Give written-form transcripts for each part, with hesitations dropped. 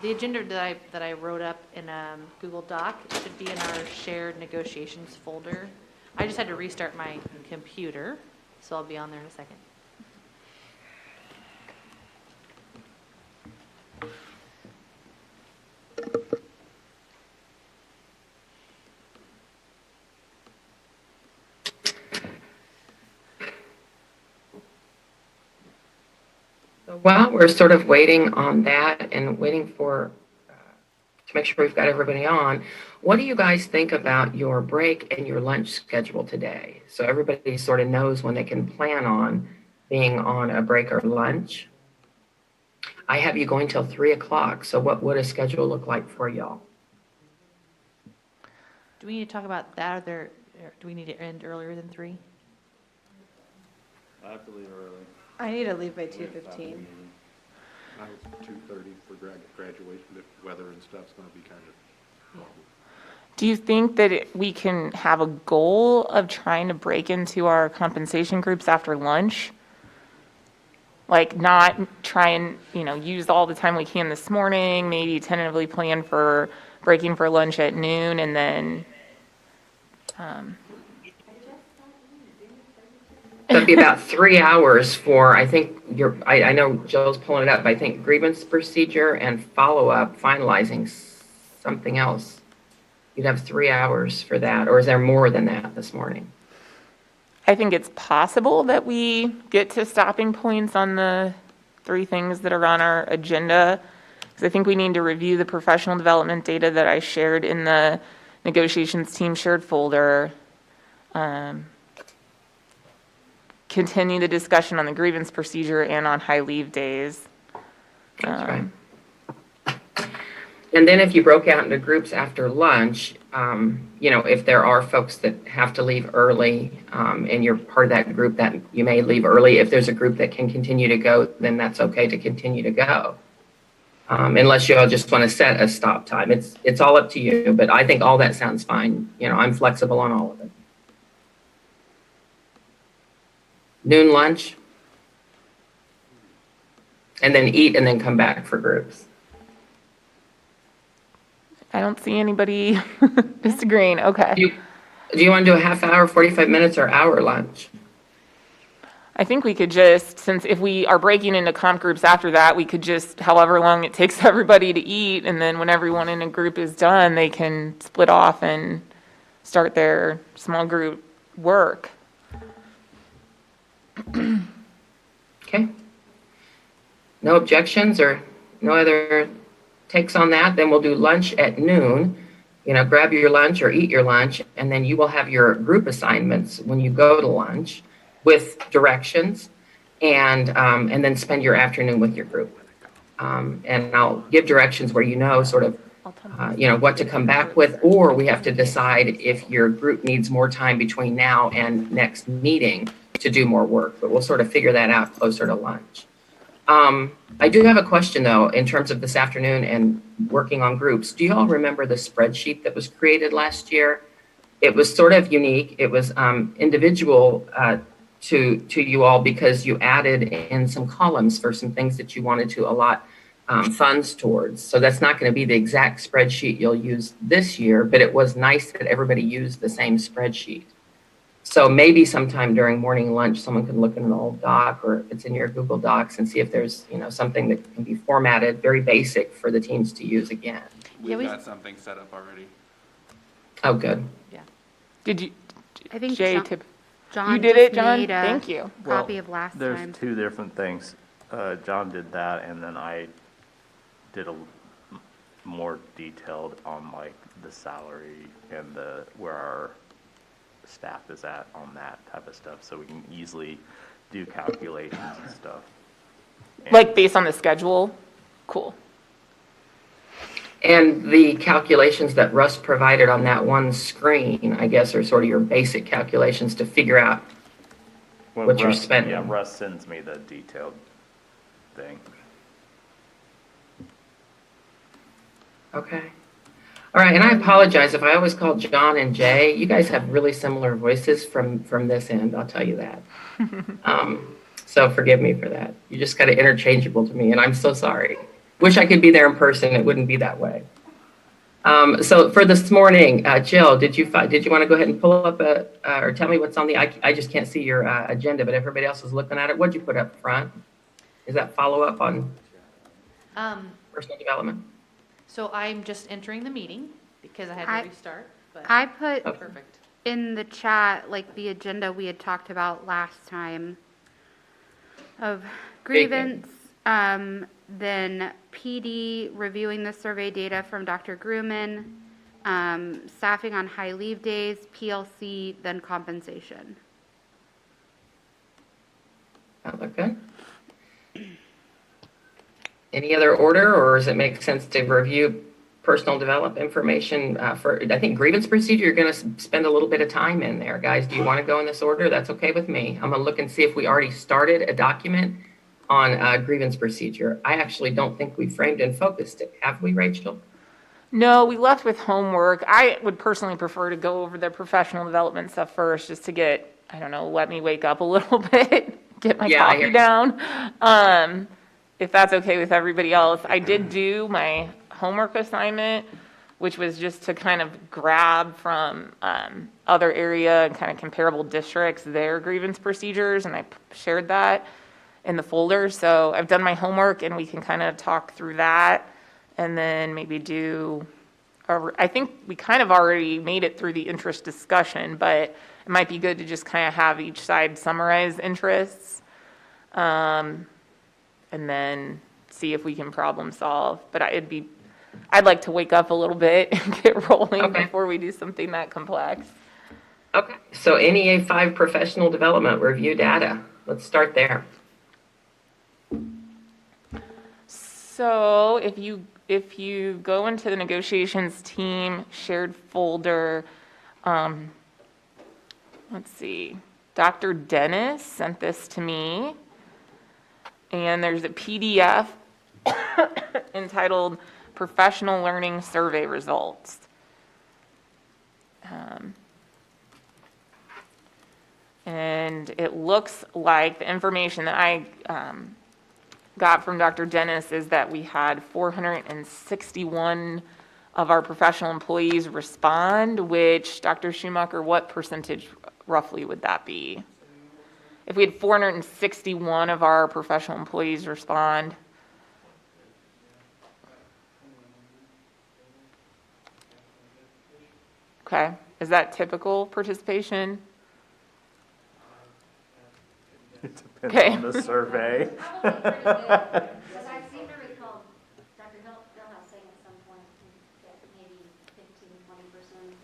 The agenda that I wrote up in Google Doc should be in our shared negotiations folder. I just had to restart my computer, so I'll be on there in a second. While we're sort of waiting on that and waiting for to make sure we've got everybody on, what do you guys think about your break and your lunch schedule today? So everybody sort of knows when they can plan on being on a break or lunch. I have you going till 3 o'clock. So what would a schedule look like for y'all? Do we need to talk about that, or do we need to end earlier than 3? I have to leave early. I need to leave by 2:15. I was 2:30 for graduation, but weather and stuff's gonna be kind of. Do you think that we can have a goal of trying to break into our compensation groups after lunch? Like not try and, use all the time we can this morning, maybe tentatively plan for breaking for lunch at noon and then, That'd be about 3 hours for, I think, I know Joe's pulling it up, but I think grievance procedure and follow-up, finalizing something else. You'd have 3 hours for that, or is there more than that this morning? I think it's possible that we get to stopping points on the 3 things that are on our agenda. Because I think we need to review the professional development data that I shared in the negotiations team shared folder. Continue the discussion on the grievance procedure and on high leave days. That's right. And then if you broke out into groups after lunch, if there are folks that have to leave early and you're part of that group, that you may leave early. If there's a group that can continue to go, then that's okay to continue to go. Unless you all just want to set a stop time. It's all up to you, but I think all that sounds fine. I'm flexible on all of it. Noon lunch, and then eat and then come back for groups. I don't see anybody disagreeing. Okay. Do you want to do a half hour, 45 minutes, or hour lunch? I think we could just, since if we are breaking into comp groups after that, we could just, however long it takes everybody to eat, and then when everyone in a group is done, they can split off and start their small group work. Okay. No objections or no other takes on that? Then we'll do lunch at noon. Grab your lunch or eat your lunch, and then you will have your group assignments when you go to lunch with directions, and then spend your afternoon with your group. And I'll give directions where sort of what to come back with, or we have to decide if your group needs more time between now and next meeting to do more work, but we'll sort of figure that out closer to lunch. I do have a question though, in terms of this afternoon and working on groups. Do you all remember the spreadsheet that was created last year? It was sort of unique. It was individual to you all because you added in some columns for some things that you wanted to allot funds towards. So that's not going to be the exact spreadsheet you'll use this year, but it was nice that everybody used the same spreadsheet. So maybe sometime during morning lunch, someone can look in an old doc, or if it's in your Google Docs, and see if there's something that can be formatted, very basic for the teams to use again. We've got something set up already. Oh, good. Yeah. Did you, I think Jay, John you did it, just John? made a Thank you. copy of last There's time. 2 different things. John did that, and then I did a more detailed on like the salary and where our staff is at on that type of stuff, so we can easily do calculations and stuff. Like based on the schedule? Cool. And the calculations that Russ provided on that one screen, I guess, are sort of your basic calculations to figure out what you're spending. Yeah, Russ sends me the detailed thing. Okay. All right, and I apologize if I always call John and Jay. You guys have really similar voices from this end, I'll tell you that. So forgive me for that. You just kind of interchangeable to me, and I'm so sorry. Wish I could be there in person. It wouldn't be that way. So for this morning, Jill, did you want to go ahead and pull up or tell me what's on the, I just can't see your agenda, but everybody else is looking at it. What'd you put up front? Is that follow up on personal development? So I'm just entering the meeting because I had to restart, but I put perfect. in the chat, like, the agenda we had talked about last time of grievance, then PD reviewing the survey data from Dr. Grumman, staffing on high leave days, PLC, then compensation. That look good? Any other order, or does it make sense to review personal development information for, I think grievance procedure, you're going to spend a little bit of time in there. Guys, do you want to go in this order? That's okay with me. I'm going to look and see if we already started a document on grievance procedure. I actually don't think we framed and focused it. Have we, Rachel? No, we left with homework. I would personally prefer to go over the professional development stuff first, just to get, I don't know, let me wake up a little bit, get my Yeah, I hear coffee you. down. If that's okay with everybody else. I did do my homework assignment, which was just to kind of grab from other area and kind of comparable districts, their grievance procedures, and I shared that in the folder. So I've done my homework, and we can kind of talk through that, and then maybe I think we kind of already made it through the interest discussion, but it might be good to just kind of have each side summarize interests, and then see if we can problem solve. But I'd like to wake up a little bit and get rolling Okay. before we do something that complex. Okay, so NEA 5 professional development review data. Let's start there. So if you go into the negotiations team shared folder, let's see, Dr. Dennis sent this to me, and there's a PDF entitled Professional Learning Survey Results. And it looks like the information that I got from Dr. Dennis is that we had 461 of our professional employees respond, which, Dr. Schumacher, what percentage roughly would that be? If we had 461 of our professional employees respond. Okay, is that typical participation? It depends Okay. on the survey. Probably pretty good, because I seem to recall Dr. Hillhouse saying at some point that maybe 15-20% of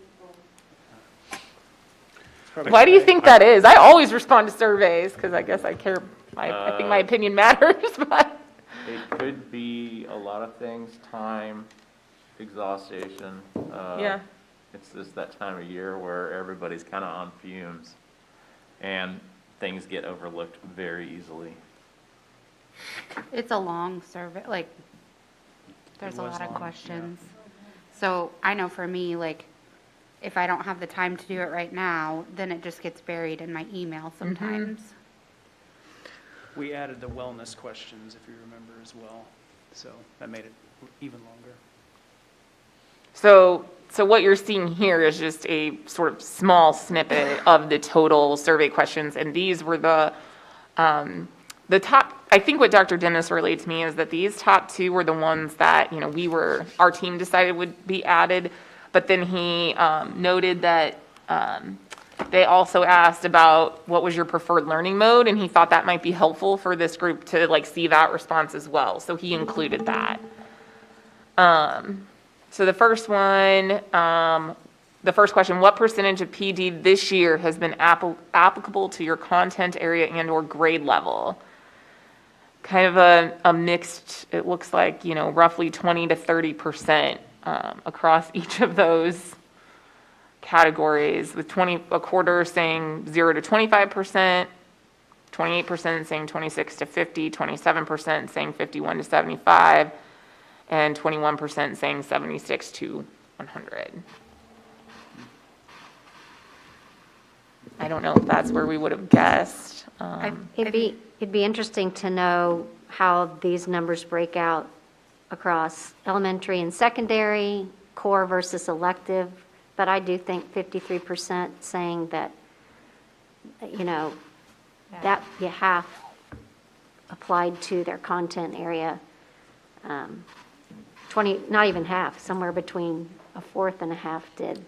people. Why do you think that is? I always respond to surveys because I guess I care, I think my opinion matters, but. It could be a lot of things, time, exhaustion. Yeah. It's just that time of year where everybody's kind of on fumes and things get overlooked very easily. It's a long survey, like, there's a lot of questions. So I know for me, like, if I don't have the time to do it right now, then it just gets buried in my email sometimes. We added the wellness questions, if you remember, as well, so that made it even longer. So what you're seeing here is just a sort of small snippet of the total survey questions, and these were the top. I think what Dr. Dennis relayed to me is that these top two were the ones that, our team decided would be added, but then he noted that they also asked about what was your preferred learning mode, and he thought that might be helpful for this group to see that response as well, so he included that. So the first one, the first question, what percentage of PD this year has been applicable to your content area and or grade level? Kind of a mixed, it looks like, roughly 20 to 30% across each of those categories, with a quarter saying 0 to 25%, 28% saying 26 to 50, 27% saying 51 to 75, and 21% saying 76 to 100. I don't know if that's where we would have guessed. It'd be interesting to know how these numbers break out across elementary and secondary, core versus elective, but I do think 53% saying that, you know, that you half applied to their content area. 20, not even half, somewhere between a fourth and a half did.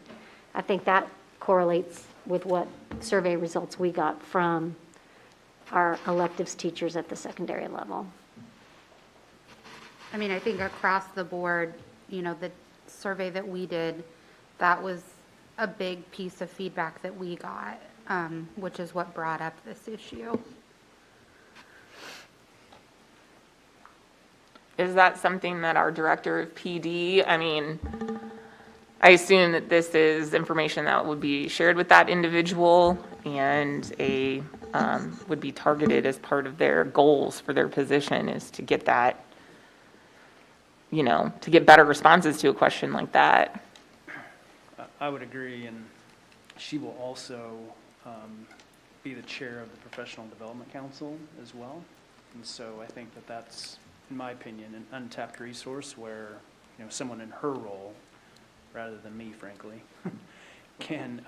I think that correlates with what survey results we got from our electives teachers at the secondary level. I mean, I think across the board, you know, the survey that we did, that was a big piece of feedback that we got, which is what brought up this issue. Is that something that our director of PD, I mean, I assume that this is information that would be shared with that individual and would be targeted as part of their goals for their position is to get that, you know, to get better responses to a question like that. I would agree, and she will also be the chair of the Professional Development Council as well. And so I think that that's, in my opinion, an untapped resource where, you know, someone in her role, rather than me, frankly, can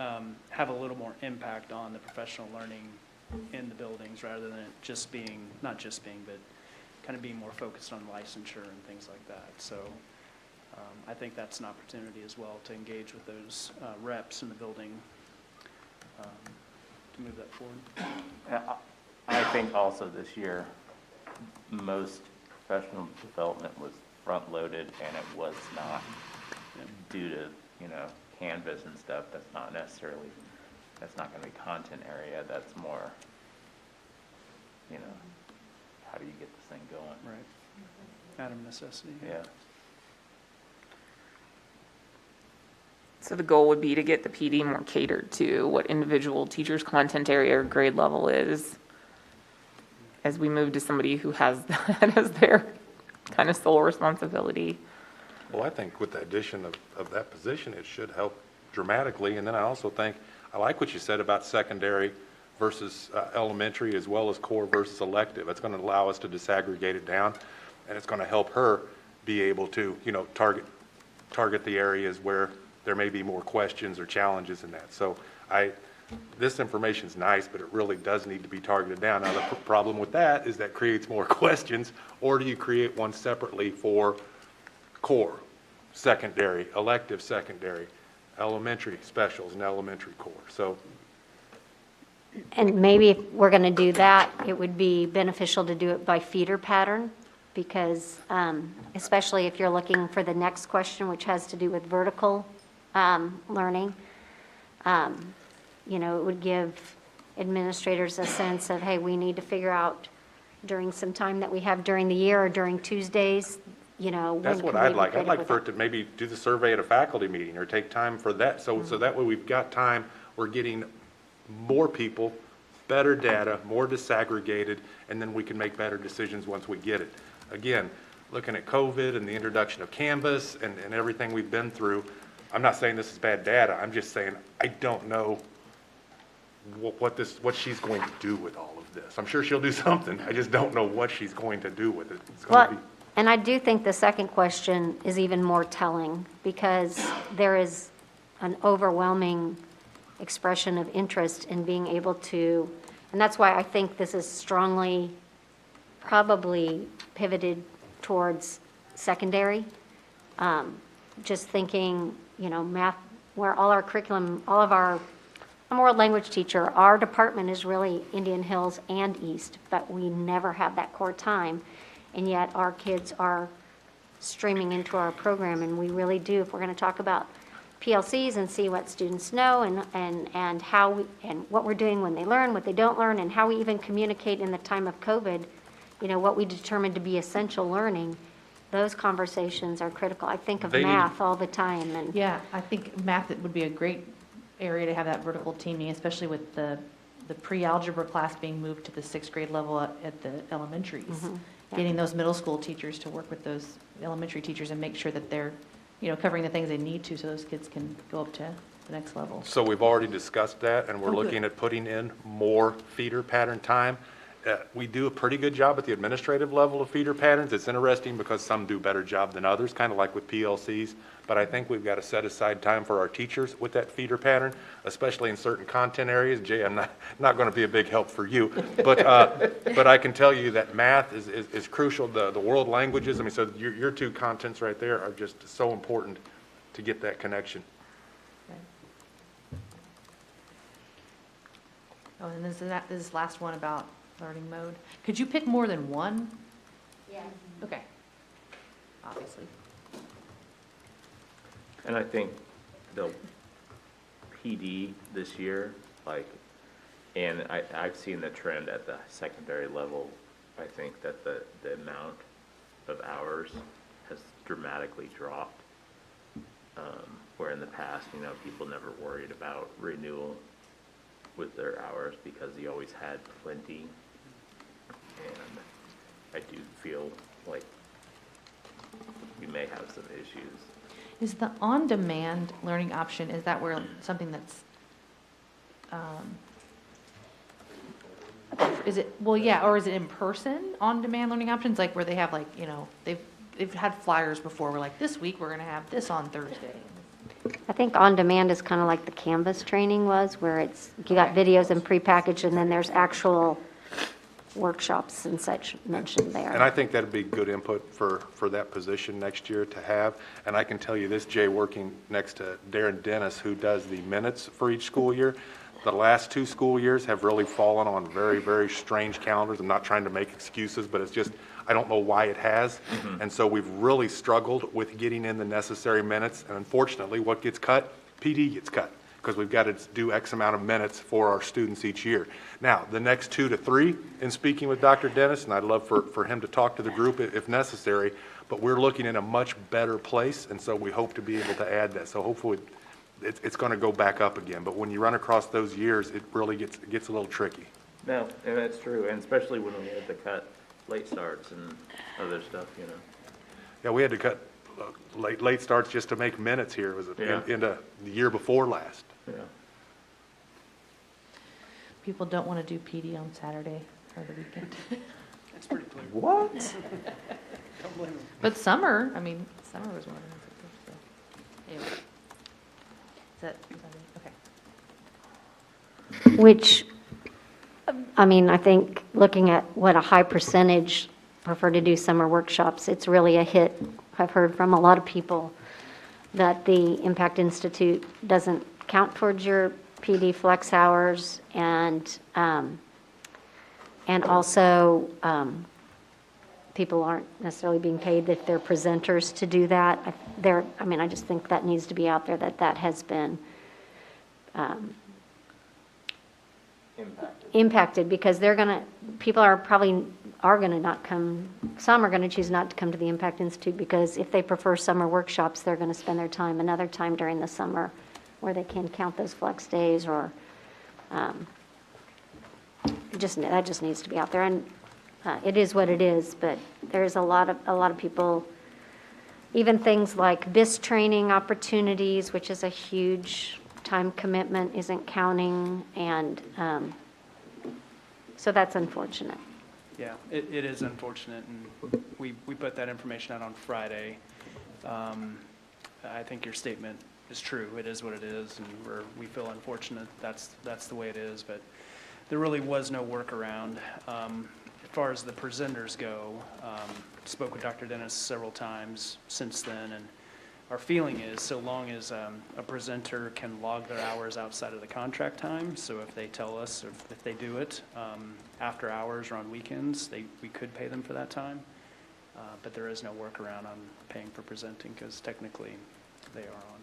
have a little more impact on the professional learning in the buildings rather than it just being, not just being, but kind of being more focused on licensure and things like that. So I think that's an opportunity as well to engage with those reps in the building to move that forward. I think also this year, most professional development was front-loaded, and it was not due to, you know, Canvas and stuff. That's not necessarily, that's not going to be content area. That's more, you know, how do you get this thing going? Right. Out of necessity. Yeah. So the goal would be to get the PD more catered to what individual teacher's content area or grade level is as we move to somebody who has that as their kind of sole responsibility. Well, I think with the addition of that position, it should help dramatically. And then I also think, I like what you said about secondary versus elementary, as well as core versus elective. It's going to allow us to disaggregate it down, and it's going to help her be able to, you know, target the areas where there may be more questions or challenges in that. So this information's nice, but it really does need to be targeted down. Now, the problem with that is that creates more questions, or do you create one separately for core, secondary, elective secondary, elementary specials, and elementary core? So, And maybe if we're going to do that, it would be beneficial to do it by feeder pattern, because especially if you're looking for the next question, which has to do with vertical learning, you know, it would give administrators a sense of, hey, we need to figure out during some time that we have during the year or during Tuesdays, you know, when that's what can we I'd be like. I'd creative like with for that? it to maybe do the survey at a faculty meeting or take time for that. So that way we've got time, we're getting more people, better data, more disaggregated, and then we can make better decisions once we get it. Again, looking at COVID and the introduction of Canvas and everything we've been through, I'm not saying this is bad data. I'm just saying I don't know what she's going to do with all of this. I'm sure she'll do something. I just don't know what she's going to do with it. It's going to Well, be. and I do think the second question is even more telling, because there is an overwhelming expression of interest in being able to, and that's why I think this is strongly probably pivoted towards secondary. Just thinking, you know, math, where all our curriculum, all of our, I'm a world language teacher, our department is really Indian Hills and East, but we never have that core time. And yet our kids are streaming into our program, and we really do, if we're going to talk about PLCs and see what students know and how we, and what we're doing when they learn, what they don't learn, and how we even communicate in the time of COVID, you know, what we determine to be essential learning, those conversations are critical. I think of They need- math all the time, and Yeah, I think math would be a great area to have that vertical teaming, especially with the pre-algebra class being moved to the sixth grade level at the elementaries. Yeah. Getting those middle school teachers to work with those elementary teachers and make sure that they're, you know, covering the things they need to so those kids can go up to the next level. So we've already discussed that, and we're Oh, good. looking at putting in more feeder pattern time. we do a pretty good job at the administrative level of feeder patterns. It's interesting because some do better job than others, kind of like with PLCs. But I think we've got to set aside time for our teachers with that feeder pattern, especially in certain content areas. Jay, I'm not going to be a big help for you, but I can tell you that math is crucial. The world languages, I mean, so your two contents right there are just so important to get that connection. Oh, and this last one about learning mode. Could you pick more than one? Yeah. Okay. Obviously. And I think the PD this year, like, and I've seen the trend at the secondary level. I think that the amount of hours has dramatically dropped. Where in the past, you know, people never worried about renewal with their hours because you always had plenty. And I do feel like we may have some issues. Is the on-demand learning option, is that where something that's, is it, well, yeah, or is it in person, on-demand learning options, like where they have like, you know, they've had flyers before, we're like, this week we're gonna have this on Thursday. I think on-demand is kind of like the Canvas training was, where it's, you got videos and prepackaged, and then there's actual workshops and such mentioned there. And I think that'd be good input for that position next year to have. And I can tell you this, Jay, working next to Darren Dennis, who does the minutes for each school year, the last 2 school years have really fallen on very, very strange calendars. I'm not trying to make excuses, but it's just, I don't know why it has. And so we've really struggled with getting in the necessary minutes. And unfortunately, what gets cut? PD gets cut, because we've got to do X amount of minutes for our students each year. Now, the next 2 to 3, in speaking with Dr. Dennis, and I'd love for him to talk to the group if necessary, but we're looking in a much better place, and so we hope to be able to add that. So hopefully, it's going to go back up again. But when you run across those years, it really gets a little tricky. No, and that's true, and especially when we had to cut late starts and other stuff, you know. Yeah, we had to cut late starts just to make minutes here. It was Yeah. into the year before last. Yeah. People don't want to do PD on Saturday or the weekend. It's pretty clear. What? Don't blame them. But summer, I mean, summer was one of them. So. Anyway. Is that it? Okay. Which, I mean, I think looking at what a high percentage prefer to do summer workshops, it's really a hit. I've heard from a lot of people that the Impact Institute doesn't count towards your PD flex hours, and also people aren't necessarily being paid if they're presenters to do that. I mean, I just think that needs to be out there, that has been impacted, because people are probably going to not come, some are going to choose not to come to the Impact Institute, because if they prefer summer workshops, they're going to spend their time another time during the summer where they can count those flex days, or that just needs to be out there. And it is what it is, but there's a lot of people, even things like BIS training opportunities, which is a huge time commitment, isn't counting, and so that's unfortunate. Yeah, it is unfortunate, and we put that information out on Friday. I think your statement is true. It is what it is, and we feel unfortunate that's the way it is, but there really was no workaround. As far as the presenters go, spoke with Dr. Dennis several times since then, and our feeling is, so long as a presenter can log their hours outside of the contract time, so if they tell us, or if they do it after hours or on weekends, we could pay them for that time. But there is no workaround on paying for presenting, because technically they are on,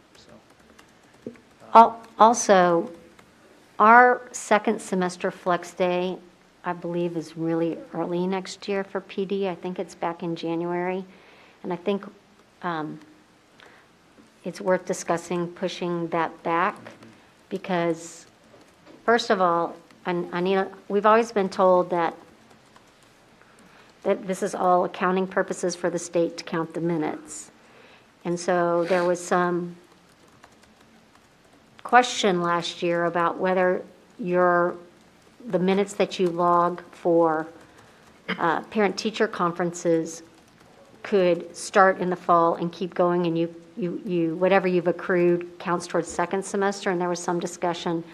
so. Also, our second semester flex day, I believe, is really early next year for PD. I think it's back in January. And I think it's worth discussing pushing that back, because, first of all, we've always been told that this is all accounting purposes for the state to count the minutes. And so there was some question last year about whether your the minutes that you log for parent-teacher conferences could start in the fall and keep going, and you whatever you've accrued counts towards second semester, and there was some discussion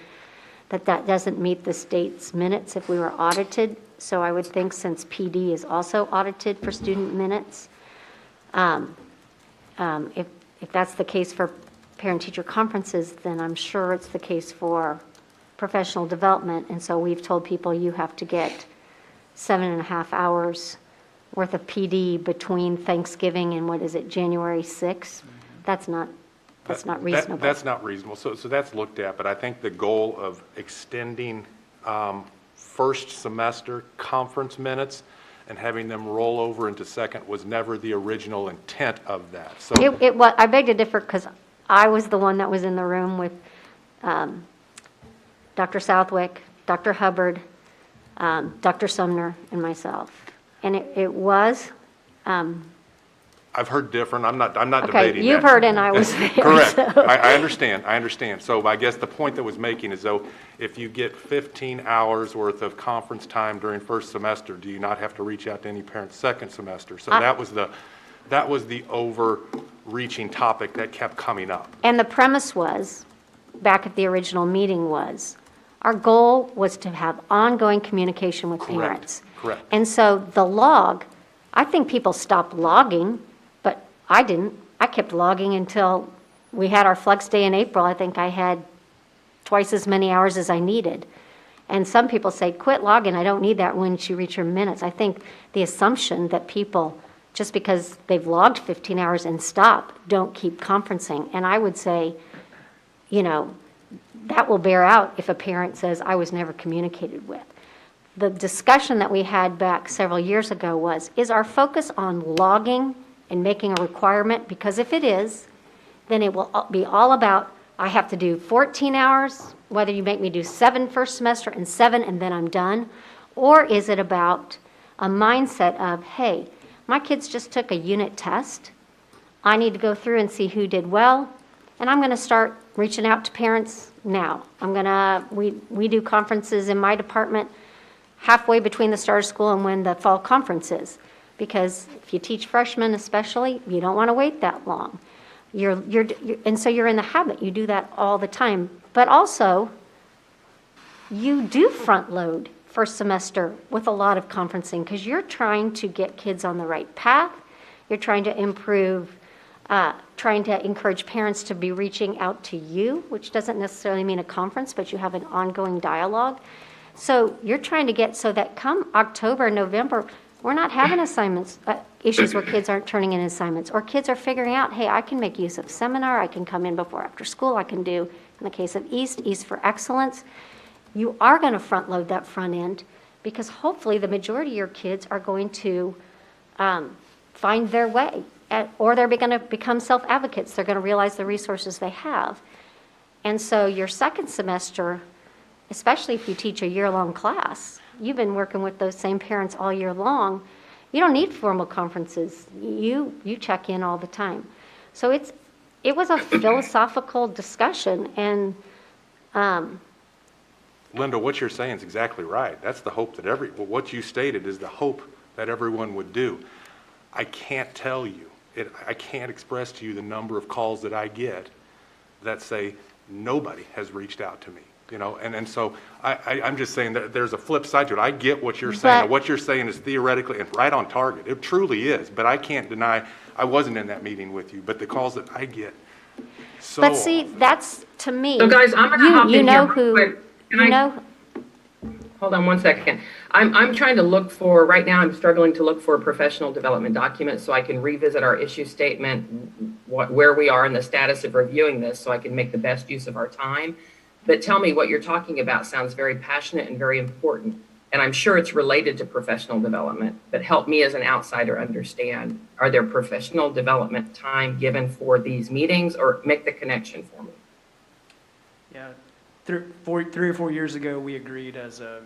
that doesn't meet the state's minutes if we were audited. So I would think, since PD is also audited for student minutes, if that's the case for parent-teacher conferences, then I'm sure it's the case for professional development. And so we've told people you have to get 7.5 hours worth of PD between Thanksgiving and, what is it, January 6th? That's not reasonable. That's not reasonable. So that's looked at, but I think the goal of extending first semester conference minutes and having them roll over into second was never the original intent of that. So I beg to differ, because I was the one that was in the room with Dr. Southwick, Dr. Hubbard, Dr. Sumner, and myself. And it was. I've heard different. I'm not Okay, debating that. you've heard and I was there. Correct. So. I understand. So I guess the point that was making is, though, if you get 15 hours worth of conference time during first semester, do you not have to reach out to any parent second semester? So that was the overreaching topic that kept coming up. And the premise was, back at the original meeting, was our goal was to have ongoing communication with parents. Correct. And so the log, I think people stopped logging, but I didn't. I kept logging until we had our flex day in April. I think I had twice as many hours as I needed. And some people say, quit logging, I don't need that once you reach your minutes. I think the assumption that people, just because they've logged 15 hours and stop, don't keep conferencing. And I would say, that will bear out if a parent says, I was never communicated with. The discussion that we had back several years ago was, is our focus on logging and making a requirement? Because if it is, then it will be all about, I have to do 14 hours, whether you make me do 7 first semester and 7 and then I'm done. Or is it about a mindset of, hey, my kids just took a unit test. I need to go through and see who did well. And I'm going to start reaching out to parents now. We do conferences in my department halfway between the start of school and when the fall conference is. Because if you teach freshmen especially, you don't want to wait that long. And so you're in the habit. You do that all the time. But also, you do front load first semester with a lot of conferencing because you're trying to get kids on the right path. You're trying to improve, trying to encourage parents to be reaching out to you, which doesn't necessarily mean a conference, but you have an ongoing dialogue. So you're trying to get so that come October, November, we're not having assignments, issues where kids aren't turning in assignments, or kids are figuring out, hey, I can make use of seminar, I can come in before after school, I can do, in the case of East for Excellence. You are going to front load that front end because hopefully the majority of your kids are going to find their way, or they're going to become self-advocates. They're going to realize the resources they have. And so your second semester, especially if you teach a year-long class, you've been working with those same parents all year long, you don't need formal conferences. You check in all the time. So it was a philosophical discussion, and Linda, what you're saying is exactly right. That's the hope that what you stated is the hope that everyone would do. I can't tell you, I can't express to you the number of calls that I get that say nobody has reached out to me. And so I'm just saying that there's a flip side to it. I get what you're saying. What you're saying is theoretically and right on target. It truly is. But I can't deny I wasn't in that meeting with you. But the calls that I get, so. But see, that's to me. So guys, I'm going to hop in here real quick. Hold on one second. I'm trying to look for, right now I'm struggling to look for a professional development document so I can revisit our issue statement, where we are in the status of reviewing this so I can make the best use of our time. But tell me, what you're talking about sounds very passionate and very important. And I'm sure it's related to professional development, but help me as an outsider understand, are there professional development time given for these meetings, or make the connection for me? Yeah, 3 or 4 years ago, we agreed as a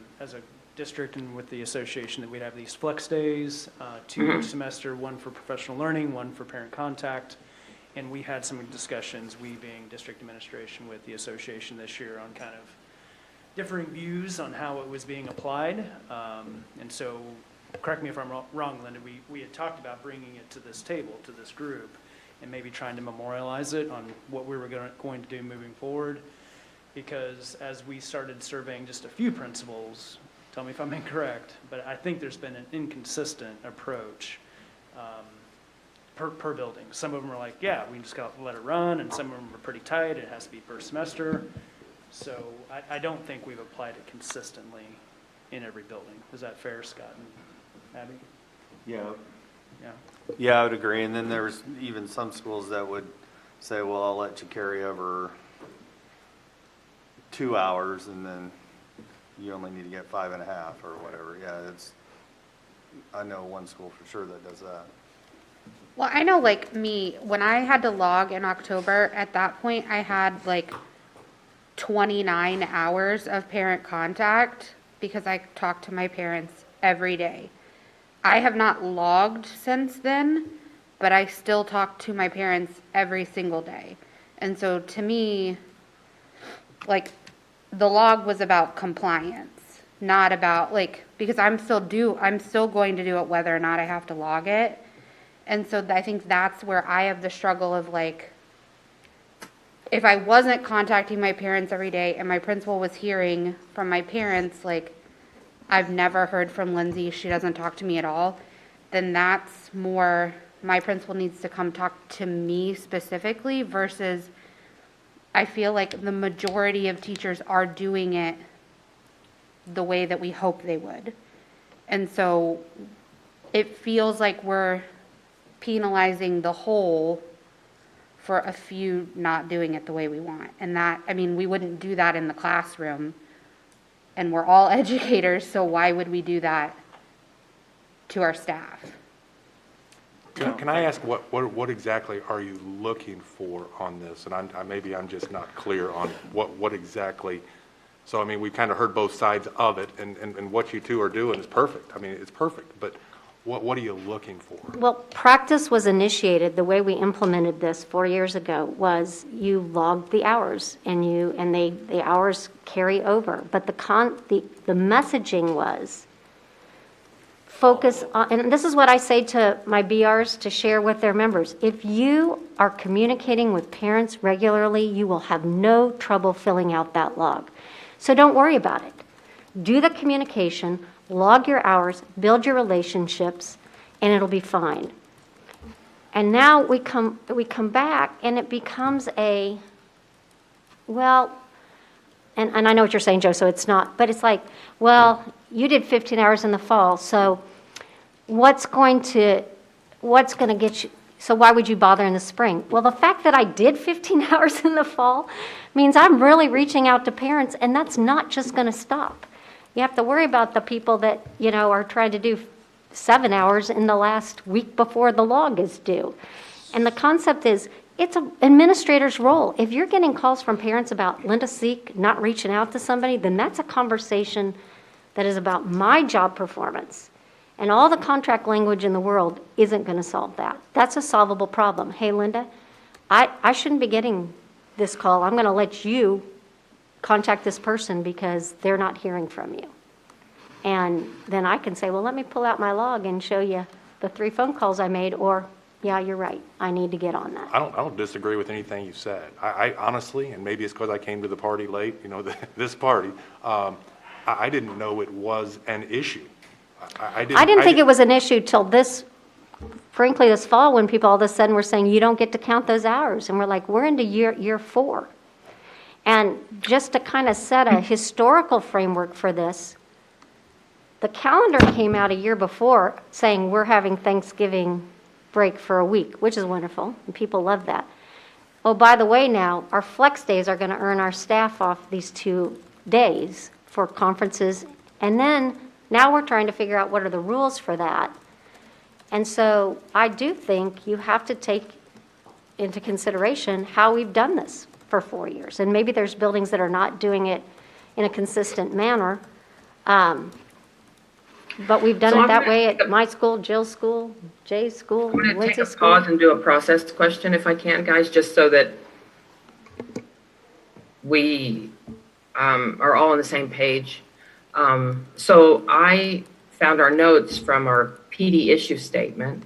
district and with the association that we'd have these flex days, 2 each semester, 1 for professional learning, 1 for parent contact. And we had some discussions, we being district administration with the association this year, on kind of differing views on how it was being applied. And so, correct me if I'm wrong, Linda, we had talked about bringing it to this table, to this group, and maybe trying to memorialize it on what we were going to do moving forward. Because as we started surveying just a few principals, tell me if I'm incorrect, but I think there's been an inconsistent approach per building. Some of them are like, yeah, we just got to let it run, and some of them are pretty tight, it has to be per semester. So I don't think we've applied it consistently in every building. Is that fair, Scott and Abby? Yeah. Yeah. Yeah, I would agree. And then there's even some schools that would say, well, I'll let you carry over 2 hours and then you only need to get 5.5 or whatever. Yeah, I know one school for sure that does that. Well, I know like me, when I had to log in October, at that point I had like 29 hours of parent contact because I talked to my parents every day. I have not logged since then, but I still talk to my parents every single day. And so to me, like, the log was about compliance, not about like, because I'm still going to do it whether or not I have to log it. And so I think that's where I have the struggle of like, if I wasn't contacting my parents every day and my principal was hearing from my parents, like, I've never heard from Lindsay, she doesn't talk to me at all, then that's more, my principal needs to come talk to me specifically versus I feel like the majority of teachers are doing it the way that we hope they would. And so it feels like we're penalizing the whole for a few not doing it the way we want. And that, I mean, we wouldn't do that in the classroom, and we're all educators, so why would we do that to our staff? Can I ask, what exactly are you looking for on this? And maybe I'm just not clear on what exactly, so I mean, we kind of heard both sides of it, and what you two are doing is perfect. I mean, it's perfect, but what are you looking for? Well, practice was initiated, the way we implemented this 4 years ago was you logged the hours and the hours carry over. But the messaging was focus on, and this is what I say to my BRs to share with their members. If you are communicating with parents regularly, you will have no trouble filling out that log. So don't worry about it. Do the communication, log your hours, build your relationships, and it'll be fine. And now we come back and it becomes and I know what you're saying, Joe, so it's not, but it's like, well, you did 15 hours in the fall, so what's going to get you, so why would you bother in the spring? Well, the fact that I did 15 hours in the fall means I'm really reaching out to parents, and that's not just going to stop. You have to worry about the people that, are trying to do 7 hours in the last week before the log is due. And the concept is, it's an administrator's role. If you're getting calls from parents about Linda Seek not reaching out to somebody, then that's a conversation that is about my job performance. And all the contract language in the world isn't going to solve that. That's a solvable problem. Hey, Linda, I shouldn't be getting this call. I'm going to let you contact this person because they're not hearing from you. And then I can say, well, let me pull out my log and show you the 3 phone calls I made, or yeah, you're right, I need to get on that. I don't disagree with anything you said. I honestly, and maybe it's because I came to the party late, this party, I didn't know it was an issue. I didn't think it was an issue till this fall, when people all of a sudden were saying, you don't get to count those hours. And we're like, we're into year 4. And just to kind of set a historical framework for this, the calendar came out a year before saying we're having Thanksgiving break for a week, which is wonderful, and people love that. Oh, by the way, now, our flex days are going to earn our staff off these 2 days for conferences, and then now we're trying to figure out what are the rules for that. And so I do think you have to take into consideration how we've done this for 4 years, and maybe there's buildings that are not doing it in a consistent manner, but we've done it that way at my school, Jill's school, Jay's school, I'm going to take Lindsay's a school. pause and do a process question if I can, guys, just so that we are all on the same page. So I found our notes from our PD issue statement,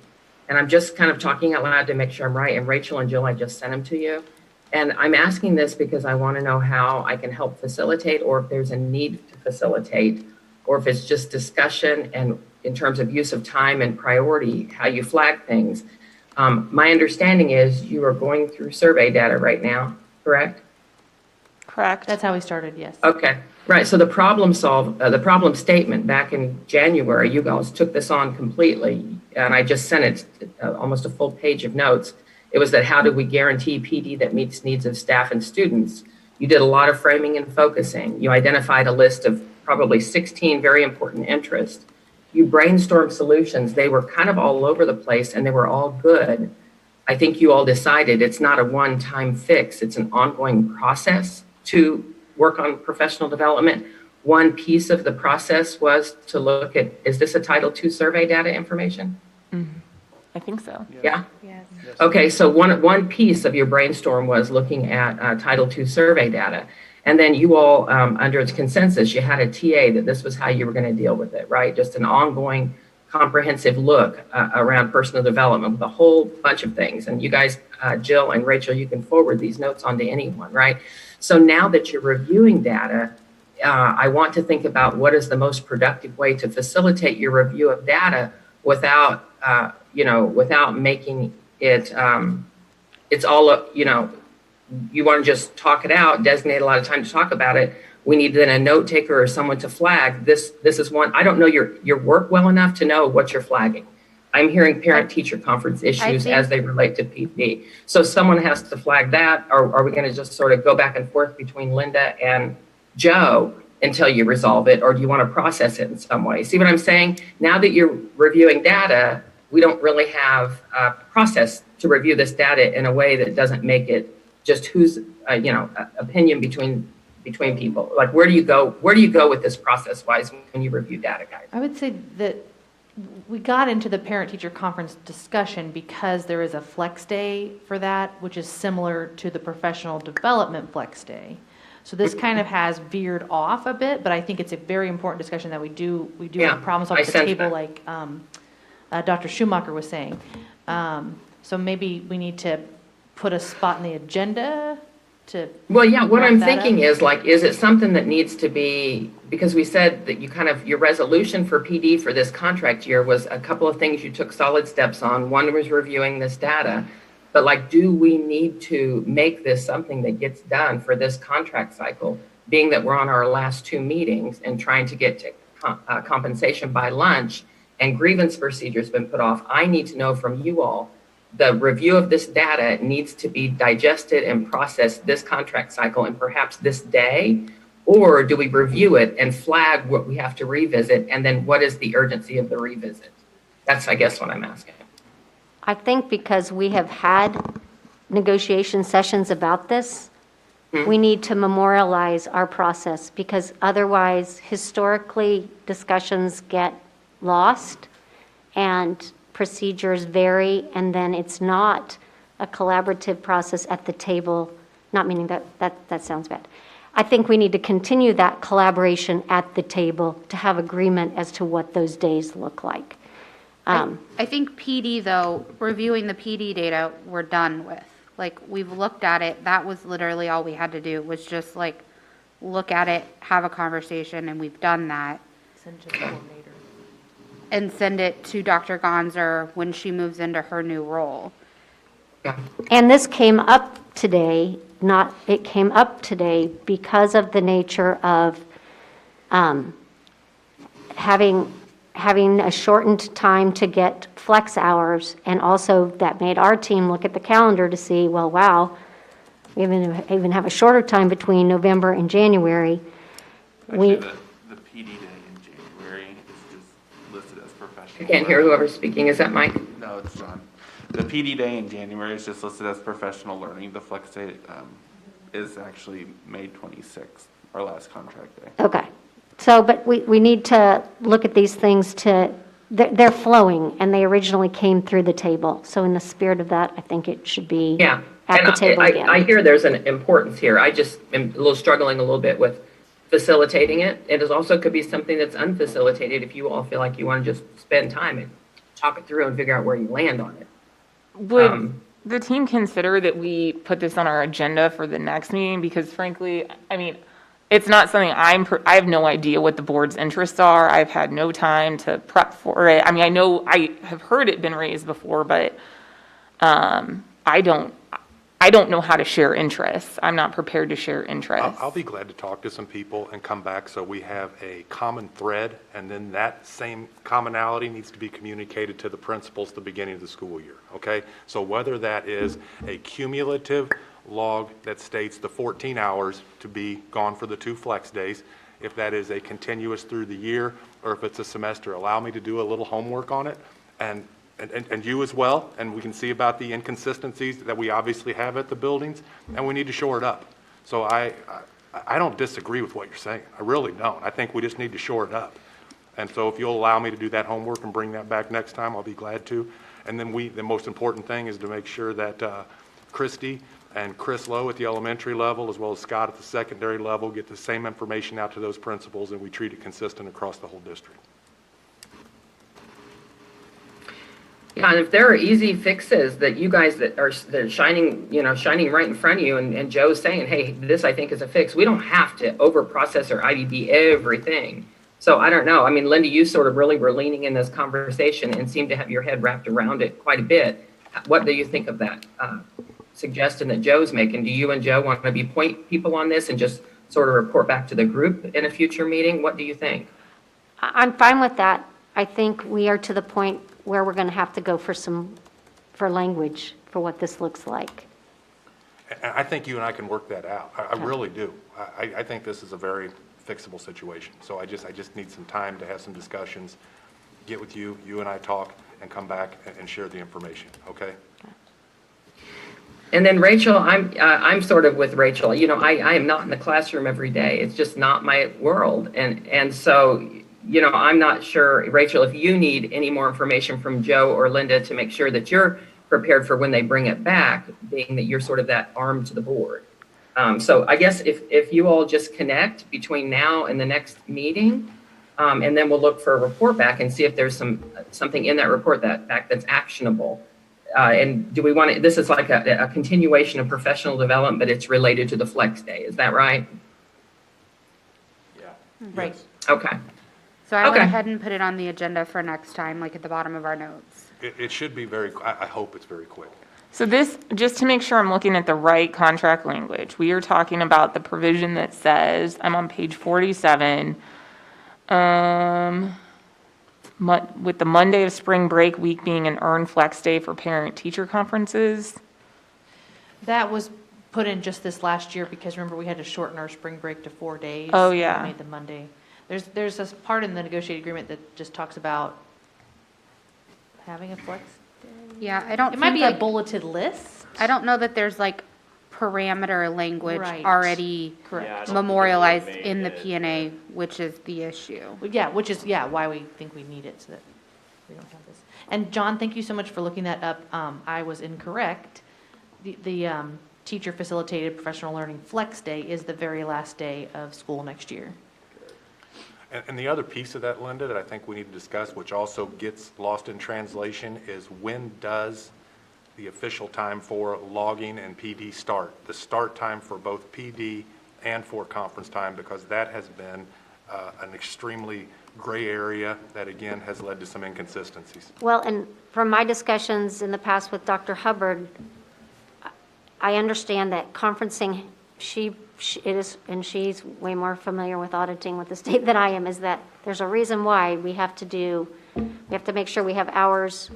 and I'm just kind of talking out loud to make sure I'm right. And Rachel and Jill, I just sent them to you. And I'm asking this because I want to know how I can help facilitate, or if there's a need to facilitate, or if it's just discussion and in terms of use of time and priority, how you flag things. My understanding is you are going through survey data right now, correct? Correct. That's how we started, yes. Okay, right. So the the problem statement back in January, you guys took this on completely, and I just sent it almost a full page of notes. It was that how do we guarantee PD that meets needs of staff and students? You did a lot of framing and focusing. You identified a list of probably 16 very important interests. You brainstormed solutions. They were kind of all over the place and they were all good. I think you all decided it's not a one-time fix. It's an ongoing process to work on professional development. One piece of the process was to look at, is this a Title II survey data information? I think so. Yeah? Yes. Okay, so one piece of your brainstorm was looking at Title II survey data. And then you all, under its consensus, you had a TA that this was how you were going to deal with it, right? Just an ongoing comprehensive look around personal development with a whole bunch of things. And you guys, Jill and Rachel, you can forward these notes on to anyone, right? So now that you're reviewing data, I want to think about what is the most productive way to facilitate your review of data without, without making it, it's all, you want to just talk it out, designate a lot of time to talk about it. We need then a note taker or someone to flag. This is one, I don't know your work well enough to know what you're flagging. I'm hearing parent-teacher conference issues as they relate to PD. So someone has to flag that, or are we going to just sort of go back and forth between Linda and Joe until you resolve it, or do you want to process it in some way? See what I'm saying? Now that you're reviewing data, we don't really have a process to review this data in a way that doesn't make it just whose, opinion between people. Like, where do you go with this process-wise when you review data, guys? I would say that we got into the parent-teacher conference discussion because there is a flex day for that, which is similar to the professional development flex day. So this kind of has veered off a bit, but I think it's a very important discussion that we do have problems off the table, like Dr. Schumacher was saying. So maybe we need to put a spot in the agenda to. Well, yeah, what I'm wrap that thinking up. is, like, is it something that needs to be, because we said that your resolution for PD for this contract year was a couple of things you took solid steps on. One was reviewing this data, but like, do we need to make this something that gets done for this contract cycle, being that we're on our last two meetings and trying to get to compensation by lunch and grievance procedures been put off? I need to know from you all, the review of this data needs to be digested and processed this contract cycle and perhaps this day, or do we review it and flag what we have to revisit, and then what is the urgency of the revisit? That's, I guess, what I'm asking. I think because we have had negotiation sessions about this, we need to memorialize our process, because otherwise, historically, discussions get lost and procedures vary, and then it's not a collaborative process at the table, not meaning that sounds bad. I think we need to continue that collaboration at the table to have agreement as to what those days look like. I think PD, though, reviewing the PD data, we're done with. Like, we've looked at it. That was literally all we had to do, was just like, look at it, have a conversation, and we've done that. Send to the coordinator. And send it to Dr. Gonzer when she moves into her new role. Yeah. And this came up today, it came up today because of the nature of having a shortened time to get flex hours, and also that made our team look at the calendar to see, well, wow, we even have a shorter time between November and January. Actually, the PD day in January is just listed as professional. I can't hear whoever's speaking. Is that Mike? No, it's John. The PD day in January is just listed as professional learning. The flex day is actually May 26th, our last contract day. Okay. So, but we need to look at these things they're flowing, and they originally came through the table. So in the spirit of that, I think it should be Yeah. at the table again. I hear there's an importance here. I just am struggling a little bit with facilitating it. It is also could be something that's unfacilitated if you all feel like you want to just spend time and talk it through and figure out where you land on it. Would the team consider that we put this on our agenda for the next meeting? Because frankly, I mean, it's not something I have no idea what the board's interests are. I've had no time to prep for it. I mean, I know I have heard it been raised before, but I don't know how to share interests. I'm not prepared to share interests. I'll be glad to talk to some people and come back so we have a common thread, and then that same commonality needs to be communicated to the principals at the beginning of the school year, okay? So whether that is a cumulative log that states the 14 hours to be gone for the 2 flex days, if that is a continuous through the year, or if it's a semester, allow me to do a little homework on it, and you as well, and we can see about the inconsistencies that we obviously have at the buildings, and we need to shore it up. So I don't disagree with what you're saying. I really don't. I think we just need to shore it up. And so if you'll allow me to do that homework and bring that back next time, I'll be glad to. And then the most important thing is to make sure that Christy and Chris Lowe at the elementary level, as well as Scott at the secondary level, get the same information out to those principals, and we treat it consistent across the whole district. Yeah, and if there are easy fixes that you guys that are shining right in front of you, and Joe's saying, hey, this I think is a fix, we don't have to over-process or IBB everything. So I don't know. I mean, Linda, you sort of really were leaning in this conversation and seemed to have your head wrapped around it quite a bit. What do you think of that suggestion that Joe's making? Do you and Joe want to be point people on this and just sort of report back to the group in a future meeting? What do you think? I'm fine with that. I think we are to the point where we're going to have to go for language for what this looks like. And I think you and I can work that out. I really do. I think this is a very fixable situation. So I just need some time to have some discussions, get with you and I talk, and come back and share the information, okay? And then Rachel, I'm sort of with Rachel. You know, I am not in the classroom every day. It's just not my world. And so, you know, I'm not sure, Rachel, if you need any more information from Joe or Linda to make sure that you're prepared for when they bring it back, being that you're sort of that arm to the board. So I guess if you all just connect between now and the next meeting, and then we'll look for a report back and see if there's something in that report that's actionable. And do we want to, this is like a continuation of professional development, but it's related to the flex day. Is that right? Yeah. Right. Okay. So I went Okay. ahead and put it on the agenda for next time, like at the bottom of our notes. It should be I hope it's very quick. So this, just to make sure I'm looking at the right contract language, we are talking about the provision that says, I'm on page 47, with the Monday of spring break week being an earned flex day for parent-teacher conferences. That was put in just this last year because remember, we had to shorten our spring break to 4 days. Oh, We yeah. made the Monday. There's this part in the negotiated agreement that just talks about having a flex day. Yeah, I don't It might think be a like, bulleted list. I don't know that there's like parameter language Right. already Correct. Yeah, I don't think memorialized they in the made it. P&A, which is the issue. Yeah, which is, why we think we need it so that we don't have this. And John, thank you so much for looking that up. I was incorrect. The teacher facilitated professional learning flex day is the very last day of school next year. And the other piece of that, Linda, that I think we need to discuss, which also gets lost in translation, is when does the official time for logging and PD start? The start time for both PD and for conference time, because that has been an extremely gray area that, again, has led to some inconsistencies. Well, and from my discussions in the past with Dr. Hubbard, I understand that conferencing, it is, and she's way more familiar with auditing with the state than I am, is that there's a reason why we have to make sure we have hours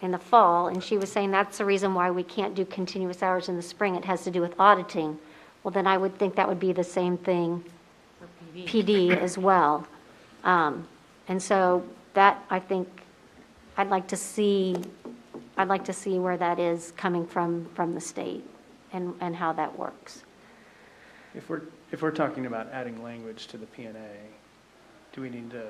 in the fall, and she was saying that's the reason why we can't do continuous hours in the spring. It has to do with auditing. Well, then I would think that would be the same thing For PD. PD as well. And so that, I think, I'd like to see where that is coming from the state and how that works. If we're talking about adding language to the P&A, do we need to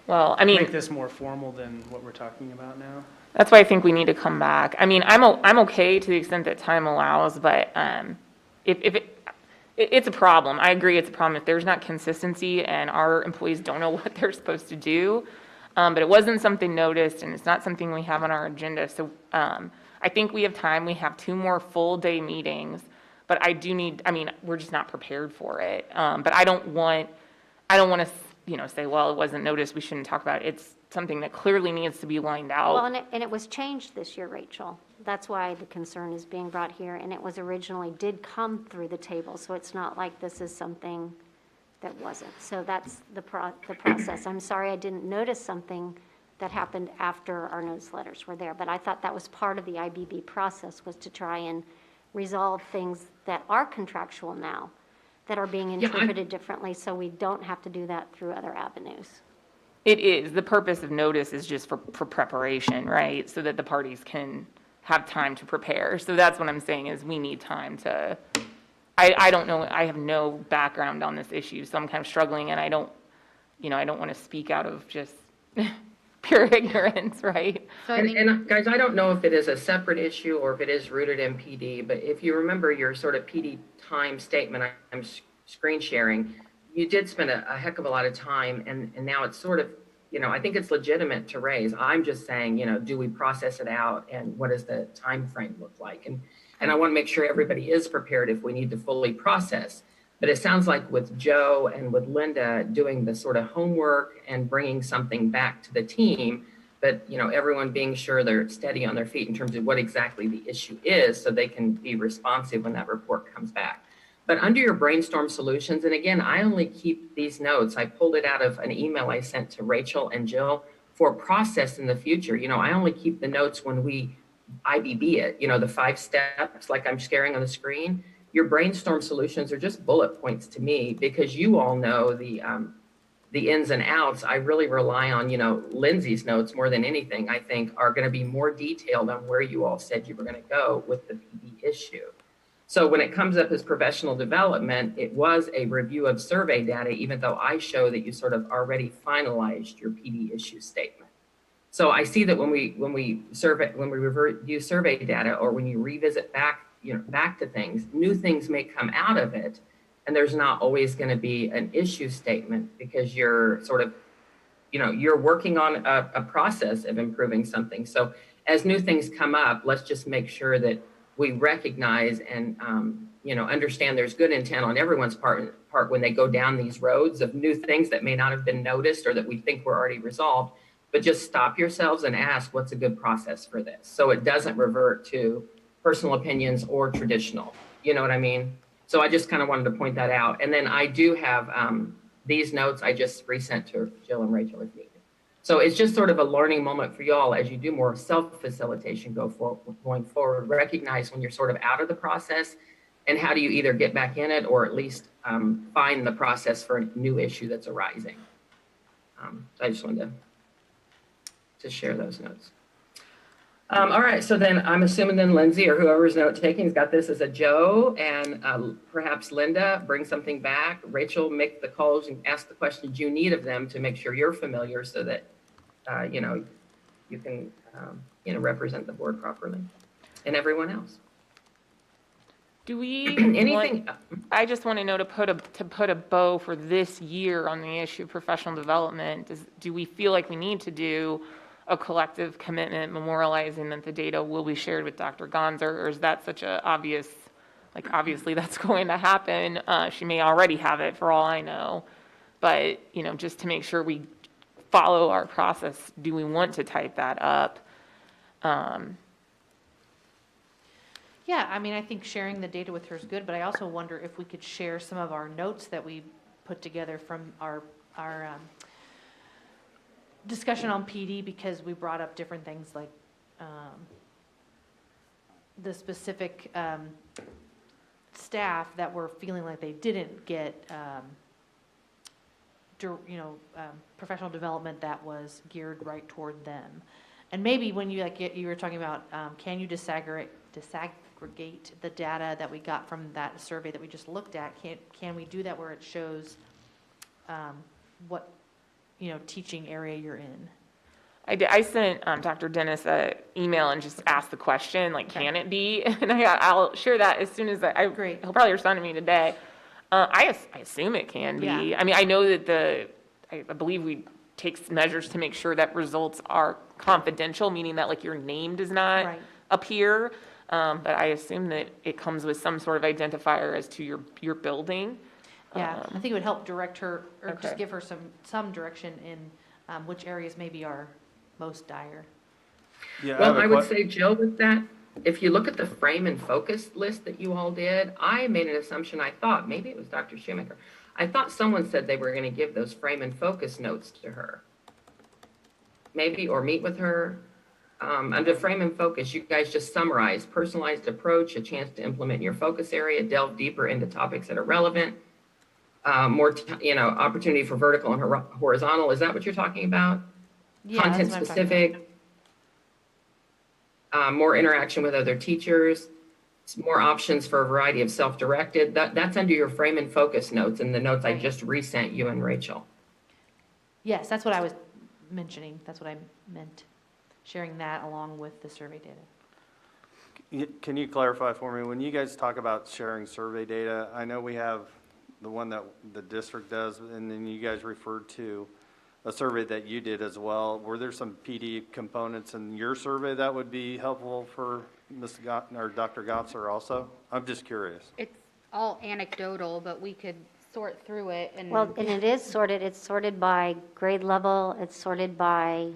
Well, I mean, make this more formal than what we're talking about now? that's why I think we need to come back. I mean, I'm okay to the extent that time allows, but if It's a problem. I agree, it's a problem if there's not consistency and our employees don't know what they're supposed to do. But it wasn't something noticed, and it's not something we have on our agenda. So I think we have time. We have 2 more full-day meetings, but we're just not prepared for it. But I don't want to, say, well, it wasn't noticed, we shouldn't talk about it. It's something that clearly needs to be lined out. Well, and it was changed this year, Rachel. That's why the concern is being brought here, and it was originally did come through the table, so it's not like this is something that wasn't. So that's the process. I'm sorry I didn't notice something that happened after our newsletters were there, but I thought that was part of the IBB process, was to try and resolve things that are contractual now, that are being interpreted differently, so we don't have to do that through other avenues. It is. The purpose of notice is just for preparation, right? So that the parties can have time to prepare. So that's what I'm saying is we need time to, I don't know, I have no background on this issue, so I'm kind of struggling, and I don't want to speak out of just pure ignorance, right? So I think, And guys, I don't know if it is a separate issue or if it is rooted in PD, but if you remember your sort of PD time statement, I'm screen sharing, you did spend a heck of a lot of time, and now it's sort of, I think it's legitimate to raise. I'm just saying, do we process it out, and what does the time frame look like? And I want to make sure everybody is prepared if we need to fully process. But it sounds like with Joe and with Linda doing the sort of homework and bringing something back to the team, but everyone being sure they're steady on their feet in terms of what exactly the issue is, so they can be responsive when that report comes back. But under your brainstorm solutions, and again, I only keep these notes. I pulled it out of an email I sent to Rachel and Jill for process in the future. I only keep the notes when we IBB it, the 5 steps like I'm sharing on the screen. Your brainstorm solutions are just bullet points to me, because you all know the ins and outs. I really rely on, Lindsay's notes more than anything, I think, are going to be more detailed on where you all said you were going to go with the PD issue. So when it comes up as professional development, it was a review of survey data, even though I show that you sort of already finalized your PD issue statement. So I see that when we review survey data, or when you revisit back to things, new things may come out of it, and there's not always going to be an issue statement, because you're sort of, you're working on a process of improving something. So as new things come up, let's just make sure that we recognize and understand there's good intent on everyone's part when they go down these roads of new things that may not have been noticed or that we think were already resolved. But just stop yourselves and ask, what's a good process for this? So it doesn't revert to personal opinions or traditional. You know what I mean? So I just kind of wanted to point that out. And then I do have these notes I just resent to Jill and Rachel if needed. So it's just sort of a learning moment for y'all as you do more self-facilitation going forward. Recognize when you're sort of out of the process, and how do you either get back in it or at least find the process for a new issue that's arising. So I just wanted to share those notes. All right, so then I'm assuming then Lindsay or whoever's note taking has got this as a Joe, and perhaps Linda bring something back. Rachel, make the calls and ask the questions you need of them to make sure you're familiar, so that you can represent the board properly, and everyone else. Do we anything? I just want to know, to put a bow for this year on the issue of professional development. Do we feel like we need to do a collective commitment memorializing that the data will be shared with Dr. Gonzer, or is that such a obvious, obviously that's going to happen. She may already have it for all I know, but just to make sure we follow our process, do we want to type that up? Yeah, I think sharing the data with her is good, but I also wonder if we could share some of our notes that we put together from our discussion on PD, because we brought up different things like the specific staff that were feeling like they didn't get professional development that was geared right toward them. And maybe when you you were talking about, can you disaggregate the data that we got from that survey that we just looked at? Can we do that where it shows what teaching area you're in? I sent Dr. Dennis an email and just asked the question, can it be? And I'll share that as soon as Great. He'll probably respond to me today. I assume it can be. Yeah. I mean, I know that I believe we take measures to make sure that results are confidential, meaning that like your name does not Right. appear. But I assume that it comes with some sort of identifier as to your building. Yeah, I think it would help direct her, or Okay. just give her some direction in which areas maybe are most dire. Yeah, Well, I would say, Jill, with that, if you look at the frame and focus list that you all did, I made an assumption, I thought, maybe it was Dr. Shoemaker. I thought someone said they were going to give those frame and focus notes to her. Maybe, or meet with her. Under frame and focus, you guys just summarize personalized approach, a chance to implement your focus area, delve deeper into topics that are relevant, more, opportunity for vertical and horizontal. Is that what you're talking about? Yeah, Content that's what I'm talking about. specific, more interaction with other teachers, more options for a variety of self-directed. That's under your frame and focus notes and the notes I Right. just resent you and Rachel. Yes, that's what I was mentioning. That's what I meant, sharing that along with the survey data. Can you clarify for me, when you guys talk about sharing survey data, I know we have the one that the district does, and then you guys referred to a survey that you did as well. Were there some PD components in your survey that would be helpful for Ms. or Dr. Gotzer also? I'm just curious. It's all anecdotal, but we could sort through it and. Well, and it is sorted, it's sorted by grade level, it's sorted by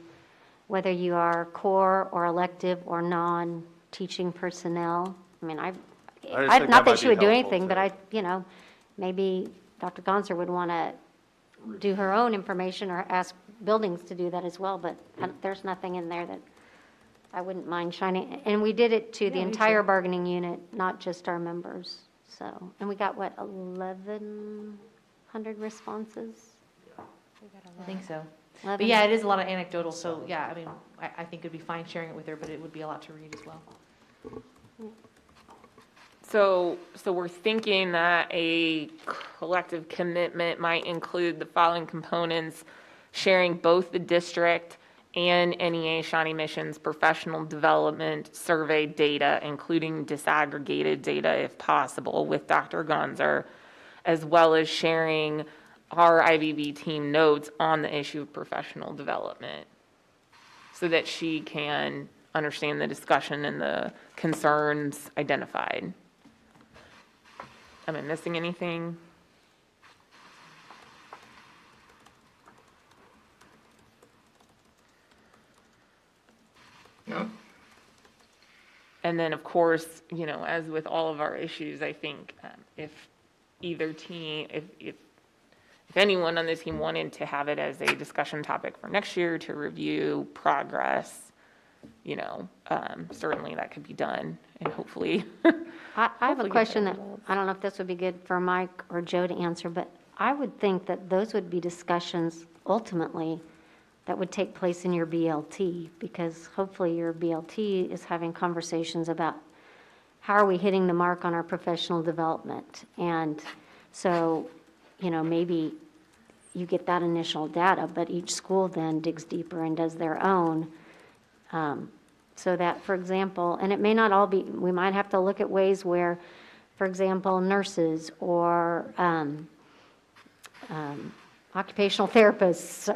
whether you are core or elective or non-teaching personnel. I mean, just think not that that she might would be do helpful, anything, but too. maybe Dr. Gonzer would want to do her own information or ask buildings to do that as well, but there's nothing in there that I wouldn't mind shining. And we did it to the Yeah, me entire too. bargaining unit, not just our members. So, and we got, 1,100 responses? I think so. 11? But yeah, it is a lot of anecdotal, so yeah, I mean, I think it'd be fine sharing it with her, but it would be a lot to read as well. So we're thinking that a collective commitment might include the following components: sharing both the district and NEA-Shawnee Mission's professional development survey data, including disaggregated data if possible, with Dr. Gonzer, as well as sharing our IBB team notes on the issue of professional development, so that she can understand the discussion and the concerns identified. Am I missing anything? No? And then, of course, as with all of our issues, I think if either team, if anyone on the team wanted to have it as a discussion topic for next year to review progress, certainly that could be done, and hopefully. I have a Hopefully get question better that, results. I don't know if this would be good for Mike or Joe to answer, but I would think that those would be discussions ultimately that would take place in your BLT, because hopefully your BLT is having conversations about how are we hitting the mark on our professional development. And so, maybe you get that initial data, but each school then digs deeper and does their own. So that, for example, and it may not all be, we might have to look at ways where, for example, nurses or occupational therapists,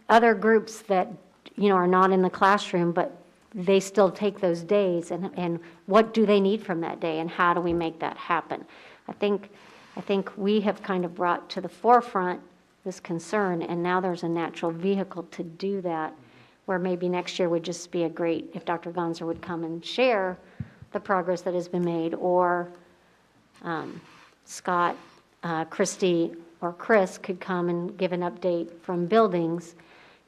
other groups that, are not in the classroom, but they still take those days, and what do they need from that day, and how do we make that happen? I think we have kind of brought to the forefront this concern, and now there's a natural vehicle to do that, where maybe next year would just be a great, if Dr. Gonzer would come and share the progress that has been made, or Scott, Christy, or Chris could come and give an update from buildings.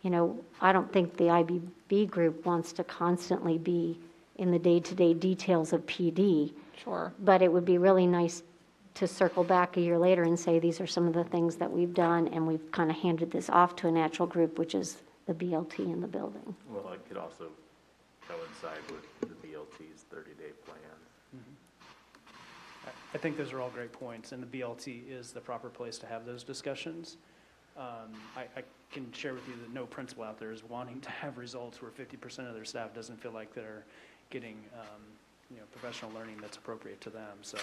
I don't think the IBB group wants to constantly be in the day-to-day details of PD. Sure. But it would be really nice to circle back a year later and say, these are some of the things that we've done, and we've kind of handed this off to a natural group, which is the BLT in the building. Well, it could also coincide with the BLT's 30-day plan. I think those are all great points, and the BLT is the proper place to have those discussions. I can share with you that no principal out there is wanting to have results where 50% of their staff doesn't feel like they're getting professional learning that's appropriate to them. So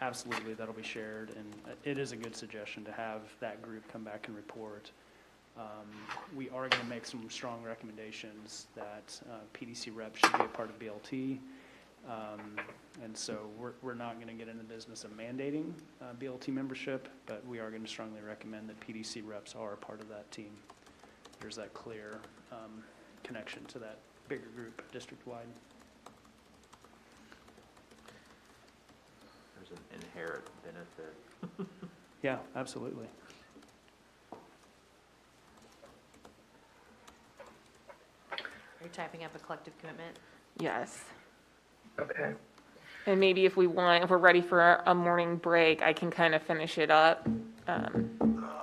absolutely, that'll be shared, and it is a good suggestion to have that group come back and report. We are going to make some strong recommendations that PDC reps should be a part of BLT. And so we're not going to get in the business of mandating BLT membership, but we are going to strongly recommend that PDC reps are a part of that team. There's that clear connection to that bigger group district-wide. There's an inherent benefit. Yeah, absolutely. Are you typing up a collective commitment? Yes. Okay. And maybe if we're ready for a morning break, I can kind of finish it up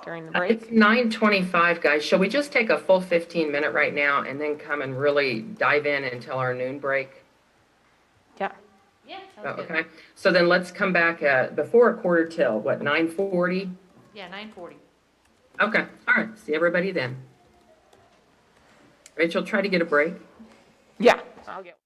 during the It's break. 9:25, guys. Shall we just take a full 15-minute right now and then come and really dive in until our noon break? Yeah. Yeah, sounds good. Okay. So then let's come back before a quarter till, what, 9:40? Yeah, 9:40. Okay. All right. See everybody then. Rachel, try to get a break. Yeah. I'll get.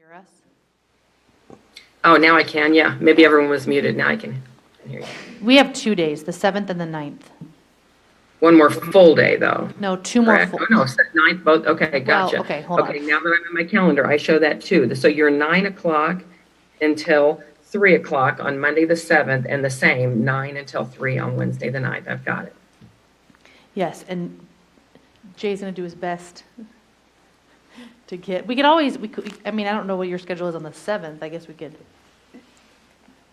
hear us? Oh, now I can, yeah. Maybe everyone was muted. Now I can hear you. We have 2 days, the 7th and the 9th. One more full day, though. No, 2 more Correct? full. Oh, no, 9th, both, okay, Well, gotcha. okay, hold on. Okay, now that I'm in my calendar, I show that too. So you're 9 o'clock until 3 o'clock on Monday, the 7th, and the same, 9 until 3 on Wednesday, the 9th. I've got it. Yes, and Jay's going to do his best to get, we could always, I mean, I don't know what your schedule is on the 7th. I guess we could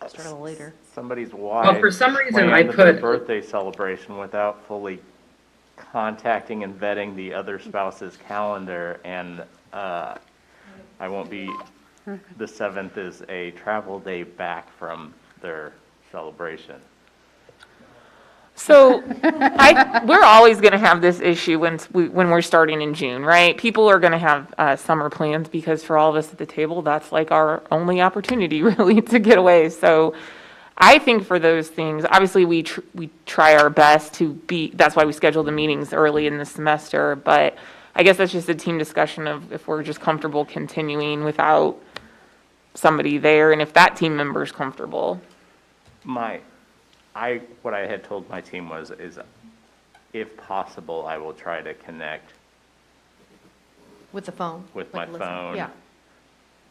start a little later. Somebody's Well, wife for some reason, I planned their put, birthday celebration without fully contacting and vetting the other spouse's calendar, and I won't be, the 7th is a travel day back from their celebration. So we're always going to have this issue when we're starting in June, right? People are going to have summer plans because for all of us at the table, that's like our only opportunity really to get away. So I think for those things, obviously we try our best to be, that's why we schedule the meetings early in the semester. But I guess that's just a team discussion of if we're just comfortable continuing without somebody there and if that team member is comfortable. What I had told my team is if possible, I will try to connect With the phone? with like my listen. phone.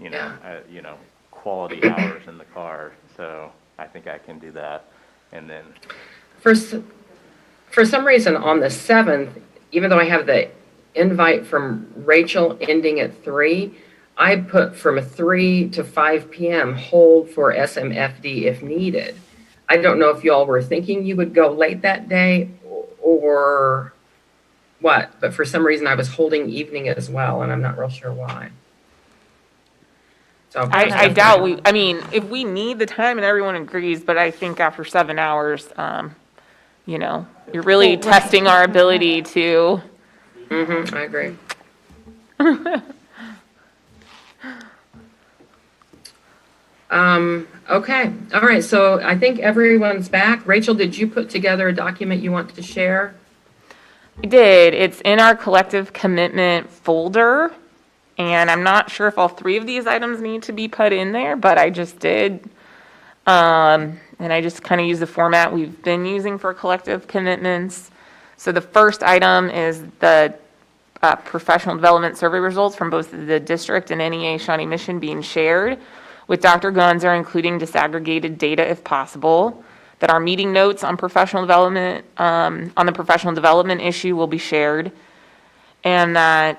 Yeah. Quality hours in the car. So I think I can do that. And then for some reason, on the 7th, even though I have the invite from Rachel ending at 3, I put from 3 to 5 p.m. hold for SMFD if needed. I don't know if y'all were thinking you would go late that day or what, but for some reason I was holding evening as well, and I'm not real sure why. So I doubt I mean, if we need the time and everyone agrees, but I think after 7 hours, you're really testing our ability to. I agree. Okay, all right, so I think everyone's back. Rachel, did you put together a document you want to share? I did. It's in our collective commitment folder, and I'm not sure if all 3 of these items need to be put in there, but I just did. And I just kind of use the format we've been using for collective commitments. So the first item is the professional development survey results from both the district and NEA-Shawnee mission being shared with Dr. Gonzer, including disaggregated data if possible, that our meeting notes on professional development, on the professional development issue will be shared, and that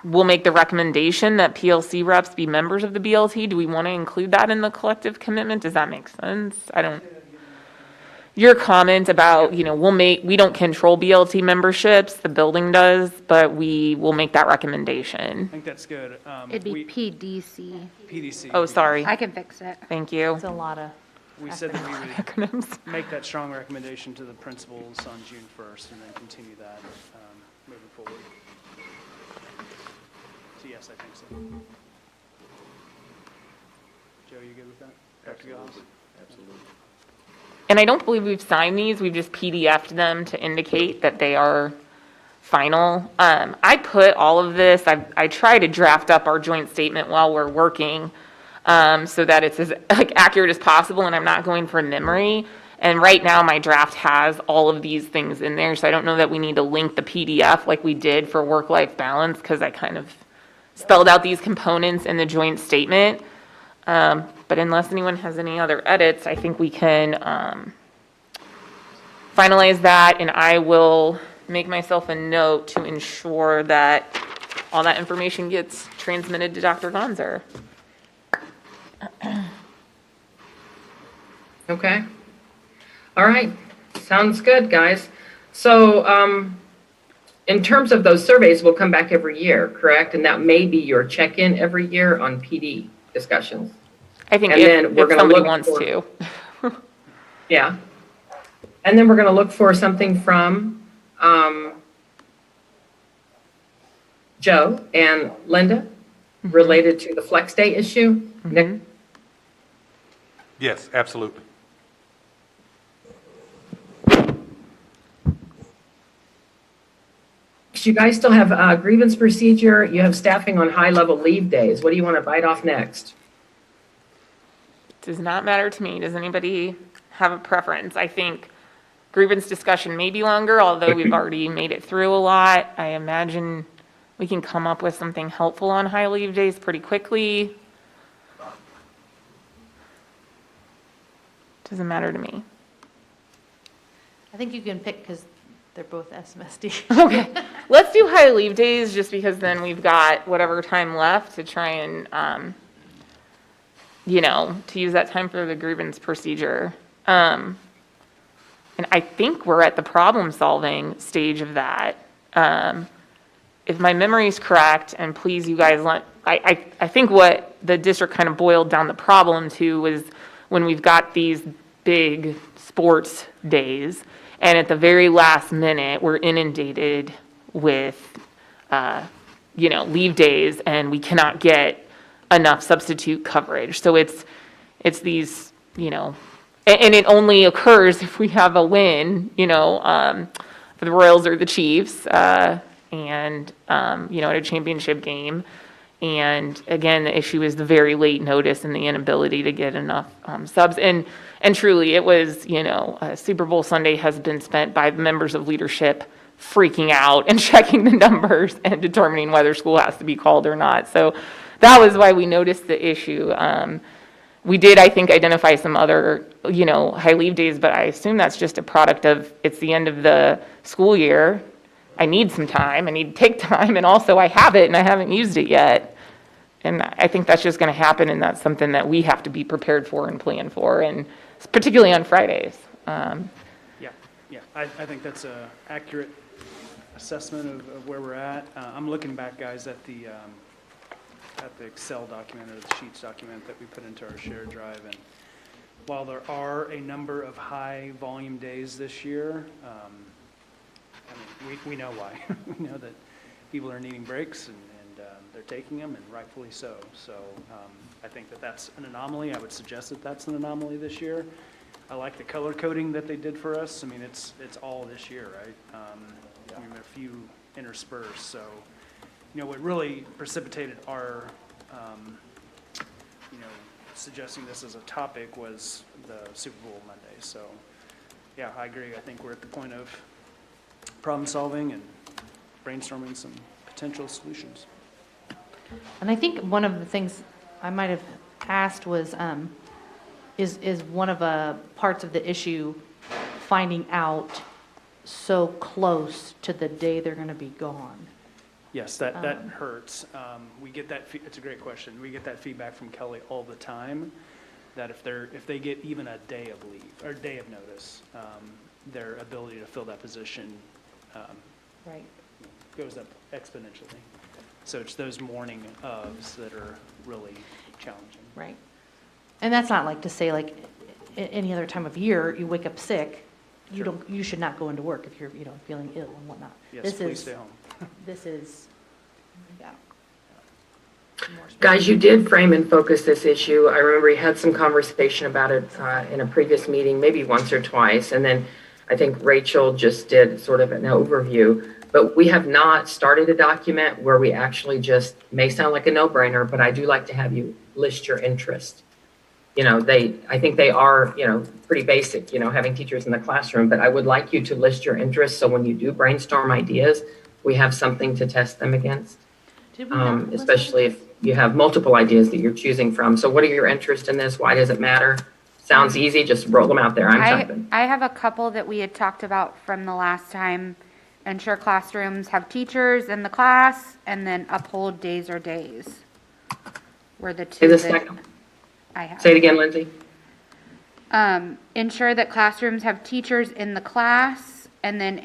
we'll make the recommendation that PLC reps be members of the BLT. Do we want to include that in the collective commitment? Does that make sense? Your comment about, we don't control BLT memberships, the building does, but we will make that recommendation. I think that's good. It'd be PDC. PDC. Oh, sorry. I can fix it. Thank you. It's a lot of, We said that we would Acronyms. make that strong recommendation to the principals on June 1st and then continue that moving forward. So yes, I think so. Joe, you good with that? Dr. Giles? Absolutely. And I don't believe we've signed these, we've just PDF'd them to indicate that they are final. I put all of this, I try to draft up our joint statement while we're working, so that it's as accurate as possible and I'm not going from memory. And right now, my draft has all of these things in there, so I don't know that we need to link the PDF like we did for work-life balance, because I kind of spelled out these components in the joint statement. But unless anyone has any other edits, I think we can finalize that, and I will make myself a note to ensure that all that information gets transmitted to Dr. Gonzer. Okay. All right, sounds good, guys. So in terms of those surveys, we'll come back every year, correct? And that may be your check-in every year on PD discussions. I think And then we're if gonna somebody look wants for- to. Yeah. And then we're going to look for something from Joe and Linda related to the flex day issue. Nick? Yes, absolutely. next? You guys still have grievance procedure. You have staffing on high-level leave days. What do you want to bite off next? Does not matter to me. Does anybody have a preference? I think grievance discussion may be longer, although we've already made it through a lot. I imagine we can come up with something helpful on high leave days pretty quickly. Doesn't matter to me. I think you can pick because they're both SMSD. Okay, let's do high leave days just because then we've got whatever time left to try and, to use that time for the grievance procedure. And I think we're at the problem-solving stage of that. If my memory is correct, and please, you guys, I think what the district kind of boiled down the problem to was when we've got these big sports days, and at the very last minute, we're inundated with, leave days, and we cannot get enough substitute coverage. So it's these, and it only occurs if we have a win, for the Royals or the Chiefs, at a championship game. And again, the issue is the very late notice and the inability to get enough subs. And truly, it was, Super Bowl Sunday has been spent by members of leadership freaking out and checking the numbers and determining whether school has to be called or not. So that was why we noticed the issue. We did, I think, identify some other, high leave days, but I assume that's just a product of it's the end of the school year. I need some time, I need to take time, and also I have it and I haven't used it yet. And I think that's just going to happen, and that's something that we have to be prepared for and plan for, and particularly on Fridays. Yeah, I think that's a accurate assessment of where we're at. I'm looking back, guys, at the Excel document or the Sheets document that we put into our shared drive, and while there are a number of high volume days this year, we know why. We know that people are needing breaks, and they're taking them, and rightfully so. So I think that that's an anomaly. I would suggest that that's an anomaly this year. I like the color coding that they did for us. I mean, it's all this year, right? There are a few interspersed. So, what really precipitated our, suggesting this as a topic was the Super Bowl Monday. So, yeah, I agree. I think we're at the point of problem solving and brainstorming some potential solutions. And I think one of the things I might have asked was, is one of the parts of the issue finding out so close to the day they're going to be gone? Yes, that hurts. We get that, it's a great question. We get that feedback from Kelly all the time, that if they get even a day of leave, or day of notice, their ability to fill that position Right. goes up exponentially. So it's those morning ofs that are really challenging. Right. And that's not like to say like any other time of year, you wake up sick, you should not go into work if you're, feeling ill and whatnot. Yes, please stay home. This is, yeah. Guys, you did frame and focus this issue. I remember you had some conversation about it in a previous meeting, maybe once or twice. And then I think Rachel just did sort of an overview. But we have not started a document where we actually just, may sound like a no-brainer, but I do like to have you list your interest. I think they are, pretty basic, having teachers in the classroom, but I would like you to list your interests. So when you do brainstorm ideas, we have something to test them against. Especially if you have multiple ideas that you're choosing from. So what are your interests in this? Why does it matter? Sounds easy, just roll them out there. I'm typing. I have a couple that we had talked about from the last time. Ensure classrooms have teachers in the class, and then uphold days or days. Were the two that second. I have. Say it again, Lindsay. Ensure that classrooms have teachers in the class, and then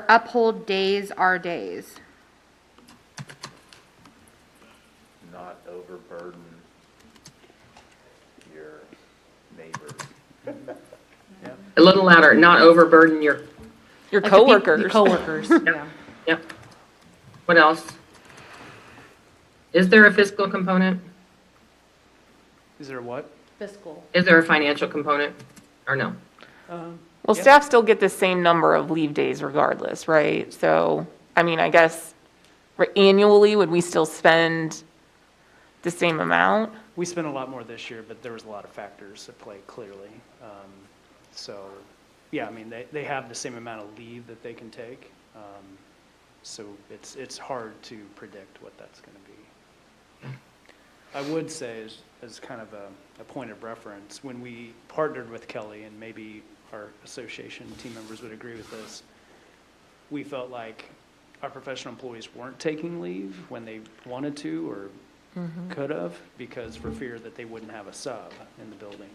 uphold days are days. Not overburden your neighbors. A little louder, not overburden your, Your Like coworkers. your coworkers, yeah. yep. What else? Is there a fiscal component? Is there what? Fiscal. Is there a financial component or no? Well, staff still get the same number of leave days regardless, right? So I mean, I guess annually, would we still spend the same amount? We spent a lot more this year, but there was a lot of factors at play, clearly. So, yeah, I mean, they have the same amount of leave that they can take. So it's hard to predict what that's going to be. I would say, as kind of a point of reference, when we partnered with Kelly, and maybe our association team members would agree with this, we felt like our professional employees weren't taking leave when they wanted to or could have, because for fear that they wouldn't have a sub in the building.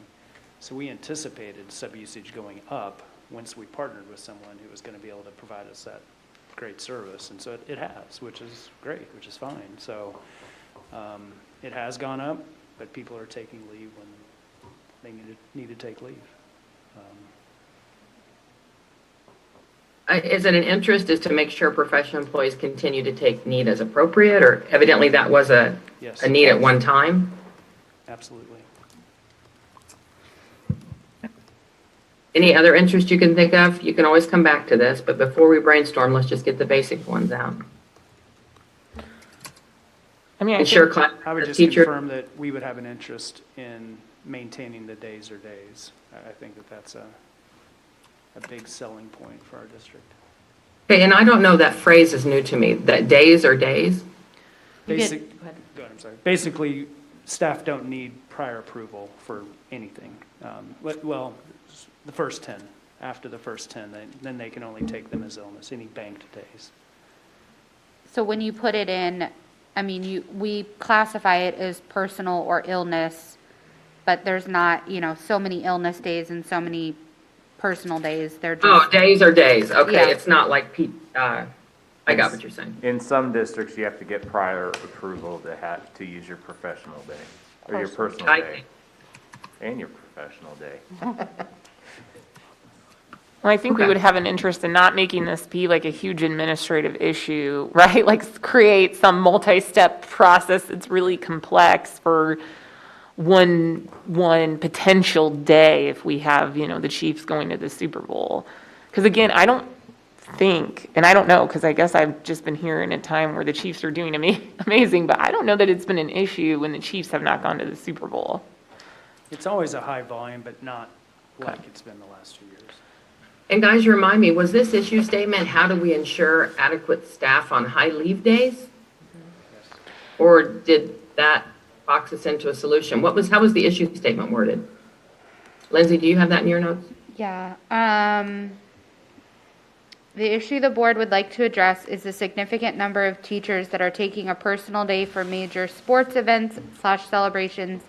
So we anticipated sub usage going up once we partnered with someone who was going to be able to provide us that great service. And so it has, which is great, which is fine. So it has gone up, but people are taking leave when they need to take leave. Is it an interest is to make sure professional employees continue to take need as appropriate, or evidently that was a Yes. need at one time? Absolutely. Any other interest you can think of? You can always come back to this, but before we brainstorm, let's just get the basic ones out. I mean, I Ensure think, class I would just teacher. confirm that we would have an interest in maintaining the days or days. I think that that's a big selling point for our district. Okay, and I don't know, that phrase is new to me, that days are days? You get- Basic, go ahead. go ahead, I'm sorry. Basically, staff don't need prior approval for anything. Well, the first 10, after the first 10, then they can only take them as illness, any banked days. So when you put it in, I mean, we classify it as personal or illness, but there's not, so many illness days and so many personal days. They're Oh, just, days are days. Okay, Yeah. it's not like, I got what you're saying. In some districts, you have to get prior approval to use your professional day, or your personal I- day, and your professional day. well, I think we Okay. would have an interest in not making this be like a huge administrative issue, right? Like create some multi-step process that's really complex for one potential day if we have, the Chiefs going to the Super Bowl. Because again, I don't think, and I don't know, because I guess I've just been here in a time where the Chiefs are doing amazing, but I don't know that it's been an issue when the Chiefs have not gone to the Super Bowl. It's always a high volume, but not like it's been the last 2 years. And guys, remind me, was this issue statement, how do we ensure adequate staff on high leave days? Or did that box us into a solution? How was the issue statement worded? Lindsay, do you have that in your notes? yeah. The issue the board would like to address is the significant number of teachers that are taking a personal day for major sports events / celebrations,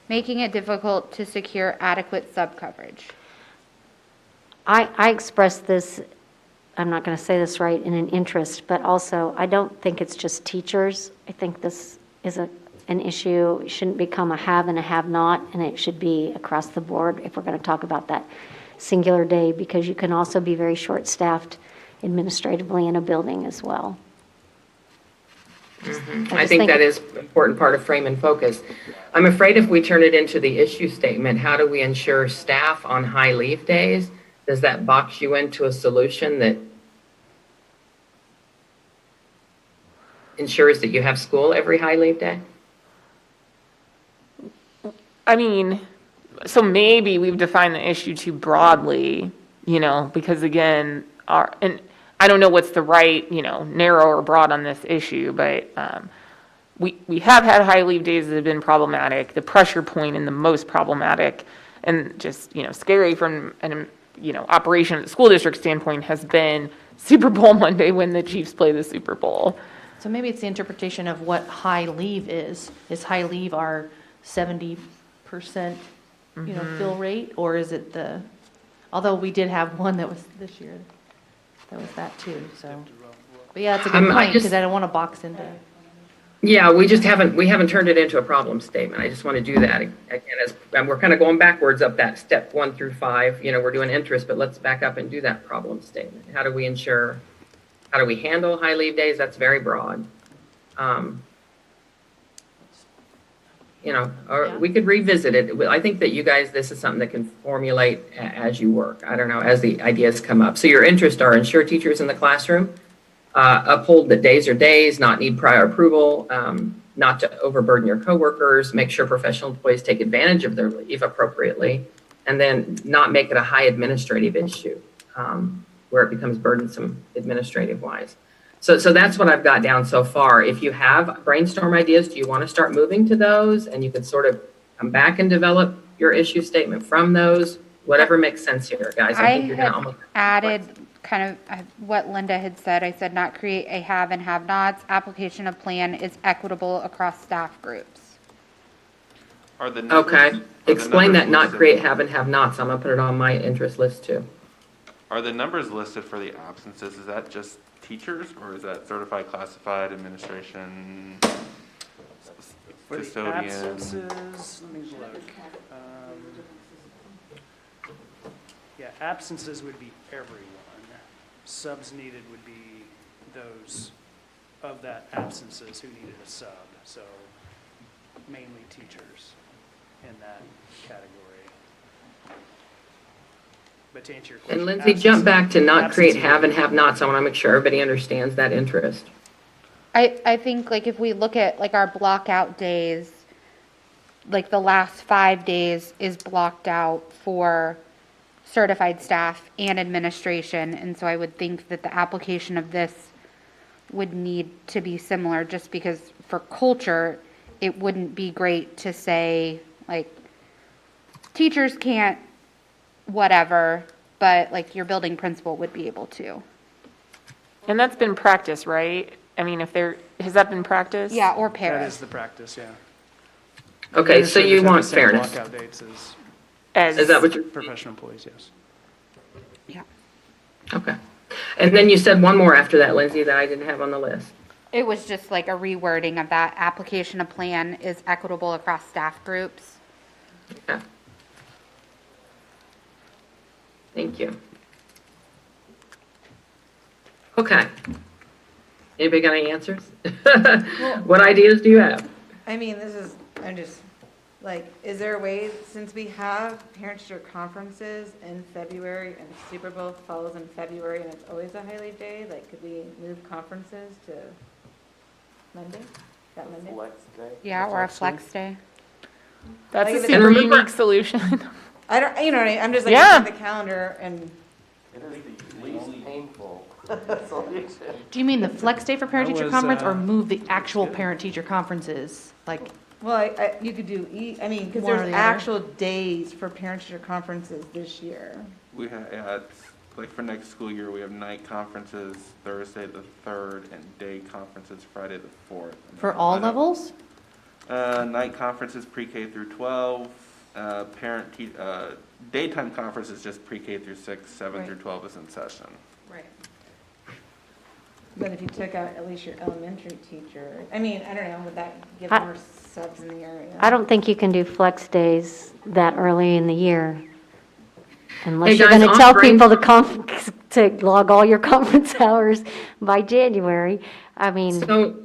making it difficult to secure adequate sub coverage. I expressed this, I'm not going to say this right, in an interest, but also, I don't think it's just teachers. I think this is an issue. It shouldn't become a have and a have-not, and it should be across the board if we're going to talk about that singular day, because you can also be very short-staffed administratively in a building as well. I think that is an important part of frame and focus. I'm afraid if we turn it into the issue statement, how do we ensure staff on high leave days? Does that box you into a solution that ensures that you have school every high leave day? I mean, so maybe we've defined the issue too broadly, because again, and I don't know what's the right, narrow or broad on this issue, but we have had high leave days that have been problematic. The pressure point and the most problematic and just, scary from an, operation at the school district standpoint has been Super Bowl Monday when the Chiefs play the Super Bowl. So maybe it's the interpretation of what high leave is. Is high leave our 70%, fill rate? Or is it although we did have one that was this year, that was that too, so. But yeah, that's a good I point, just- because I don't want to box into. Yeah, we haven't turned it into a problem statement. I just want to do that again, and we're kind of going backwards up that step 1 through 5. We're doing interest, but let's back up and do that problem statement. How do we handle high leave days? That's very broad. Or we could revisit it. I think that you guys, this is something that can formulate as you work. I don't know, as the ideas come up. So your interests are ensure teachers in the classroom, Uphold that days are days, not need prior approval, not to overburden your coworkers, make sure professional employees take advantage of their leave appropriately, and then not make it a high administrative issue where it becomes burdensome administrative wise. So that's what I've got down so far. If you have brainstorm ideas, do you want to start moving to those? And you can sort of come back and develop your issue statement from those, whatever makes sense here, guys. I I think you're going had to almost. added kind of what Linda had said. I said not create a have and have-nots. Application of plan is equitable across staff groups. Are the numbers? Okay, are the explain that, numbers not listed- create have and have nots. I'm gonna put it on my interest list too. Are the numbers listed for the absences, is that just teachers, or is that certified, classified, administration, For the custodian? absences, let me look. Yeah, absences would be everyone. Subs needed would be those of that absences who needed a sub, so mainly teachers in that category. But to answer your question. And Lindsay, jump back to not create absences- have and have nots. I wanna make sure everybody understands that interest. I think like if we look at like our block out days, like the last 5 days is blocked out for certified staff and administration. And so I would think that the application of this would need to be similar, just because for culture, it wouldn't be great to say like teachers can't whatever, but like your building principal would be able to. And that's been practice, right? I mean, has that been practice? Yeah, or That paras. is the practice, yeah. Okay, so you Administrators have the want same fairness. Blockout dates as Is that what you're, professional employees, yes. Yeah. okay. And then you said one more after that, Lindsay, that I didn't have on the list. It was just like a rewording of that. Application of plan is equitable across staff groups. Okay. Thank you. Okay. Anybody got any answers? What ideas do you have? I mean, I'm just, like, is there a way, since we have parent-teacher conferences in February and Super Bowl falls in February and it's always a highlight day, like, could we move conferences to Monday? That Monday? Yeah, or a flex day. That's Like a if super it's- unique solution. I don't, you know what I mean, I'm just like, Yeah. looking at the calendar and, Do you mean the flex day for parent-teacher was, conference, or move the actual parent-teacher conferences? Like, well, you could do, I mean, because One or there's the other. actual days for parent-teacher conferences this year. We have, yeah, it's, like for next school year, we have night conferences Thursday the 3rd and day conferences Friday the 4th. for all levels? Night conferences pre-K through 12, daytime conference is just pre-K through 6, 7 through Right. 12 is in session. Right. But if you took out at least your elementary teacher, I mean, I don't know, would that give I- more subs in the area? I don't think you can do flex days that early in the year. Unless Hey, you're guys, going to on tell people to log all your conference hours by January. I mean, So,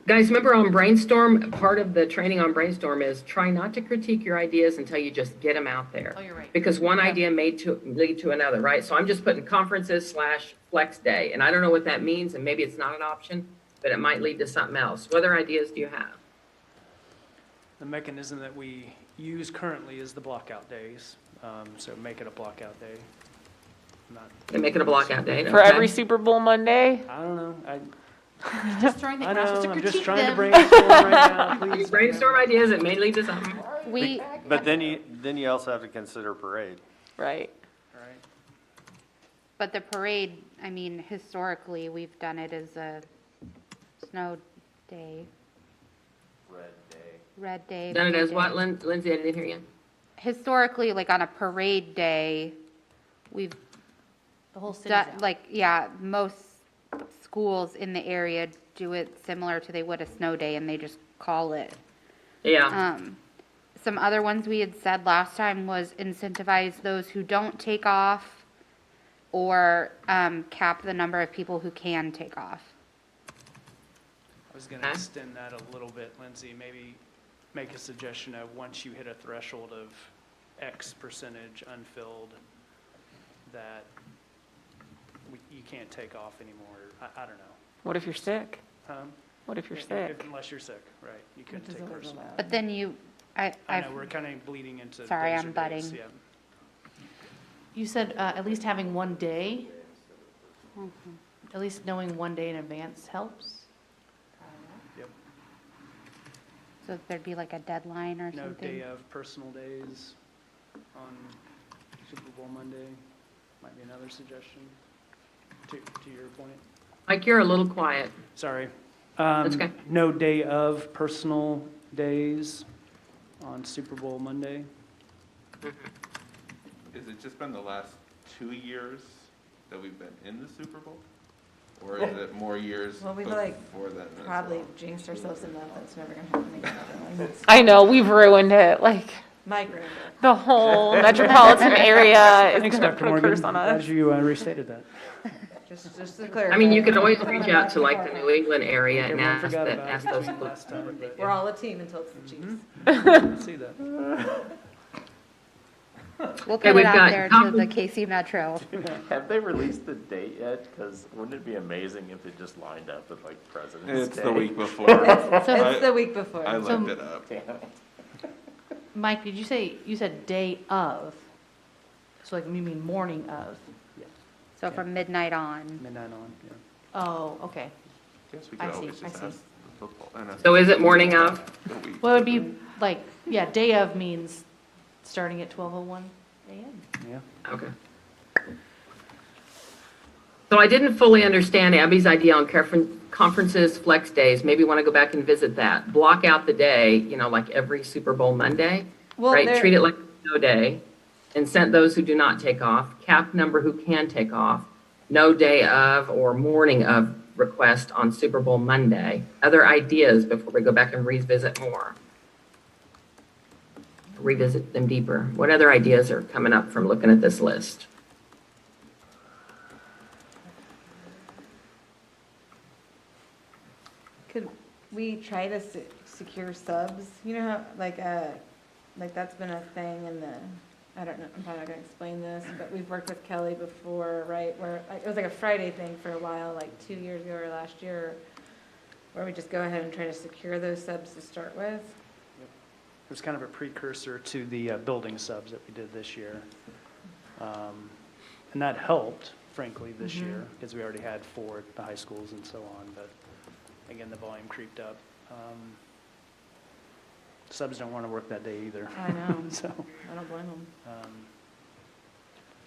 guys, remember on brainstorm, part of the training on brainstorm is try not to critique your ideas until you just get them out there. Oh, you're right. Because one idea may lead to another, right? So I'm just putting conferences / flex day, and I don't know what that means, and maybe it's not an option, but it might lead to something else. What other ideas do you have? The mechanism that we use currently is the blockout days, so make it a blockout day. Not, They make it a blockout day, For okay? every Super Bowl Monday? I don't know, Just throwing I the know, process to I'm just critique trying to them. brainstorm right now, You please. brainstorm ideas, it may lead to something. We, But then you also have to consider parade. Right. Right. but the parade, I mean, historically, we've done it as a snow day. Red day. Done it blue as what, day. Lindsay, I didn't hear you. Historically, like on a parade day, we've The whole city's done, out. like, yeah, most schools in the area do it similar to they would a snow day, and they just call it. Yeah, Some other ones we had said last time was incentivize those who don't take off, or cap the number of people who can take off. I was gonna extend that a little bit, Lindsay, maybe make a suggestion of once you hit a threshold of X percentage unfilled, that you can't take off anymore. I don't know. What if you're sick? Huh? What if you're If- sick? Unless you're sick, right. You couldn't Which is take always personal. allowed. But then I I've, know, we're kind of bleeding into. Sorry, days I'm or days, butting. yeah. You said at least having one day, at least knowing one day in advance helps? Yep. so there'd be like a deadline or No something? day of personal days on Super Bowl Monday might be another suggestion, to your point. Mike, you're a little quiet. Sorry. That's okay. No day of personal days on Super Bowl Monday. Has it just been the last 2 years that we've been in the Super Bowl? Or is it more years Well, we've before like that as probably well? jinxed ourselves enough that's never gonna happen again. It's I know, we've ruined it, like, Mike ruined it. the whole metropolitan area is Thanks, gonna Dr. put a Morgan. curse on Glad us. you restated that. Just to clarify. I mean, you could always reach out to like the New England area and Everyone ask, forgot about ask it those between people. last time, but We're all a team until it's the Chiefs. see that. We'll Okay, put we've it out got there to Tom- the KC Metro. Have they released the date yet? Because wouldn't it be amazing if it just lined up with like President's Day? It's the week before. It's the week before. I So- looked it up. Damn it. Mike, did you say, you said day of? So like, you mean morning of? So from midnight on. Midnight on, yeah. Oh, okay. Guess we I could see, always I just see. ask the football. So is it morning of? Well, it would be like, yeah, day of means starting at 12:01 a.m. Yeah. Okay. So I didn't fully understand Abby's idea on conferences, flex days. Maybe want to go back and visit that. Block out the day, like every Super Bowl Monday, Well, right? there- Treat it like a snow day. Incent those who do not take off. Cap number who can take off. No day of or morning of request on Super Bowl Monday. Other ideas before we go back and revisit more? Revisit them deeper. What other ideas are coming up from looking at this list? Could we try to secure subs? You know how, like that's been a thing in the, I don't know, I'm probably not gonna explain this, but we've worked with Kelly before, right? Where, it was like a Friday thing for a while, like 2 years ago or last year, where we just go ahead and try to secure those subs to start with. It was kind of a precursor to the building subs that we did this year. And that helped, frankly, this year, because we already had 4 at the high schools and so on, but again, the volume creeped up. Subs don't want to work that day either. I know, So, I don't blame them.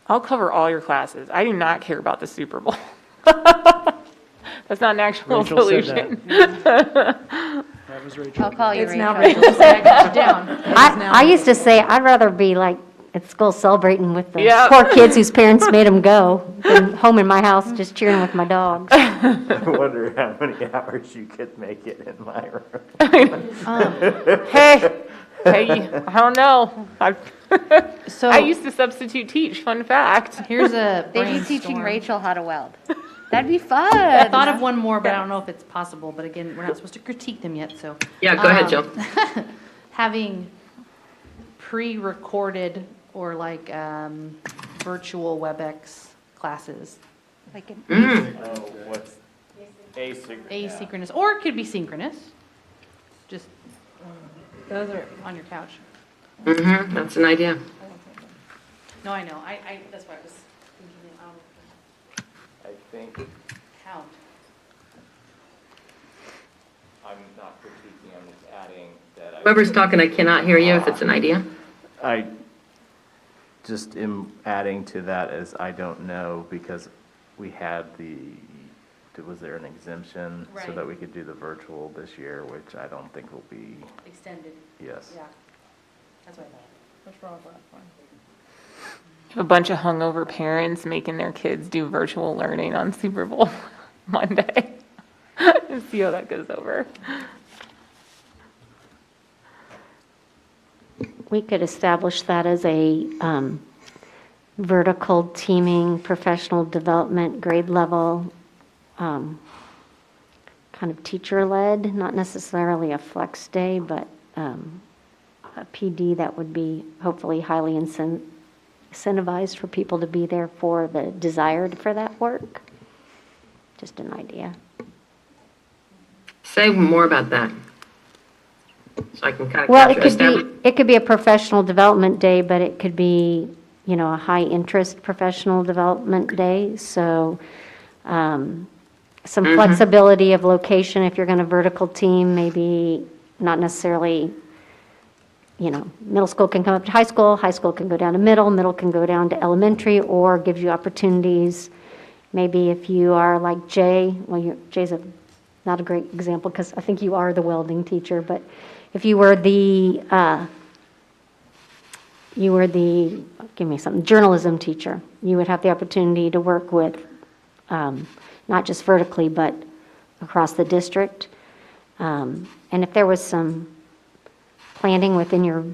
I'll cover all your classes. I do not care about the Super Bowl. That's not an actual Rachel said solution. that was Rachel. I'll call you It's now Rachel. Rachel's I got you down. I used to say I'd rather be like at school celebrating with the Yep. poor kids whose parents made them go than home in my house just cheering with my dogs. I wonder how many hours you could make it in my room. Hey, I don't know. So I used to substitute teach, fun fact. here's a They'd be teaching brainstorm. Rachel how to weld. That'd be fun. I thought of one more, but I don't know if it's possible. But again, we're not supposed to critique them yet, so. Yeah, go ahead, Jill. Having pre-recorded or like virtual WebEx classes, Like an Oh, what's asynchronous? asynchronous, or it could be synchronous, just Those are, on your couch. Mm-hmm, that's an idea. No, I know, that's why I was thinking it out I think of count. I'm not critiquing, I'm just adding that. Whoever's talking, I cannot hear you if it's an idea. I just am adding to that as I don't know, because we had was there an exemption so Right. that we could do the virtual this year, which I don't think will be, Extended, yes. yeah. That's what I thought. what's wrong with that one? Have a bunch of hungover parents making their kids do virtual learning on Super Bowl Monday. And see how that goes over. We could establish that as a vertical teaming, professional development, grade level, kind of teacher-led, not necessarily a flex day, but a PD that would be hopefully highly incentivized for people to be there for the desired for that work. Just an idea. Say more about that. So I can kind of Well, capture, it could be a professional development day, but it could be, you know, a high-interest professional development day. So some flexibility of location if you're going to vertical team, maybe not necessarily, you know, middle school can come up to high school can go down to middle can go down to elementary, or gives you opportunities. Maybe if you are like Jay, well, Jay's not a great example because I think you are the welding teacher, but if you were the give me something, journalism teacher, you would have the opportunity to work with not just vertically, but across the district. And if there was some planning within your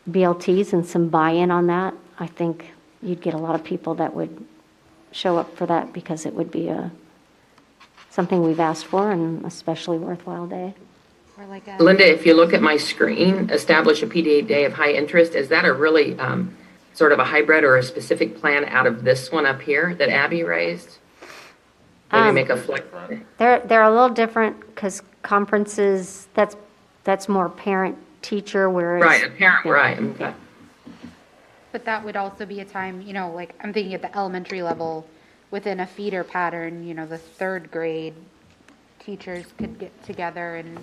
BLTs and some buy-in on that, I think you'd get a lot of people that would show up for that because it would be something we've asked for and especially worthwhile day. Or like Linda, if you look at my screen, establish a PD day of high interest, is that a really sort of a hybrid or a specific plan out of this one up here that Abby raised? Maybe make a flex. They're a little different because conferences, that's more parent-teacher, whereas. Right, a parent, right. Okay. But that would also be a time, you know, like, I'm thinking at the elementary level, within a feeder pattern, you know, the third grade teachers could get together and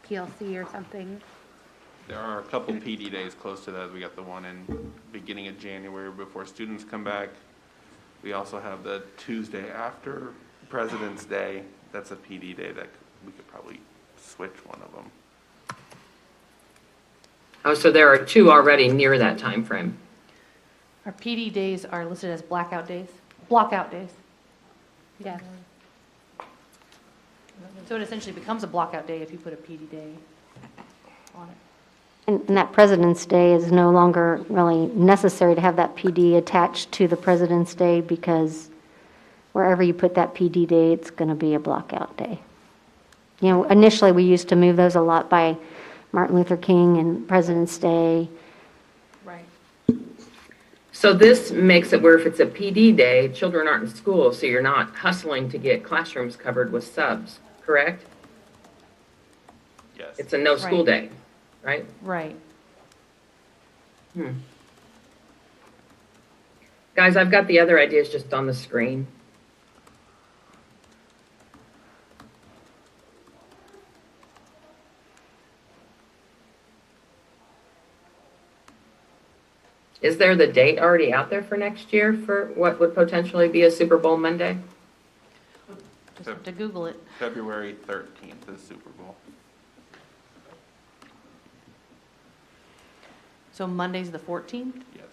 PLC or something. There are a couple PD days close to that. We got the one in beginning of January before students come back. We also have the Tuesday after President's Day. That's a PD day that we could probably switch one of them. Oh, so there are two already near that time frame. Our PD days are listed as blackout days, blockout days. Yes. So it essentially becomes a blockout day if you put a PD day on it. And that President's Day is no longer really necessary to have that PD attached to the President's Day because wherever you put that PD day, it's going to be a blockout day. You know, initially we used to move those a lot by Martin Luther King and President's Day. Right. So this makes it where if it's a PD day, children aren't in school, so you're not hustling to get classrooms covered with subs, correct? Yes. It's a no school day, right? Right. Guys, I've got the other ideas just on the screen. Is there the date already out there for next year for what would potentially be a Super Bowl Monday? Just have to Google it. February 13th is Super Bowl. So Monday's the 14th? Yes.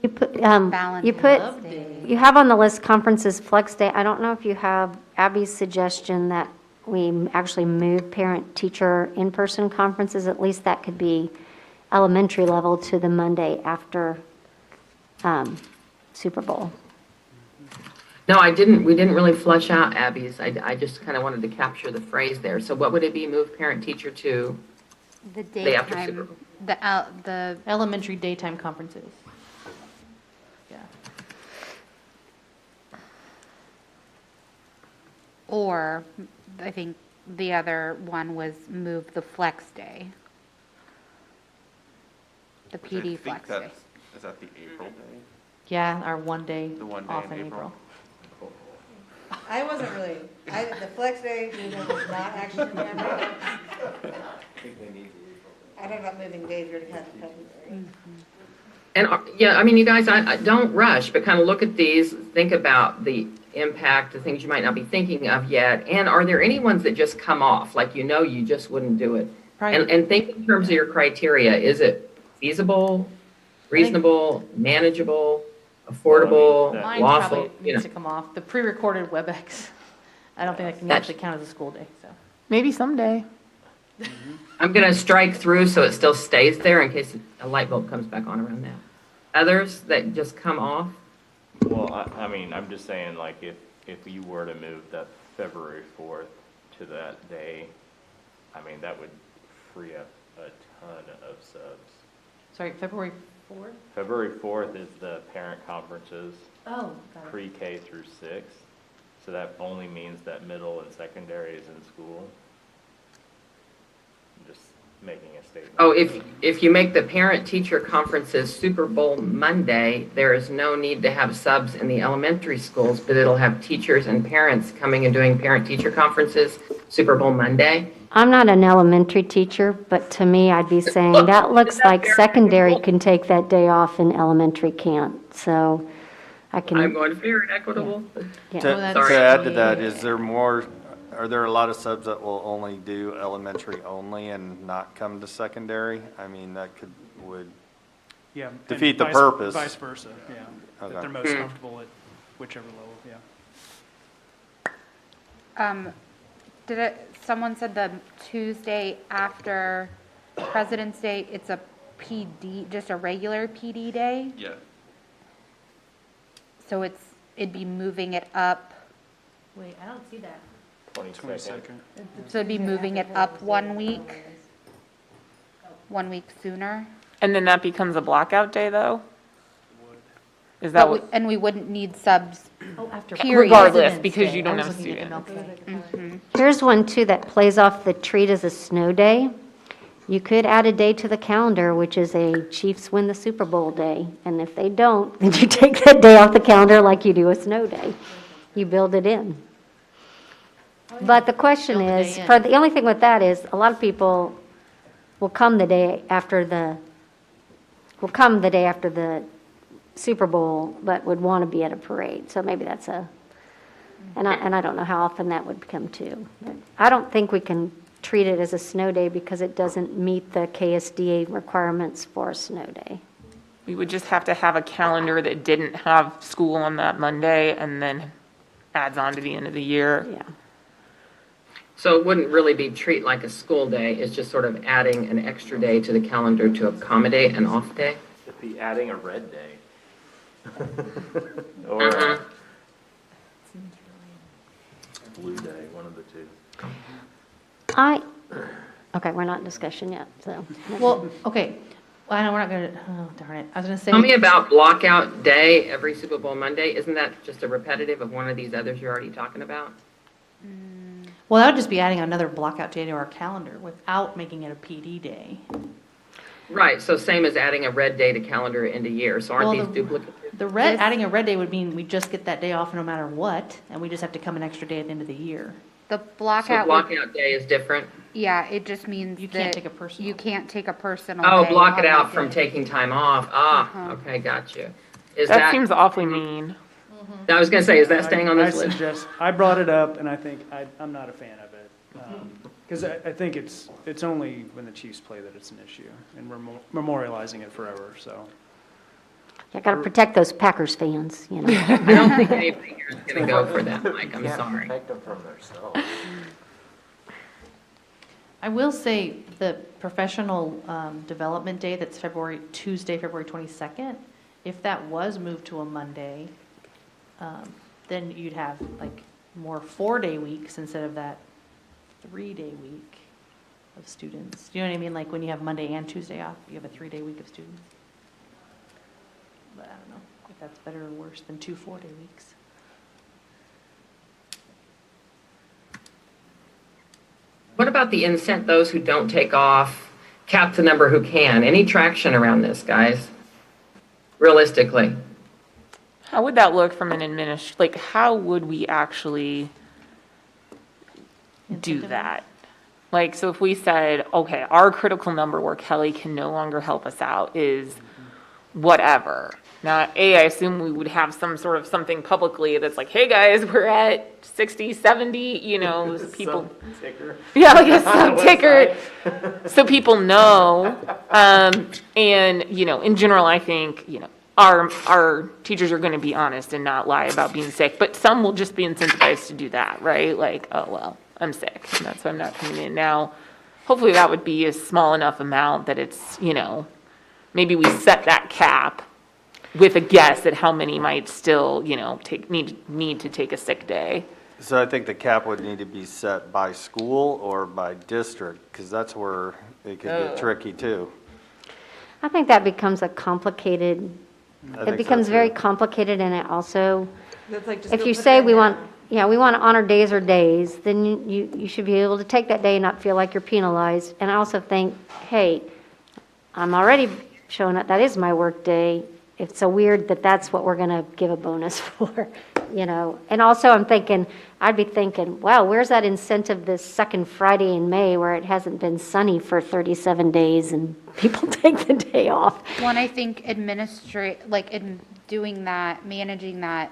You put, Love Day. you have on the list conferences flex day. I don't know if you have Abby's suggestion that we actually move parent-teacher in-person conferences. At least that could be elementary level to the Monday after Super Bowl. No, I didn't. We didn't really flesh out Abby's. I just kind of wanted to capture the phrase there. So what would it be? Move parent-teacher to The day after Super daytime, Bowl? the Elementary daytime conferences. Yeah. or I think the other one was move the flex day. The Which I PD think flex day. that's- Is that the April day? Yeah, our one day The one day off in in April. April. I wasn't really, the flex day was not actually remembered. I don't know about moving days or to have February. And yeah, I mean, you guys, I don't rush, but kind of look at these, think about the impact, the things you might not be thinking of yet. And are there any ones that just come off, like you know you just wouldn't do it? Probably- And think in terms of your criteria. Is it feasible, reasonable, manageable, affordable, Mine lawful? probably You know, needs to come off. The pre-recorded WebEx, I don't think that can That's- actually count as a school day, so. Maybe someday. I'm going to strike through so it still stays there in case a light bulb comes back on around that. Others that just come off? Well, I mean, I'm just saying, like, if you were to move that February 4th to that day, I mean, that would free up a ton of subs. Sorry, February 4th? February 4th is the parent conferences, Oh, got it. pre-K through 6. So that only means that middle and secondary is in school? I'm just making a statement. Oh, if you make the parent-teacher conferences Super Bowl Monday, there is no need to have subs in the elementary schools, but it'll have teachers and parents coming and doing parent-teacher conferences Super Bowl Monday. I'm not an elementary teacher, but to me, I'd be saying, that looks like secondary can take that day off and elementary can't. So I I'm can, going fair and equitable. yeah. To that's- to Sorry. add to that, is there more, are there a lot of subs that will only do elementary only and not come to secondary? I mean, that would, Yeah. and Defeat the vice- purpose. Vice versa, yeah. Okay. That they're most comfortable at whichever level, yeah. Someone said the Tuesday after President's Day, it's a PD, just a regular PD day? Yeah. So it'd be moving it up, Wait, I don't see that. 22nd. so it'd be moving it up 1 week? 1 week sooner? And then that becomes a blockout day, though? Is that what? And we wouldn't need subs. Oh, after. Period. Regardless, President's because Day. you don't I was have looking at the students. milk day. Here's one too that plays off the treat as a snow day. You could add a day to the calendar, which is a Chiefs win the Super Bowl day. And if they don't, then you take that day off the calendar like you do a snow day. You build it in. But the question Build the day is, in. the only thing with that is, a lot of people will come the day after the Super Bowl, but would want to be at a parade. So maybe that's and I don't know how often that would come too. But I don't think we can treat it as a snow day because it doesn't meet the KSDA requirements for a snow day. We would just have to have a calendar that didn't have school on that Monday and then adds on to the end of the year. Yeah. So it wouldn't really be treat like a school day, it's just sort of adding an extra day to the calendar to accommodate an off day? It'd be adding a red day. Or Uh-huh. a blue day, one of the two. Okay, we're not in discussion yet, so. Well, okay, well, I know we're not gonna, oh darn it, I was gonna say. Tell me about blockout day every Super Bowl Monday. Isn't that just a repetitive of one of these others you're already talking about? Well, that would just be adding another blockout day to our calendar without making it a PD day. Right, so same as adding a red day to calendar into year. So aren't Well, these duplicative? Adding a red day would mean we just get that day off no matter what, and we just have to come an extra day at the end of the year. The So blockout, would- blockout day is different? yeah, it just means You can't that take a personal. you can't take a personal Oh, day block it on out that from day. taking time off. Ah, Uh-huh. okay, got you. Is That that, seems awfully mean. I was gonna say, is that staying on this I list? suggest, I brought it up, and I think, I'm not a fan of it. Because I think it's only when the Chiefs play that it's an issue, and we're memorializing it forever, so. I got to protect those Packers fans, you know. I don't think anybody here is gonna go for that, Mike, I'm sorry. Protect them from themselves. I will say the professional development day that's Tuesday, February 22nd, if that was moved to a Monday, then you'd have like more 4-day weeks instead of that 3-day week of students. Do you know what I mean? Like when you have Monday and Tuesday off, you have a 3-day week of students. But I don't know if that's better or worse than 2 4-day weeks. What about the incent those who don't take off, cap the number who can? Any traction around this, guys? Realistically? How would that look from an like, how would we actually do Incentive? that? Like, so if we said, okay, our critical number where Kelly can no longer help us out is whatever. Now, I assume we would have some sort of something publicly that's like, hey, guys, we're at 60, 70, you know, people. Some ticker. Yeah, like a sub ticker, so people know. And, you know, in general, I think, you know, our teachers are going to be honest and not lie about being sick, but some will just be incentivized to do that, right? Like, oh, well, I'm sick, and that's why I'm not coming in. Now, hopefully that would be a small enough amount that it's, you know, maybe we set that cap with a guess at how many might still, you know, need to take a sick day. So I think the cap would need to be set by school or by district, because that's where it could get tricky too. I think that becomes a complicated, I it think so, becomes too. very complicated, and it also, That's like, just if go you put say it we in want, now. we want to honor days or days, then you should be able to take that day and not feel like you're penalized. And I also think, hey, I'm already showing up, that is my work day. It's so weird that that's what we're going to give a bonus for, And also I'd be thinking, wow, where's that incentive this second Friday in May where it hasn't been sunny for 37 days and people take the day off? One, I think in doing that, managing that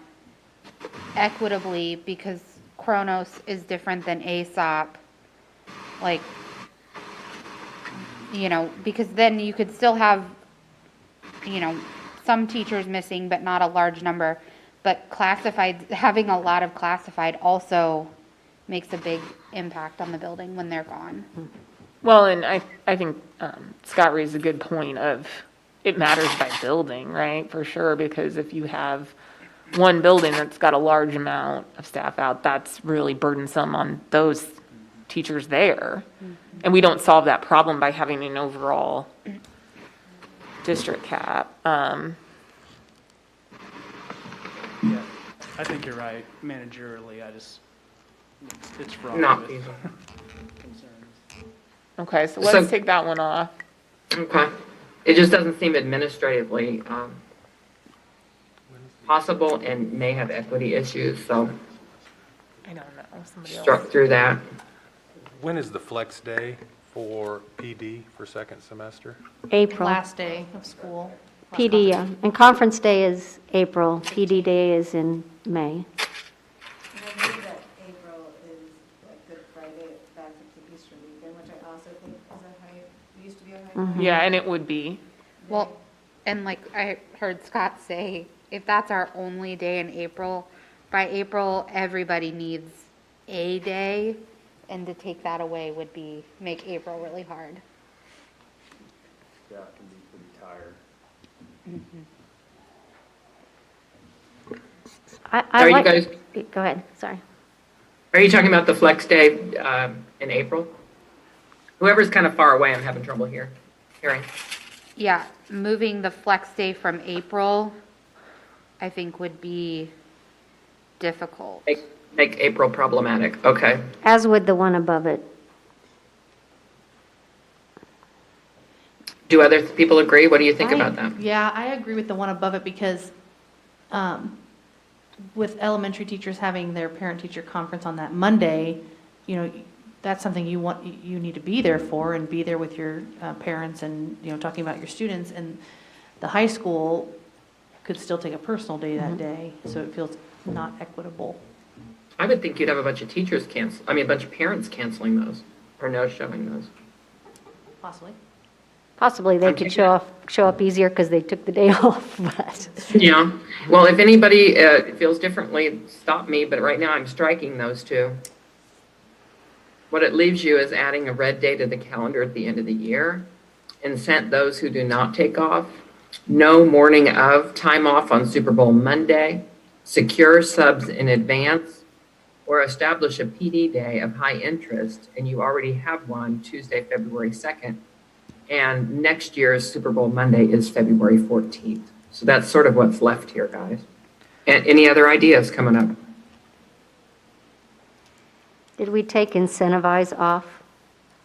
equitably, because Chronos is different than ASOP, because then you could still have, some teachers missing, but not a large number. But having a lot of classified also makes a big impact on the building when they're gone. Well, and I think Scott raised a good point of it matters by building, right? For sure, because if you have one building that's got a large amount of staff out, that's really burdensome on those teachers there. And we don't solve that problem by having an overall district cap. Yeah, I think you're right. Managerially, it's fraught Not with feasible. concerns. Okay, so let's take that one off. Okay. It just doesn't seem administratively possible and may have equity issues, so I don't know, somebody else. struck through that. When is the flex day for PD for second semester? April. Last day of school. PD, yeah. And conference day is April. PD day is in May. And I believe that April is like Good Friday, back up to Easter weekend, which I also think used to be a high. Yeah, and it would be. Well, and like I heard Scott say, if that's our only day in April, by April, everybody needs a day, and to take that away would make April really hard. Yeah, it can be pretty tired. Are you guys, Go ahead, sorry. are you talking about the flex day in April? Whoever's kind of far away, I'm having trouble hearing. Yeah, moving the flex day from April, I think would be difficult. Make April problematic, okay. As would the one above it. Do other people agree? What do you think about that? Yeah, I agree with the one above it because with elementary teachers having their parent-teacher conference on that Monday, that's something you need to be there for and be there with your parents and, talking about your students. And the high school could still take a personal day that day, so it feels not equitable. I would think you'd have a bunch of teachers a bunch of parents canceling those or no showing those. Possibly. Possibly they could show up easier because they took the day off, but. Yeah, well, if anybody feels differently, stop me, but right now I'm striking those two. What it leaves you is adding a red day to the calendar at the end of the year. Incent those who do not take off. No morning of time off on Super Bowl Monday. Secure subs in advance. Or establish a PD day of high interest, and you already have one Tuesday, February 2nd. And next year's Super Bowl Monday is February 14th. So that's sort of what's left here, guys. And any other ideas coming up? Did we take incentivize off?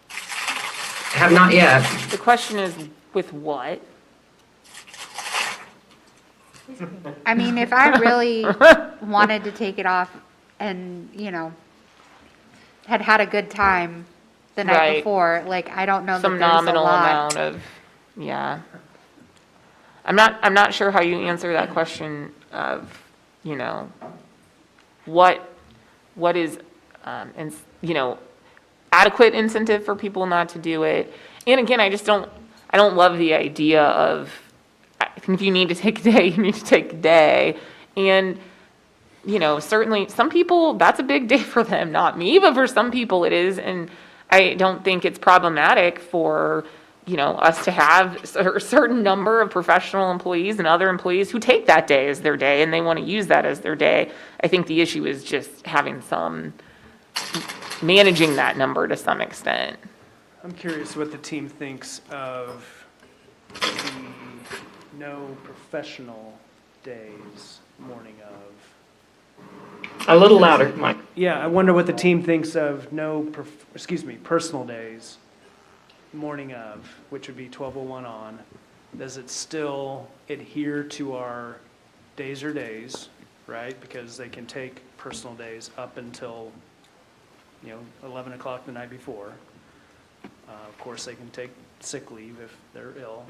Have not yet. The question is, with what? I mean, if I really wanted to take it off and, had a good time the night Right. before, I don't know that Some there's a nominal lot. amount of, yeah. I'm not sure how you answer that question of, what is, adequate incentive for people not to do it. And again, I don't love the idea of, I think if you need to take a day, you need to take a day. And, certainly some people, that's a big day for them, not me, but for some people it is. And I don't think it's problematic for, us to have a certain number of professional employees and other employees who take that day as their day and they want to use that as their day. I think the issue is just managing that number to some extent. I'm curious what the team thinks of the no professional days morning of. A little louder, Mike. Yeah, I wonder what the team thinks of personal days, morning of, which would be 12:01 on. Does it still adhere to our days, right? Because they can take personal days up until, 11 o'clock the night before. Of course, they can take sick leave if they're ill.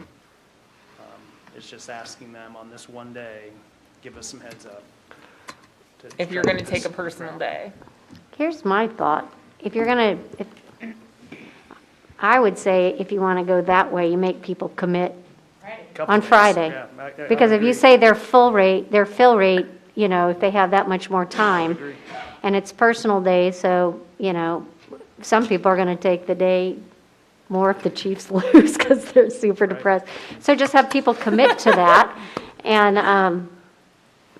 It's just asking them on this one day, give us some heads up. If you're going to take a personal day. Here's my thought. If you're going to, I would say if you want to go that way, you make people commit Couple on days. Friday. Yeah, I Because if agree. you say their fill rate, if they have that much more time, agree. and it's personal day, so, some people are going to take the day more if the Chiefs lose because they're super depressed. So just have people commit to that, and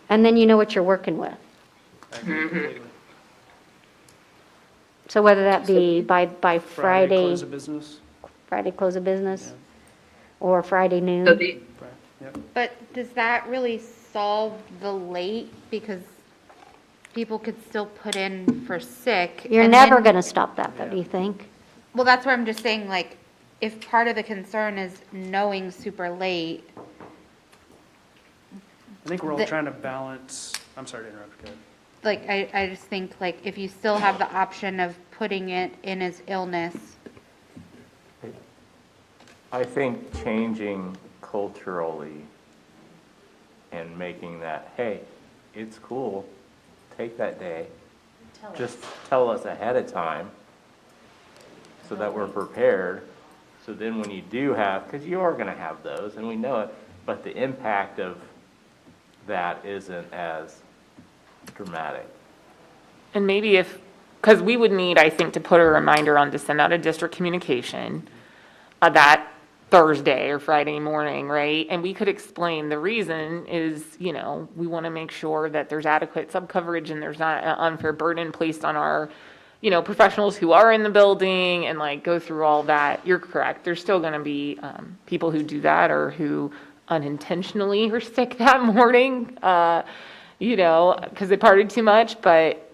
then you know what you're working with. I agree completely. So whether that be by Friday, Close of business. Friday close of business, or Friday noon. So Right, yep. But does that really solve the late? Because people could still put in for sick. You're and never then- going to stop that, though, do you think? Well, that's where I'm just saying, like, if part of the concern is knowing super late, I think we're all The- trying to balance, I'm sorry to interrupt, go ahead. like, I just think, like, if you still have the option of putting it in as illness, I think changing culturally and making that, hey, it's cool, take that day. Just tell us ahead of time so that we're prepared. So then when you do have, because you are going to have those, and we know it, but the impact of that isn't as dramatic. And maybe because we would need, I think, to put a reminder on to send out a district communication that Thursday or Friday morning, right? And we could explain the reason is, we want to make sure that there's adequate sub-coverage and there's not an unfair burden placed on our, professionals who are in the building and like go through all that. You're correct. There's still going to be people who do that or who unintentionally are sick that morning, because they partied too much. But,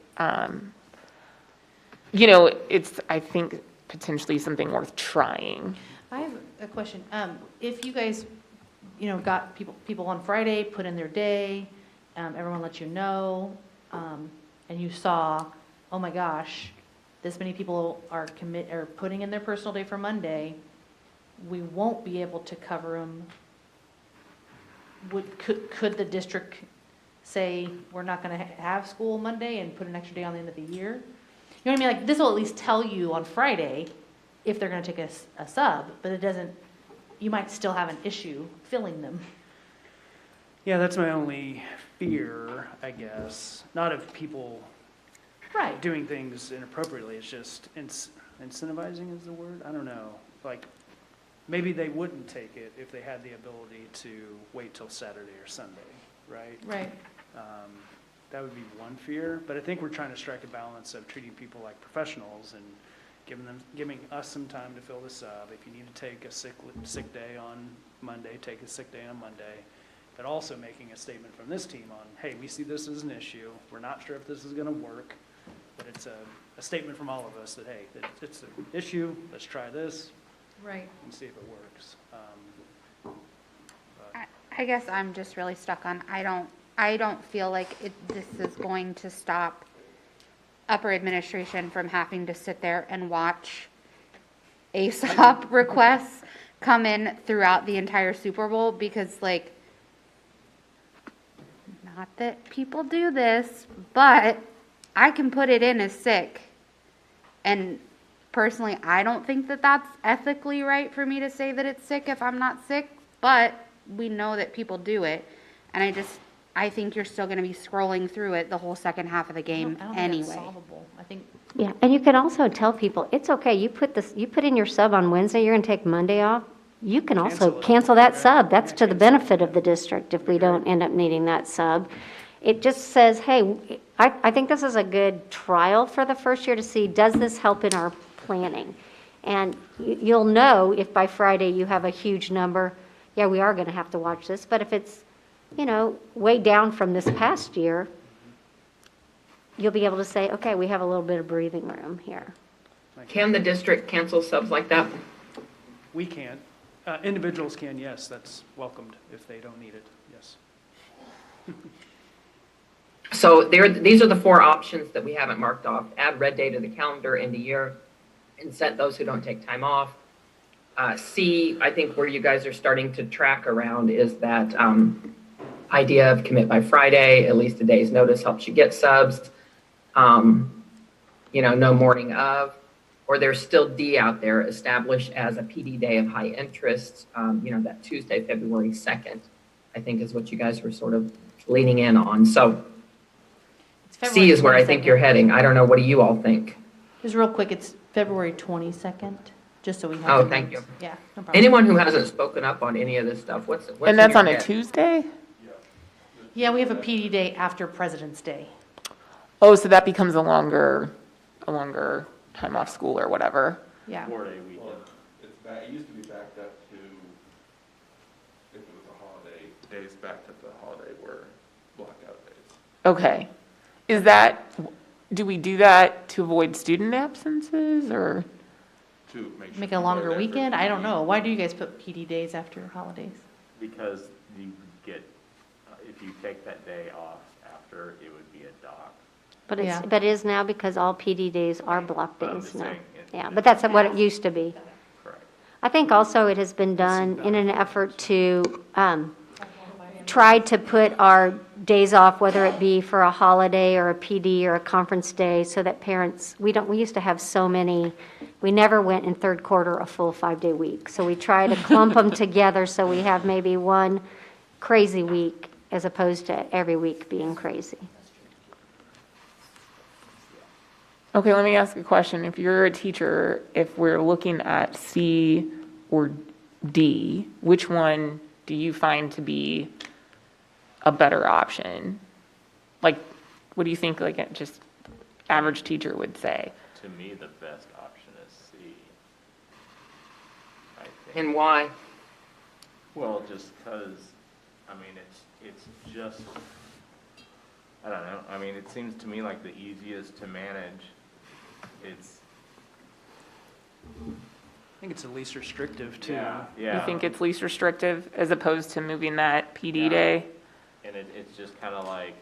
it's, I think, potentially something worth trying. I have a question. If you guys, got people on Friday, put in their day, everyone let you know, and you saw, oh my gosh, this many people are putting in their personal day for Monday, we won't be able to cover them. Could the district say, we're not going to have school Monday and put an extra day on the end of the year? You know what I mean? Like, this will at least tell you on Friday if they're going to take a sub, but it doesn't, you might still have an issue filling them. Yeah, that's my only fear, I guess. Not of people Right. doing things inappropriately, it's just incentivizing is the word? I don't know. Like, maybe they wouldn't take it if they had the ability to wait till Saturday or Sunday, right? Right. That would be one fear, but I think we're trying to strike a balance of treating people like professionals and giving us some time to fill the sub. If you need to take a sick day on Monday, take a sick day on Monday. But also making a statement from this team on, hey, we see this as an issue. We're not sure if this is going to work, but it's a statement from all of us that, hey, it's an issue. Let's try this Right. and see if it works. I guess I'm just really stuck on, I don't feel like this is going to stop upper administration from having to sit there and watch ASOP requests come in throughout the entire Super Bowl, because like, not that people do this, but I can put it in as sick. And personally, I don't think that that's ethically right for me to say that it's sick if I'm not sick, but we know that people do it. And I think you're still going to be scrolling through it the whole second half of the game I don't think anyway. that's solvable. I think, Yeah, and you can also tell people, it's okay, you put in your sub on Wednesday, you're going to take Monday off. You can also Cancel it. cancel that Right. sub. That's Yeah, to the cancel it. benefit of the district if we don't end up needing that sub. It just says, hey, I think this is a good trial for the first year to see, does this help in our planning? And you'll know if by Friday you have a huge number, yeah, we are going to have to watch this. But if it's, way down from this past year, you'll be able to say, okay, we have a little bit of breathing room here. Can the district cancel subs like that? We can't. Individuals can, yes, that's welcomed if they don't need it, yes. So these are the 4 options that we haven't marked off. Add red day to the calendar, end of year, and set those who don't take time off. C, I think where you guys are starting to track around is that idea of commit by Friday, at least a day's notice helps you get subs. No morning of. Or there's still D out there, established as a PD day of high interest, that Tuesday, February 2nd, I think is what you guys were sort of leaning in on. So It's February C is where I think you're 22nd. heading. I don't know, what do you all think? Just real quick, it's February 22nd, just so we have. Oh, the thank notes. you. Yeah, no problem. Anyone who hasn't spoken up on any of this stuff, what's And in that's your on a head? Tuesday? Yeah, we have a PD day after President's Day. Oh, so that becomes a longer time off school or whatever. Yeah. 4-day weekend. It used to be backed up to, if it was a holiday, days backed up to the holiday were blackout days. Okay. Do we do that to avoid student absences or? To make sure Make a people are longer there for weekend? I don't PD. know. Why do you guys put PD days after holidays? Because you get, if you take that day off after, it would be a dock. But Yeah. it is now because all PD days are block But I'm days just now. saying, Yeah, but that's what it used to be. Correct. I think also it has been done in an effort to try to put our days off, whether it be for a holiday or a PD or a conference day, so that parents, we used to have so many, we never went in third quarter a full 5-day week. So we try to clump them together so we have maybe one crazy week as opposed to every week being crazy. Okay, let me ask a question. If you're a teacher, if we're looking at C or D, which one do you find to be a better option? Like, what do you think, like, just average teacher would say? To me, the best option is C. I think. And why? Well, just because, I mean, it's just, I don't know. I mean, it seems to me like the easiest to manage. It's, I think it's the least restrictive too. yeah. You think it's least restrictive as opposed to moving that PD Yeah. day? And it's just kind of like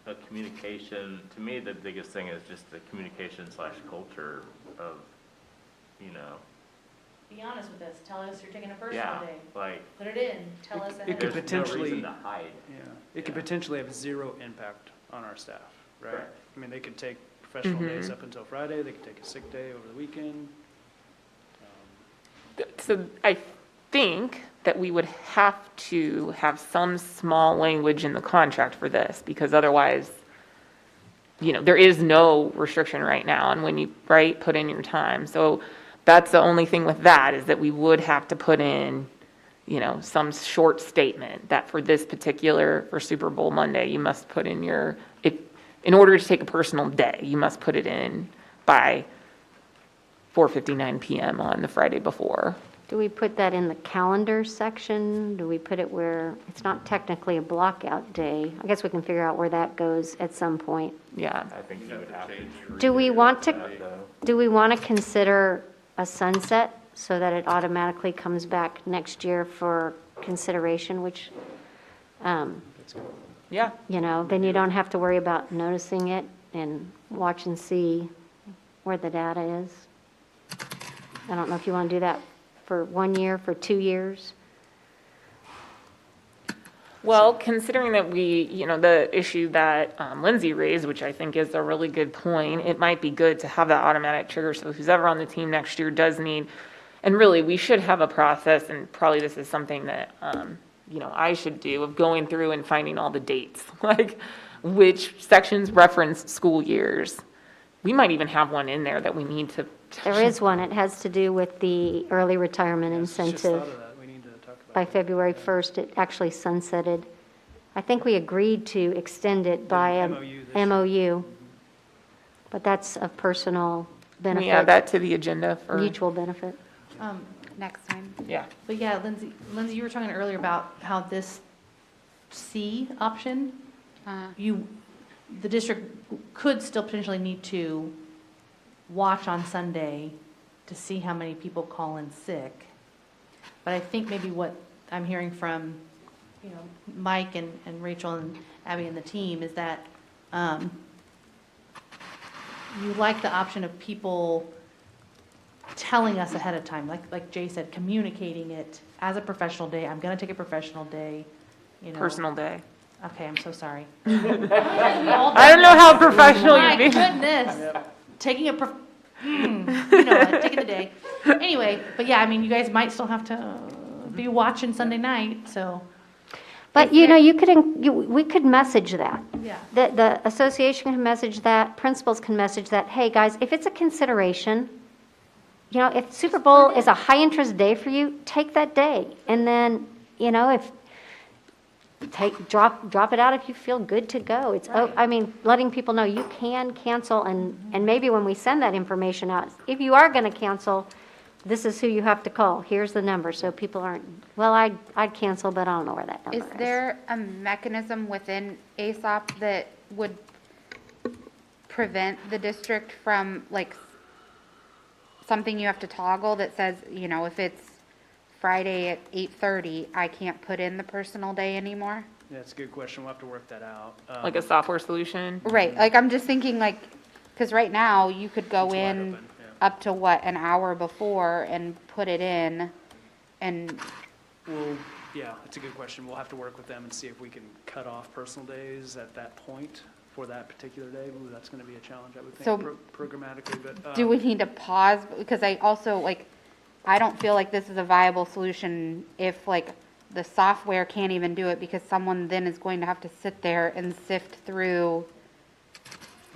a communication, to me, the biggest thing is just the communication / culture of, Be honest with us. Tell us you're taking a yeah, like, Put it in. Tell us It could there's no potentially- reason to hide. Yeah, it could Yeah. potentially have 0 impact on our staff, right? Correct. I mean, they could take professional Mhm. days up until Friday, they could take a sick day over the weekend. So I think that we would have to have some small language in the contract for this, because otherwise, there is no restriction right now on when you, put in your time. So that's the only thing with that, is that we would have to put in, some short statement that for this for Super Bowl Monday, you must put in in order to take a personal day, you must put it in by 4:59 PM on the Friday before. Do we put that in the calendar section? Do we put it where it's not technically a blockout day? I guess we can figure out where that goes at some point. Yeah. I think you would have to. Do we want to, though. do we want to consider a sunset so that it automatically comes back next year for consideration, which, Yeah. then you don't have to worry about noticing it and watch and see where the data is? I don't know if you want to do that for 1 year, for 2 years? Well, considering that the issue that Lindsay raised, which I think is a really good point, it might be good to have that automatic trigger, so who's ever on the team next year does need, and really, we should have a process, and probably this is something that, I should do, of going through and finding all the dates, like which sections reference school years. We might even have one in there that we need to. There is one. It has to do with the early retirement Just thought incentive. of that, we need to talk about By that. February 1st, it actually sunsetted. I think we agreed to extend it by a MOU this year. MOU, but that's of personal Can we add benefit, that to the agenda for? mutual benefit. Next time. Yeah. But yeah, Lindsay, you were talking earlier about how this C option the district could still potentially need to watch on Sunday to see how many people call in sick. But I think maybe what I'm hearing from, Mike and Rachel and Abby and the team is that you like the option of people telling us ahead of time, like Jay said, communicating it as a professional day. I'm going to take a professional day, Personal day. Okay, I'm so sorry. I don't know how professional My you'd be. goodness. Taking taking the day. Anyway, but yeah, I mean, you guys might still have to be watching Sunday night, so, But, we could message that. yeah. The association can message that, principals can message that, hey, guys, if it's a consideration, if Super Bowl is a high-interest day for you, take that day. And then, drop it out if you feel good to go. It's, letting people know you can cancel, and maybe when we send that information out, if you are going to cancel, this is who you have to call. Here's the number, so people aren't, well, I'd cancel, but I don't know where that number Is is. there a mechanism within ASOP that would prevent the district from, something you have to toggle that says, if it's Friday at 8:30, I can't put in the personal day anymore? Yeah, it's a good question. We'll have to work that out. Like a software solution? Right, I'm just thinking because right now, you could go It's wide in open, yeah. up to an hour before and put it in, and, Well, yeah, it's a good question. We'll have to work with them and see if we can cut off personal days at that point for that particular day. Ooh, that's going to be a challenge, I would think, So- programmatically, but. do we need to pause? Because I also, I don't feel like this is a viable solution if, the software can't even do it, because someone then is going to have to sit there and sift through.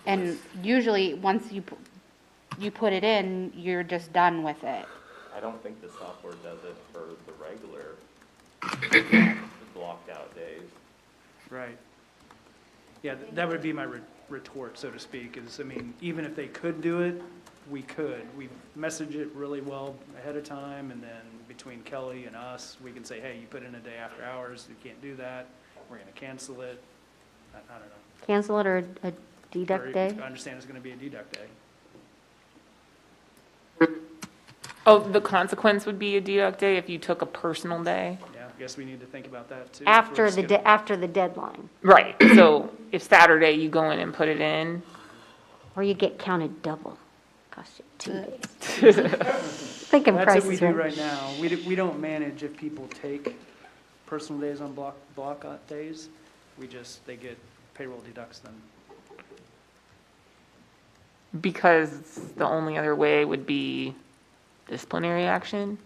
And usually, once you put it in, you're just done with it. I don't think the software does it for the regular blocked out days. Right. Yeah, that would be my retort, so to speak, even if they could do it, we could. We message it really well ahead of time, and then between Kelly and us, we can say, hey, you put in a day after hours, you can't do that, we're going to cancel it. I don't know. Cancel it or a deduct day? I understand it's going to be a deduct day. Oh, the consequence would be a deduct day if you took a personal day? Yeah, I guess we need to think about that too. After the deadline, Right, so if Saturday you go in and put it in, or you get counted double, cost you 2 days. Thinking That's prices what we do right. right now. We don't manage if people take personal days on block days. They get payroll deducts them. because the only other way would be disciplinary action?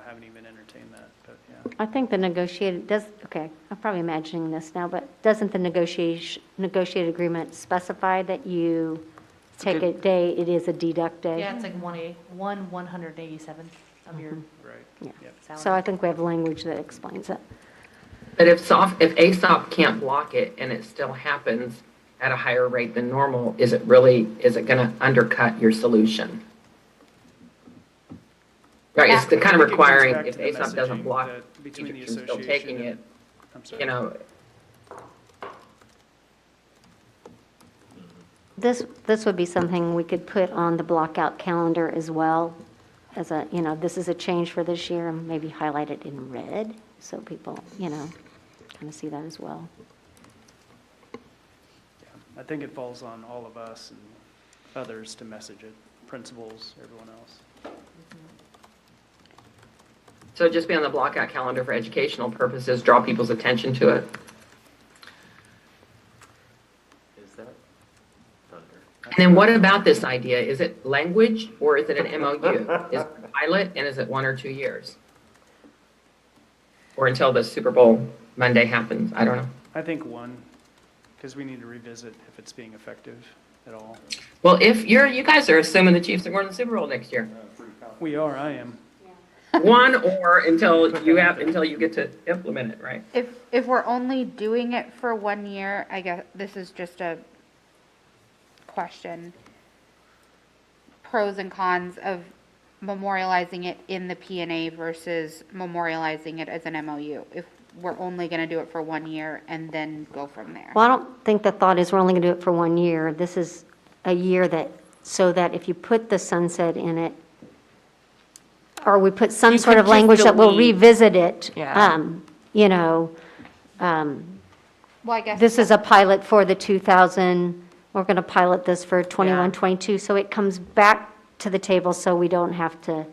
Haven't even entertained that, but yeah. I think the I'm probably imagining this now, but doesn't the negotiated agreement specify that you take a day, it is a deduct day? Yeah, it's like 1/187th of your Right. Yeah. Yep. salary. So I think we have language that explains it. But if ASOP can't block it and it still happens at a higher rate than normal, is it going to undercut your solution? Right, it's kind I of think it comes requiring, back if to the ASOP doesn't messaging block that between the teachers from still association taking it, and- I'm sorry. This would be something we could put on the blockout calendar as well, as this is a change for this year, and maybe highlight it in red, so people, kind of see that as well. I think it falls on all of us and others to message it, principals, everyone else. So just be on the blockout calendar for educational purposes, draw people's attention to it. Is that thunder? And then what about this idea? Is it language or is it an MOU? Is it a pilot and is it 1 or 2 years? Or until the Super Bowl Monday happens? I don't know. I think one, because we need to revisit if it's being effective at all. Well, if you guys are assuming the Chiefs are going to the Super Bowl next year. We are, I am. 1 or until you get to implement it, right? If we're only doing it for 1 year, I guess this is just a question. Pros and cons of memorializing it in the P&A versus memorializing it as an MOU. If we're only gonna do it for 1 year and then go from there. Well, I don't think the thought is we're only going to do it for 1 year. This is a year that, so that if you put the sunset in it, or we put some You sort could of just language that will delete. revisit it, Yeah. you know, Well, I guess. this is a pilot for the 2000, we're going to pilot this for 21, Yeah. 22, so it comes back to the table so we don't have to,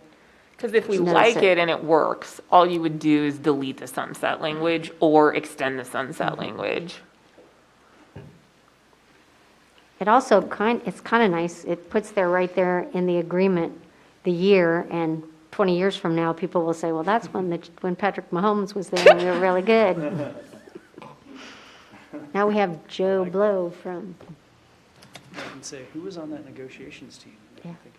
Because if we Notice like it. it and it works, all you would do is delete the sunset language or extend the sunset language. it also it's kind of nice, it puts there right there in the agreement, the year, and 20 years from now, people will say, well, that's when Patrick Mahomes was there and we were really good. Now we have Joe Blow from, I can say, who was on that negotiations team? I Yeah. think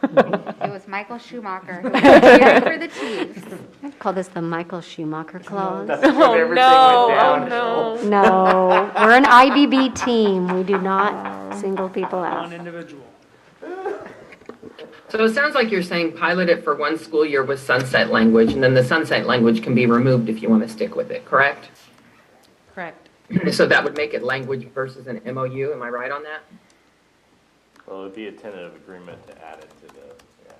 it was. It was Michael Schumacher who was cheering for the Chiefs. I call this the Michael Schumacher clause. That's when Oh, everything no, went oh, downhill. no. No, we're an IBB team, we do not single people One out. individual. So it sounds like you're saying pilot it for 1 school year with sunset language, and then the sunset language can be removed if you want to stick with it, correct? Correct. So that would make it language versus an MOU, am I right on that? Well, it'd be a tentative agreement to add it to the, yeah.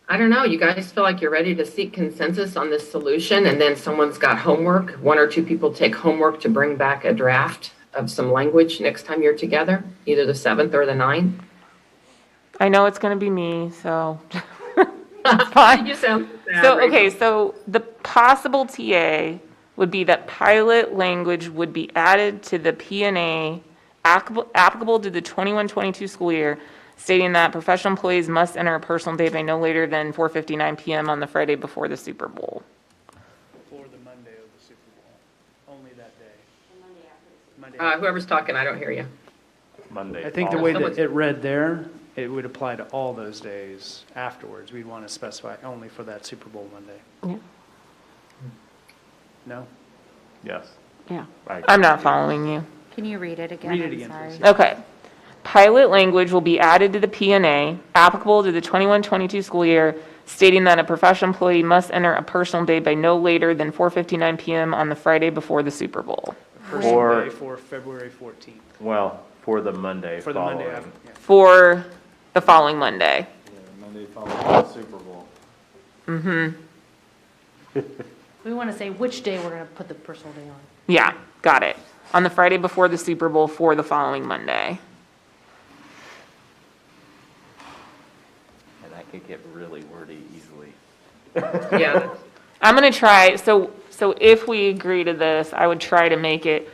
I don't know, you guys feel like you're ready to seek consensus on this solution, and then someone's got homework, 1 or 2 people take homework to bring back a draft of some language next time you're together, either the 7th or the 9th? I know it's going to be me, so. It's fine. You sound sad, So, Rachel. okay, so the possible TA would be that pilot language would be added to the P&A applicable to the 21-22 school year, stating that professional employees must enter a personal day by no later than 4:59 PM on the Friday before the Super Bowl. Before the Monday of the Super Bowl, only that day. Monday. Whoever's talking, I don't hear you. Monday. I think the following. way that it read there, it would apply to all those days afterwards. We'd want to specify only for that Super Bowl Monday. Yeah, No? Yes. yeah. I'm not following you. Can you read it again? Read it I'm again, sorry. please. Okay. Pilot language will be added to the P&A applicable to the 21-22 school year, stating that a professional employee must enter a personal day by no later than 4:59 PM on the Friday before the Super Bowl. Personal Or- day for February 14th, Well, for the Monday for the Monday following. after. yeah. For the following Monday. Monday following the Super Bowl. We want to say which day we're going to put the personal day on. Yeah, got it. On the Friday before the Super Bowl for the following Monday. And that could get really wordy easily. Yeah, I'm going to try, so if we agree to this, I would try to make it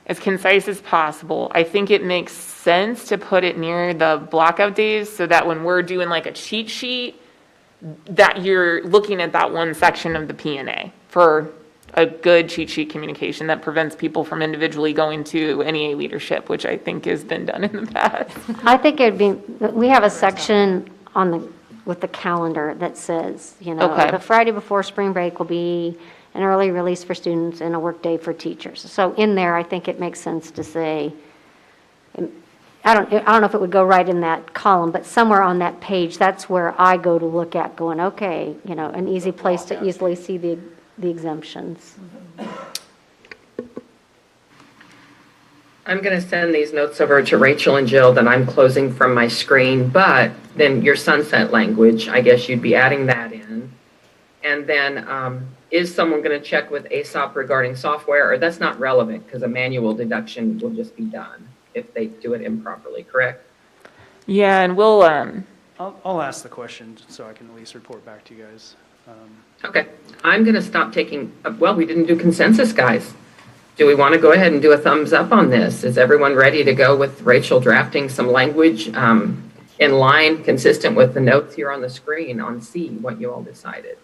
as concise as possible. I think it makes sense to put it near the blockout days so that when we're doing like a cheat sheet, that you're looking at that one section of the P&A for a good cheat sheet communication that prevents people from individually going to NEA leadership, which I think has been done in the past. I think it'd be, we have a section on with the calendar that says, you know, Okay. the Friday before spring break will be an early release for students and a work day for teachers. So in there, I think it makes sense to say, I don't know if it would go right in that column, but somewhere on that page, that's where I go to look at going, okay, you know, an easy place to easily see the exemptions. I'm going to send these notes over to Rachel and Jill that I'm closing from my screen, but then your sunset language, I guess you'd be adding that in. And then is someone going to check with ASOP regarding software, or that's not relevant because a manual deduction will just be done if they do it improperly, correct? Yeah, and we'll, I'll ask the question so I can at least report back to you guys. Okay, I'm going to stop taking, well, we didn't do consensus, guys. Do we want to go ahead and do a thumbs up on this? Is everyone ready to go with Rachel drafting some language in line, consistent with the notes here on the screen on C, what you all decided?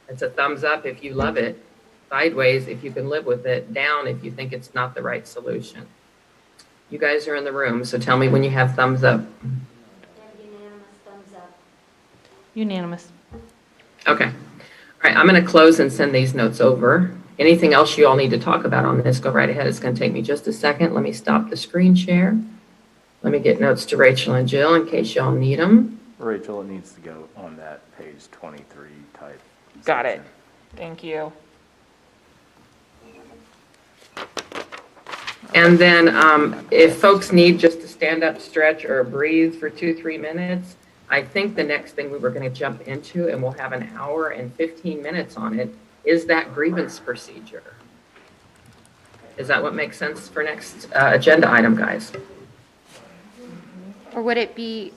It's a thumbs up if you love it, sideways if you can live with it, down if you think it's not the right solution. You guys are in the room, so tell me when you have thumbs up. Unanimous thumbs up. Unanimous. Okay. All right, I'm going to close and send these notes over. Anything else you all need to talk about on this, go right ahead. It's going to take me just a second. Let me stop the screen share. Let me get notes to Rachel and Jill in case y'all need them. Rachel, it needs to go on that page 23 type. Got it. section. Thank you. And then if folks need just to stand up, stretch, or breathe for 2-3 minutes, I think the next thing we were going to jump into, and we'll have an hour and 15 minutes on it, is that grievance procedure. Is that what makes sense for next agenda item, guys? Or would it be?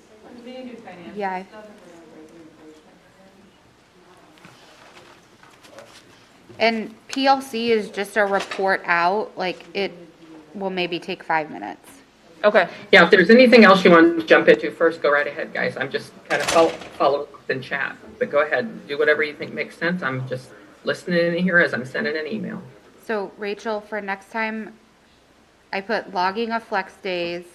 Yeah. And PLC is just a report out, like it will maybe take 5 minutes. Okay. Yeah, if there's anything else you want to jump into first, go right ahead, guys. I'm just kind of follow in chat, but go ahead, do whatever you think makes sense. I'm just listening in here as I'm sending an email. So Rachel, for next time, I put logging of flex days,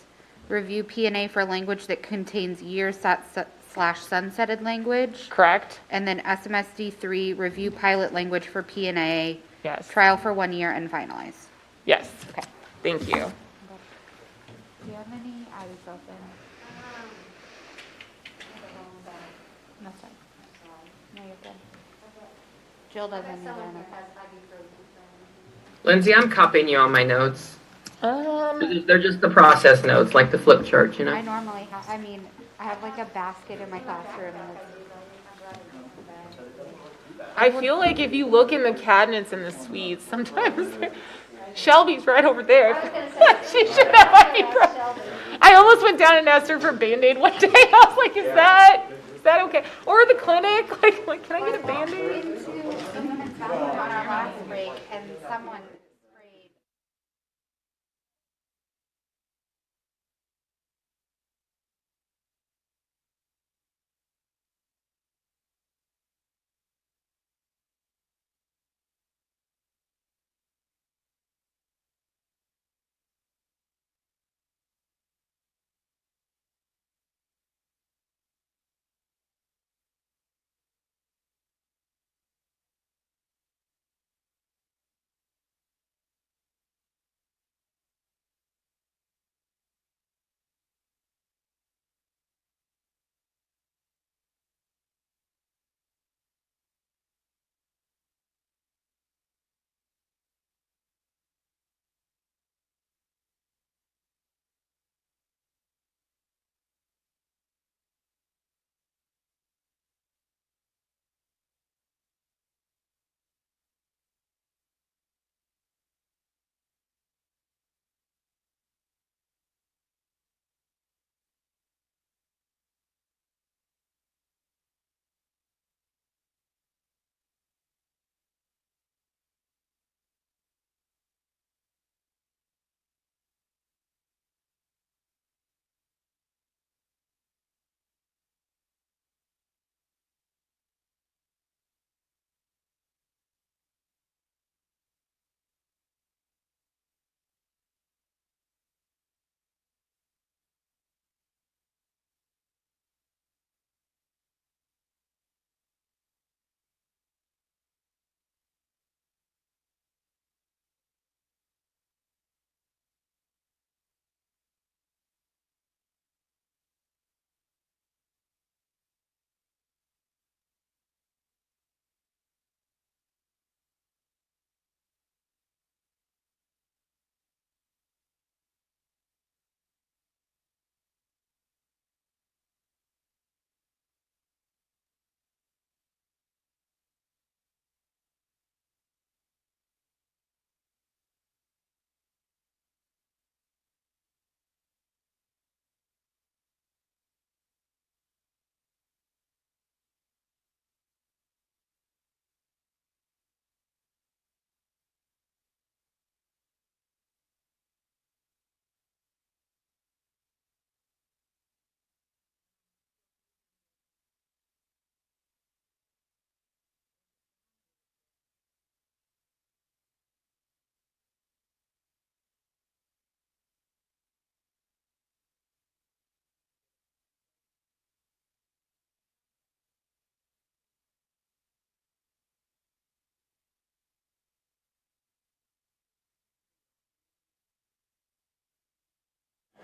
review P&A for language that contains year set / sunsetted language. Correct? And then SMSD 3, review pilot language for P&A, Yes. trial for 1 year and finalize. Yes. Okay. Thank you. Do you have any ibuprofen? That's fine. No, you're good. Jill doesn't either. Lindsay, I'm copying you on my notes. They're just the process notes, like the flip chart, you I know? normally have, I have like a basket in my classroom and I feel like if you look in the cabinets in the suites, sometimes Shelby's right over there. She should have ibuprofen. I almost went down and asked her for Band-Aid one day. I was like, is that okay? Or the clinic, like, can I get a Band-Aid? into the women's bathroom on our last break and someone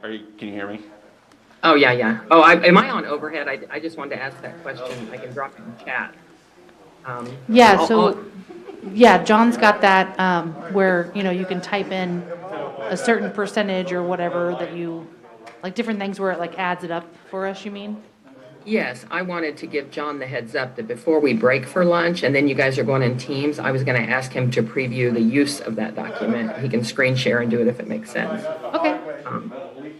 Can you hear me? Oh, yeah, yeah. Oh, am I on overhead? I just wanted to ask that question. I can drop it in chat. Yeah, I'll- so, yeah, John's got that, where, you can type in a certain percentage or whatever that you, like different things where it like adds it up for us, you mean? Yes, I wanted to give John the heads up that before we break for lunch, and then you guys are going in teams, I was going to ask him to preview the use of that document. He can screen share and do it if it makes sense. Okay.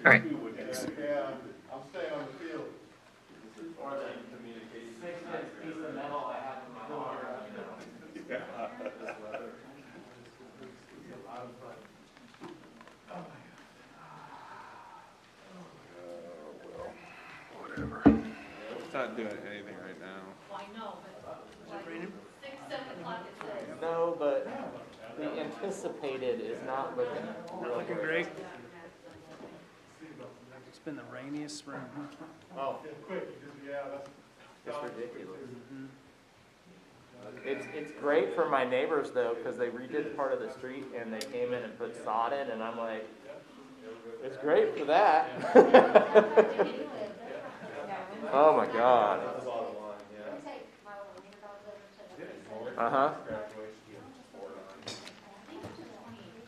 All right. It's not doing anything right now. I know, but like 6, 7 o'clock it says. No, but the anticipated is not looking Looking great. It's been the rainiest spring. Oh. It's ridiculous. It's great for my neighbors though, because they redid part of the street and they came in and put sod in, and I'm like, it's great for that. Oh my God. Uh-huh.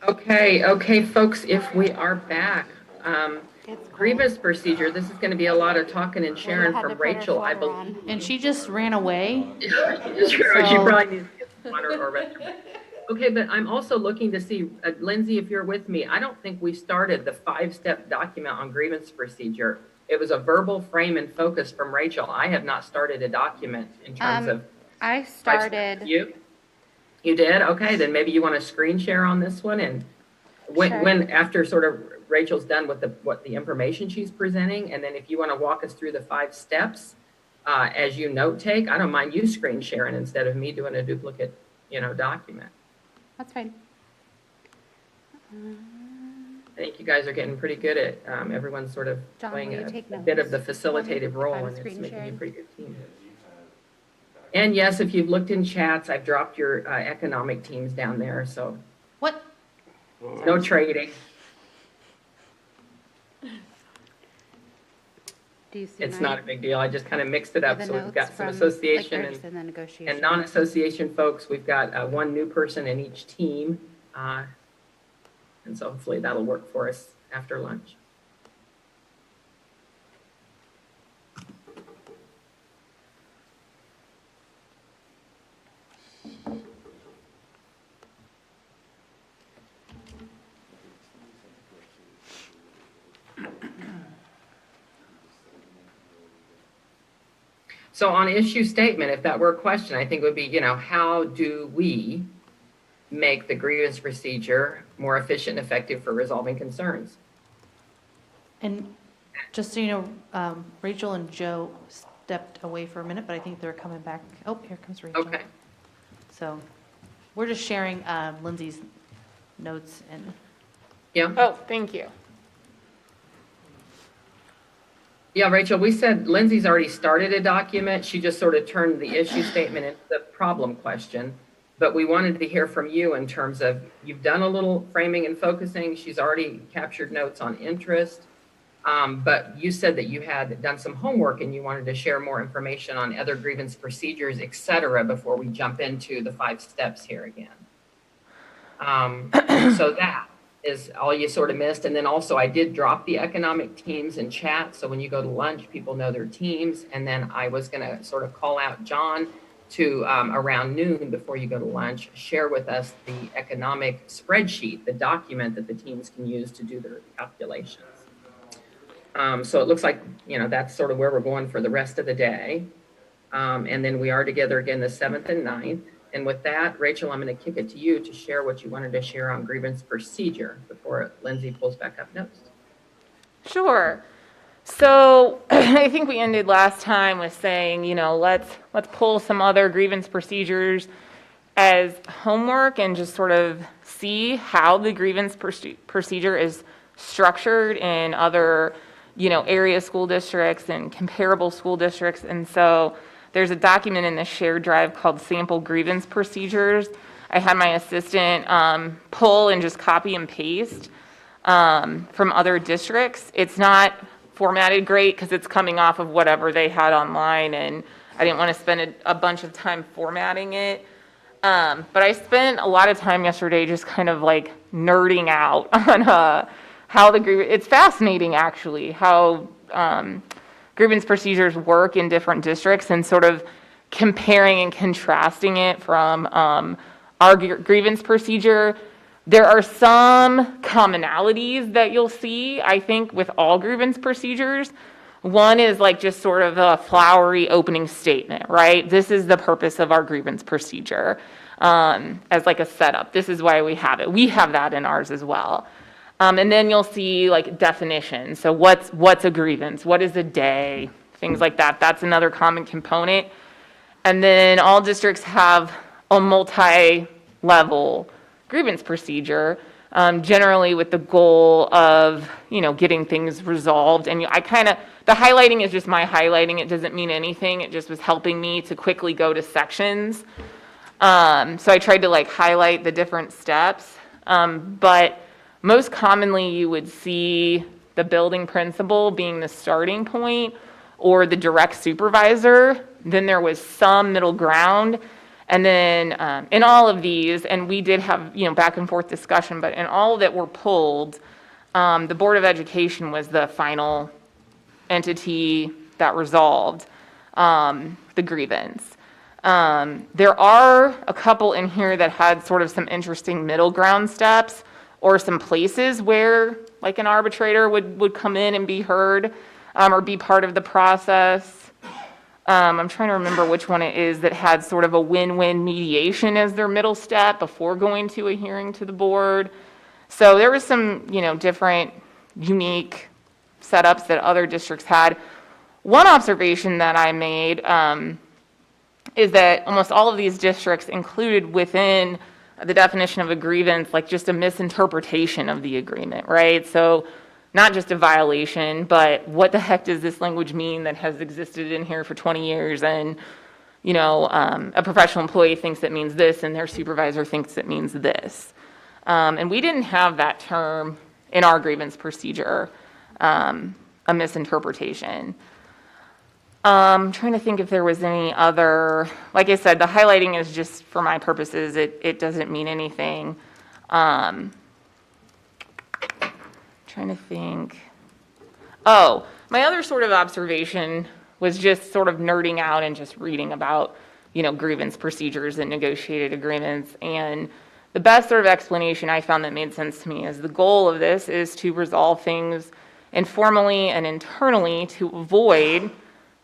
Okay, folks, if we are back, grievance procedure, this is going to be a lot of talking and sharing from Rachel, I believe. And she just ran away. She probably needs to get some water or restroom. Okay, but I'm also looking to see, Lindsay, if you're with me, I don't think we started the 5-step document on grievance procedure. It was a verbal frame and focus from Rachel. I have not started a document in terms of. I started. You did? Okay, then maybe you want to screen share on this one, and Sure. when after sort of Rachel's done with the information she's presenting, and then if you want to walk us through the 5 steps as you note take, I don't mind you screen sharing instead of me doing a duplicate, document. That's fine. I think you guys are getting pretty good at everyone's sort of John, playing will you a take bit of the notes facilitative if role, I'm and it's screen making you a sharing? pretty good team. And yes, if you've looked in chats, I've dropped your economic teams down there, so What? no trading. Do you see It's my- not a big deal. I just kind of mixed it up. the So we've notes got some from, like, association purchase and the and negotiation? non-association folks. We've got one new person in each team. And so hopefully that'll work for us after lunch. So on issue statement, if that were a question, I think it would be, how do we make the grievance procedure more efficient and effective for resolving concerns? And just so you know, Rachel and Joe stepped away for a minute, but I think they're coming back. Oh, here comes Rachel. Okay. So we're just sharing Lindsay's notes and. Yeah. Oh, thank you. Yeah, Rachel, we said Lindsay's already started a document. She just sort of turned the issue statement into the problem question. But we wanted to hear from you in terms of, you've done a little framing and focusing. She's already captured notes on interest. But you said that you had done some homework and you wanted to share more information on other grievance procedures, et cetera, before we jump into the 5 steps here again. So that is all you sort of missed. And then also I did drop the economic teams in chat. So when you go to lunch, people know their teams. And then I was going to sort of call out John to around noon before you go to lunch, share with us the economic spreadsheet, the document that the teams can use to do their calculations. So it looks like, that's sort of where we're going for the rest of the day. And then we are together again the 7th and 9th. And with that, Rachel, I'm going to kick it to you to share what you wanted to share on grievance procedure before Lindsay pulls back up notes. Sure. So I think we ended last time with saying, let's pull some other grievance procedures as homework and just sort of see how the grievance procedure is structured in other, area school districts and comparable school districts. And so there's a document in the shared drive called Sample Grievance Procedures. I had my assistant pull and just copy and paste from other districts. It's not formatted great because it's coming off of whatever they had online, and I didn't want to spend a bunch of time formatting it. But I spent a lot of time yesterday just kind of like nerding out on how it's fascinating actually, how grievance procedures work in different districts and sort of comparing and contrasting it from our grievance procedure. There are some commonalities that you'll see, I think, with all grievance procedures. One is like just sort of a flowery opening statement, right? This is the purpose of our grievance procedure, as like a setup. This is why we have it. We have that in ours as well. And then you'll see like definitions. So what's a grievance? What is a day? Things like that. That's another common component. And then all districts have a multi-level grievance procedure, generally with the goal of, getting things resolved. And the highlighting is just my highlighting. It doesn't mean anything. It just was helping me to quickly go to sections. So I tried to like highlight the different steps. But most commonly you would see the building principal being the starting point or the direct supervisor. Then there was some middle ground. And then in all of these, and we did have, back and forth discussion, but in all that were pulled, the Board of Education was the final entity that resolved the grievance. There are a couple in here that had sort of some interesting middle ground steps or some places where like an arbitrator would come in and be heard or be part of the process. I'm trying to remember which one it is that had sort of a win-win mediation as their middle step before going to a hearing to the board. So there was some, different unique setups that other districts had. One observation that I made is that almost all of these districts included within the definition of a grievance, like just a misinterpretation of the agreement, right? So not just a violation, but what the heck does this language mean that has existed in here for 20 years? And, a professional employee thinks it means this and their supervisor thinks it means this. And we didn't have that term in our grievance procedure, a misinterpretation. I'm trying to think if there was any other, like I said, the highlighting is just for my purposes, it doesn't mean anything. Trying to think. Oh, my other sort of observation was just sort of nerding out and just reading about, grievance procedures and negotiated agreements. And the best sort of explanation I found that made sense to me is the goal of this is to resolve things informally and internally to avoid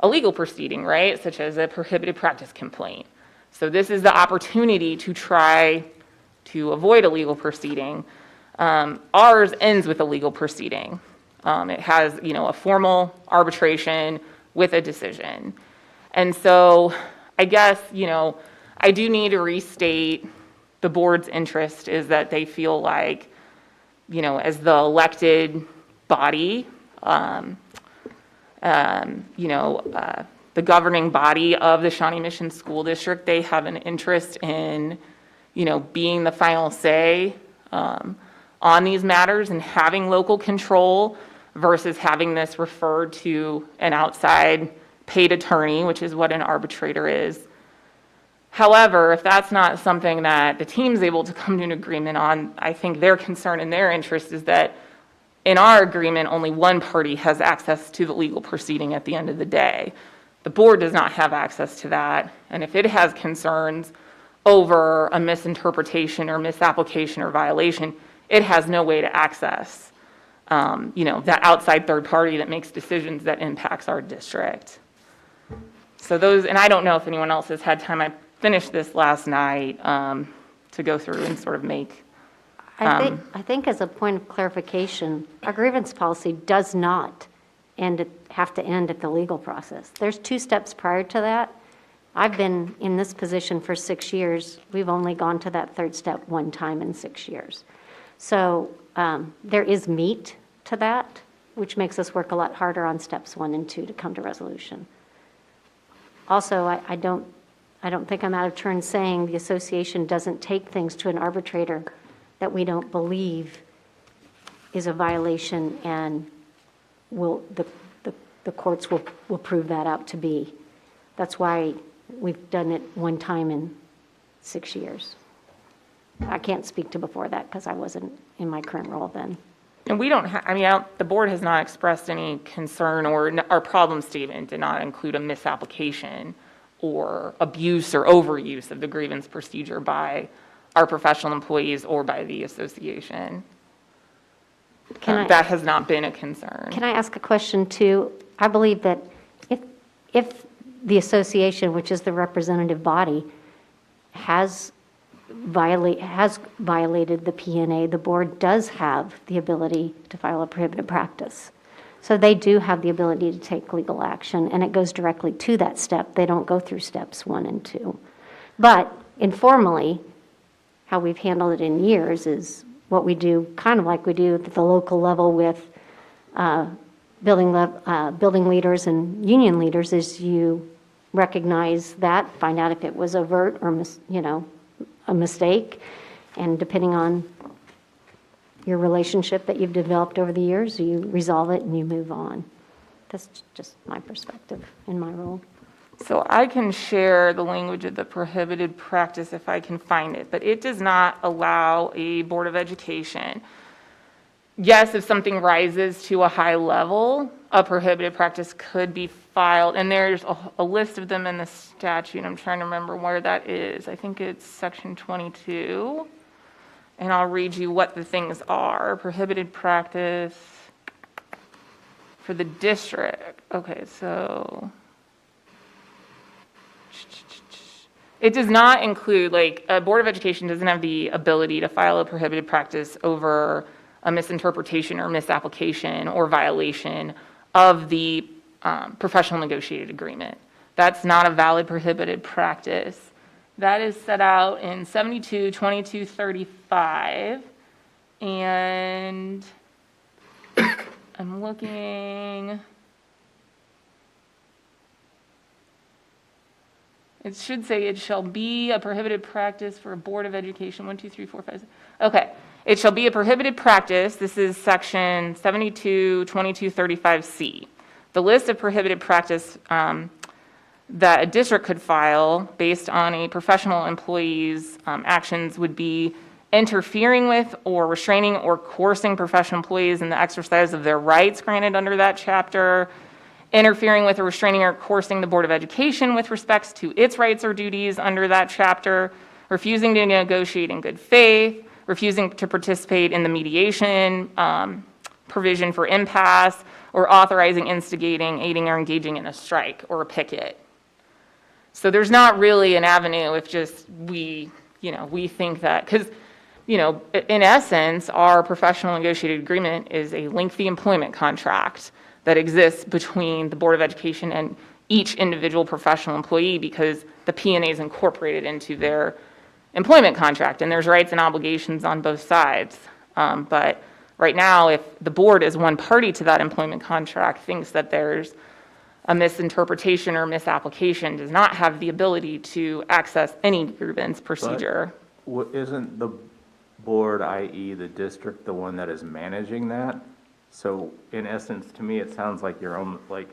a legal proceeding, right? Such as a prohibited practice complaint. So this is the opportunity to try to avoid a legal proceeding. Ours ends with a legal proceeding. It has, a formal arbitration with a decision. And so I guess, I do need to restate the board's interest is that they feel like, as the elected body, the governing body of the Shawnee Mission School District, they have an interest in, being the final say on these matters and having local control versus having this referred to an outside paid attorney, which is what an arbitrator is. However, if that's not something that the team's able to come to an agreement on, I think their concern and their interest is that in our agreement, only one party has access to the legal proceeding at the end of the day. The board does not have access to that. And if it has concerns over a misinterpretation or misapplication or violation, it has no way to access, that outside third party that makes decisions that impacts our district. So those, and I don't know if anyone else has had time. I finished this last night to go through and sort of make. I think as a point of clarification, our grievance policy does not have to end at the legal process. There's 2 steps prior to that. I've been in this position for 6 years. We've only gone to that 3rd step 1 time in 6 years. So there is meat to that, which makes us work a lot harder on steps 1 and 2 to come to resolution. Also, I don't think I'm out of turn saying the association doesn't take things to an arbitrator that we don't believe is a violation, and the courts will prove that out to be. That's why we've done it one time in 6 years. I can't speak to before that because I wasn't in my current role then. And we don't have, the board has not expressed any concern, or our problem statement did not include a misapplication or abuse or overuse of the grievance procedure by our professional employees or by the association. That has not been a concern. Can I ask a question too? I believe that if the association, which is the representative body, has violated the P&A, the board does have the ability to file a prohibited practice. So they do have the ability to take legal action, and it goes directly to that step. They don't go through steps 1 and 2. But informally, how we've handled it in years is what we do, kind of like we do at the local level with building leaders and union leaders, is you recognize that, find out if it was overt or a mistake, and depending on your relationship that you've developed over the years, you resolve it and you move on. That's just my perspective in my role. So I can share the language of the prohibited practice if I can find it, but it does not allow a Board of Education. Yes, if something rises to a high level, a prohibited practice could be filed, and there's a list of them in the statute. I'm trying to remember where that is. I think it's section 22, and I'll read you what the things are. Prohibited practice for the district. Okay, so it does not include, like, a Board of Education doesn't have the ability to file a prohibited practice over a misinterpretation or misapplication or violation of the professional negotiated agreement. That's not a valid prohibited practice. That is set out in 72-2235, and I'm looking. It should say it shall be a prohibited practice for a Board of Education, 1, 2, 3, 4, 5, 6. Okay. It shall be a prohibited practice. This is section 72-2235C. The list of prohibited practice that a district could file based on a professional employee's actions would be interfering with or restraining or coercing professional employees in the exercise of their rights granted under that chapter, interfering with or restraining or coercing the Board of Education with respects to its rights or duties under that chapter, refusing to negotiate in good faith, refusing to participate in the mediation provision for impasse, or authorizing, instigating, aiding, or engaging in a strike or a picket. So there's not really an avenue if just we think that, because, in essence, our professional negotiated agreement is a lengthy employment contract that exists between the Board of Education and each individual professional employee, because the P&A is incorporated into their employment contract, and there's rights and obligations on both sides. But right now, if the board is one party to that employment contract, thinks that there's a misinterpretation or misapplication, does not have the ability to access any grievance procedure. But isn't the board, i.e. the district, the one that is managing that? So in essence, to me, it sounds like your own, like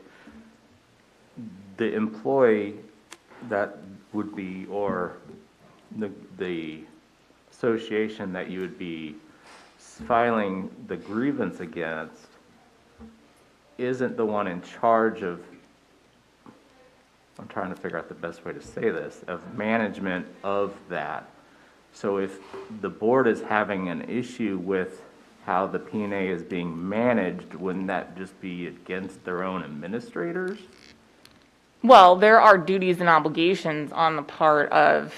the employee that would be, or the association that you would be filing the grievance against isn't the one in charge of, I'm trying to figure out the best way to say this, of management of that. So if the board is having an issue with how the P&A is being managed, wouldn't that just be against their own administrators? Well, there are duties and obligations on the part of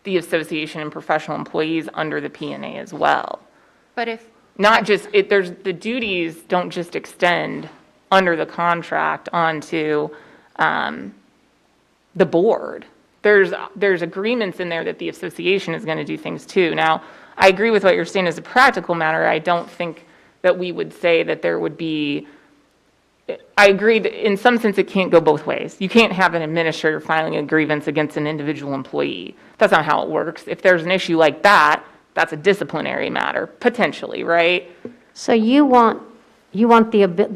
the association and professional employees under the P&A as well. But if, Not just, the duties don't just extend under the contract onto the board. There's agreements in there that the association is going to do things too. Now, I agree with what you're saying as a practical matter. I don't think that we would say that there would be, I agree that in some sense it can't go both ways. You can't have an administrator filing a grievance against an individual employee. That's not how it works. If there's an issue like that, that's a disciplinary matter, potentially, right? So the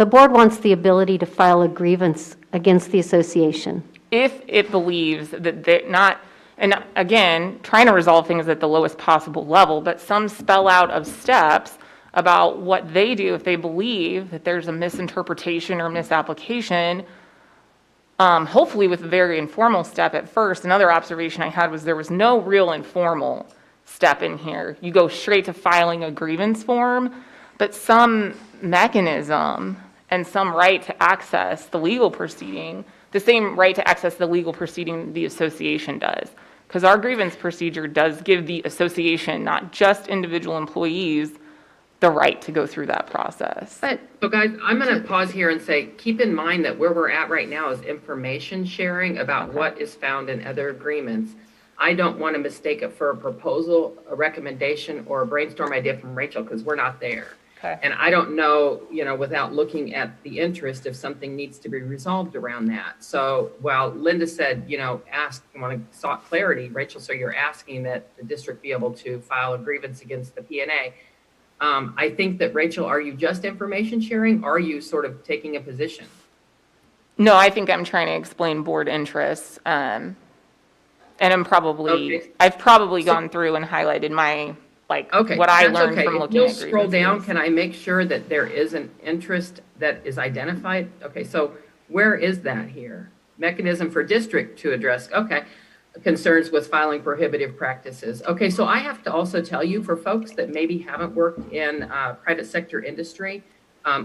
board wants the ability to file a grievance against the association. If it believes that they're not, and again, trying to resolve things at the lowest possible level, but some spell out of steps about what they do if they believe that there's a misinterpretation or misapplication, hopefully with a very informal step at first. Another observation I had was there was no real informal step in here. You go straight to filing a grievance form, but some mechanism and some right to access the legal proceeding, the same right to access the legal proceeding the association does. Because our grievance procedure does give the association, not just individual employees, the right to go through that process. So guys, I'm going to pause here and say, keep in mind that where we're at right now is information sharing about what is found in other agreements. I don't want to mistake it for a proposal, a recommendation, or a brainstorm idea from Rachel, because we're not there. Okay. And I don't know, without looking at the interest, if something needs to be resolved around that. So while Linda said, sought clarity, Rachel, so you're asking that the district be able to file a grievance against the PNA. I think that, Rachel, are you just information sharing? Or are you sort of taking a position? No, I think I'm trying to explain board interests. And I've probably gone through and highlighted my, what I learned from looking at grievances. If you'll scroll down, can I make sure that there is an interest that is identified? Okay, so where is that here? Mechanism for district to address, concerns with filing prohibitive practices. Okay, so I have to also tell you, for folks that maybe haven't worked in private sector industry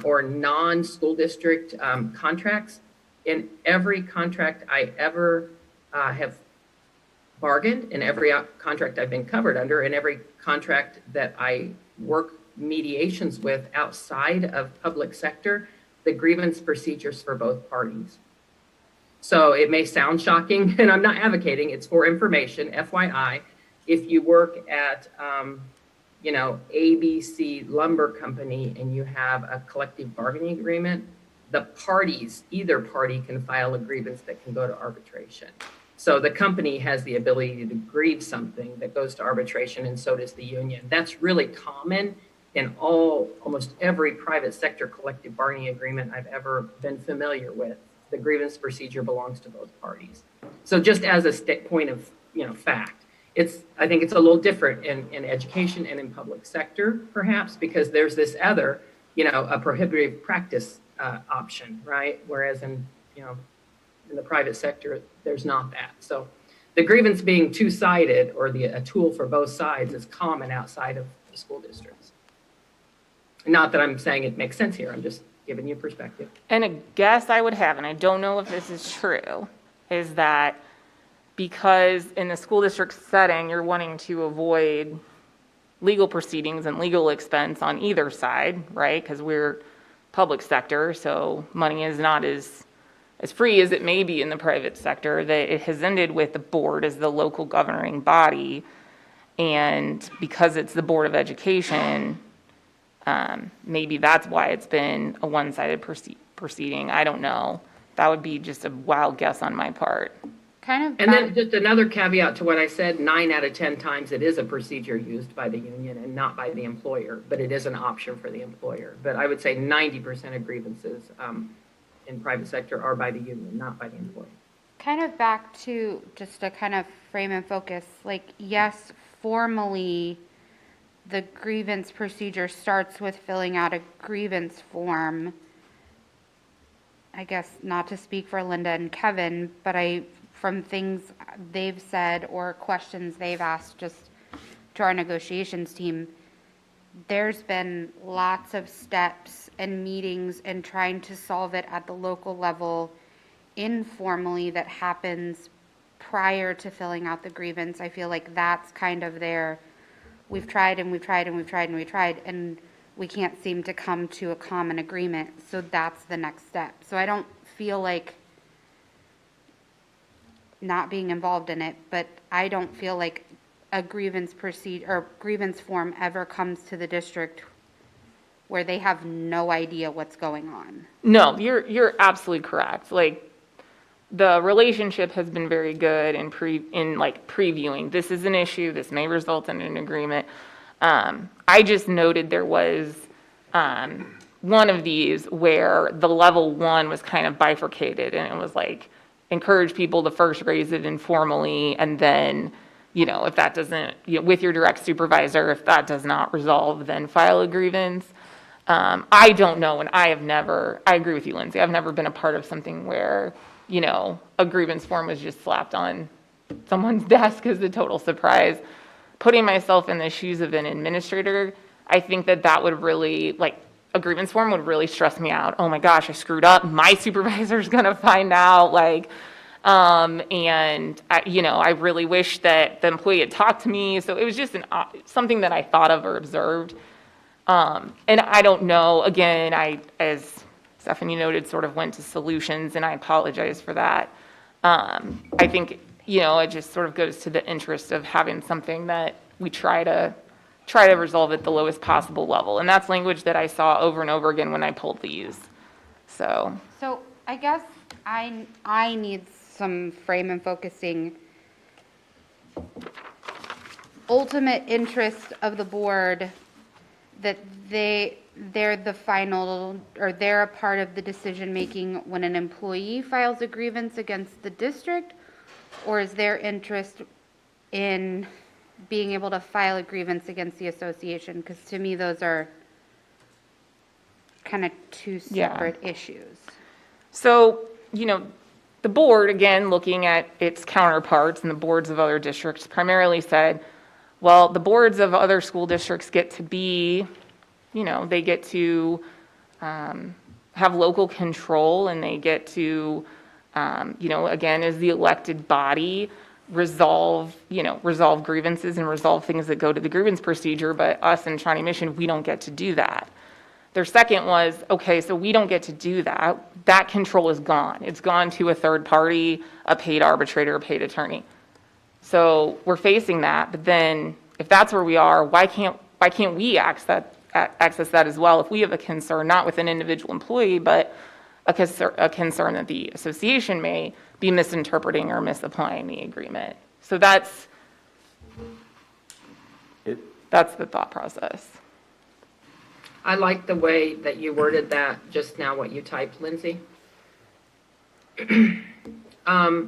or non-school district contracts, in every contract I ever have bargained, in every contract I've been covered under, in every contract that I work mediations with outside of public sector, the grievance procedures for both parties. So it may sound shocking, and I'm not advocating, it's for information, FYI. If you work at, ABC Lumber Company and you have a collective bargaining agreement, the parties, either party can file a grievance that can go to arbitration. So the company has the ability to grieve something that goes to arbitration, and so does the union. That's really common in almost every private sector collective bargaining agreement I've ever been familiar with. The grievance procedure belongs to both parties. So just as a point of fact, I think it's a little different in education and in public sector, perhaps, because there's this other, a prohibitive practice option, right? Whereas in the private sector, there's not that. So the grievance being two-sided or a tool for both sides is common outside of the school districts. Not that I'm saying it makes sense here. I'm just giving you perspective. And a guess I would have, and I don't know if this is true, is that because in the school district setting, you're wanting to avoid legal proceedings and legal expense on either side, right? Because we're public sector, so money is not as free as it may be in the private sector, that it has ended with the board as the local governing body. And because it's the Board of Education, maybe that's why it's been a one-sided proceeding. I don't know. That would be just a wild guess on my part. And then just another caveat to what I said, 9 out of 10 times it is a procedure used by the union and not by the employer, but it is an option for the employer. But I would say 90% of grievances in private sector are by the union, not by the employer. Kind of back to just to kind of frame and focus, yes, formally, the grievance procedure starts with filling out a grievance form. I guess not to speak for Linda and Kevin, but from things they've said or questions they've asked just to our negotiations team, there's been lots of steps and meetings and trying to solve it at the local level informally that happens prior to filling out the grievance. I feel like that's kind of we've tried and we've tried and we've tried and we've tried, and we can't seem to come to a common agreement. So that's the next step. So I don't feel like not being involved in it, but I don't feel like a grievance form ever comes to the district where they have no idea what's going on. No, you're absolutely correct. The relationship has been very good in previewing. This is an issue. This may result in an agreement. I just noted there was one of these where the level 1 was kind of bifurcated, and it was like, encourage people to first raise it informally, and then, if that doesn't, with your direct supervisor, if that does not resolve, then file a grievance. I don't know, and I agree with you, Lindsay, I've never been a part of something where, a grievance form was just slapped on someone's desk as a total surprise. Putting myself in the shoes of an administrator, I think that would really, a grievance form would really stress me out. Oh my gosh, I screwed up. My supervisor's gonna find out, and I really wish that the employee had talked to me. So it was just something that I thought of or observed. And I don't know, again, as Stephanie noted, sort of went to solutions, and I apologize for that. I think, it just sort of goes to the interest of having something that we try to resolve at the lowest possible level. And that's language that I saw over and over again when I pulled these. So I guess I need some frame and focusing. Ultimate interest of the board, that they're the final, or they're a part of the decision-making when an employee files a grievance against the district, or is their interest in being able to file a grievance against the association? Because to me, those are kind of two separate issues. So, the board, again, looking at its counterparts and the boards of other districts, primarily said, well, the boards of other school districts get to be, they get to have local control, and they get to, again, as the elected body, resolve grievances and resolve things that go to the grievance procedure, but us in Shawnee Mission, we don't get to do that. Their second was, okay, so we don't get to do that. That control is gone. It's gone to a third party, a paid arbitrator, a paid attorney. So we're facing that, but then if that's where we are, why can't we access that as well if we have a concern, not with an individual employee, but a concern that the association may be misinterpreting or misapplying the agreement. So that's the thought process. I like the way that you worded that just now, what you typed, Lindsay.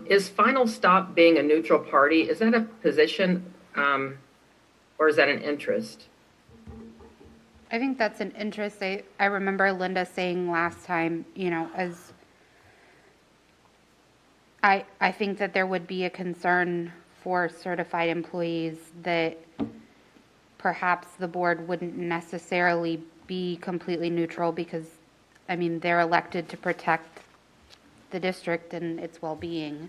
Is Final Stop being a neutral party, is that a position, or is that an interest? I think that's an interest. I remember Linda saying last time, as I think that there would be a concern for certified employees that perhaps the board wouldn't necessarily be completely neutral, because, they're elected to protect the district and its well-being.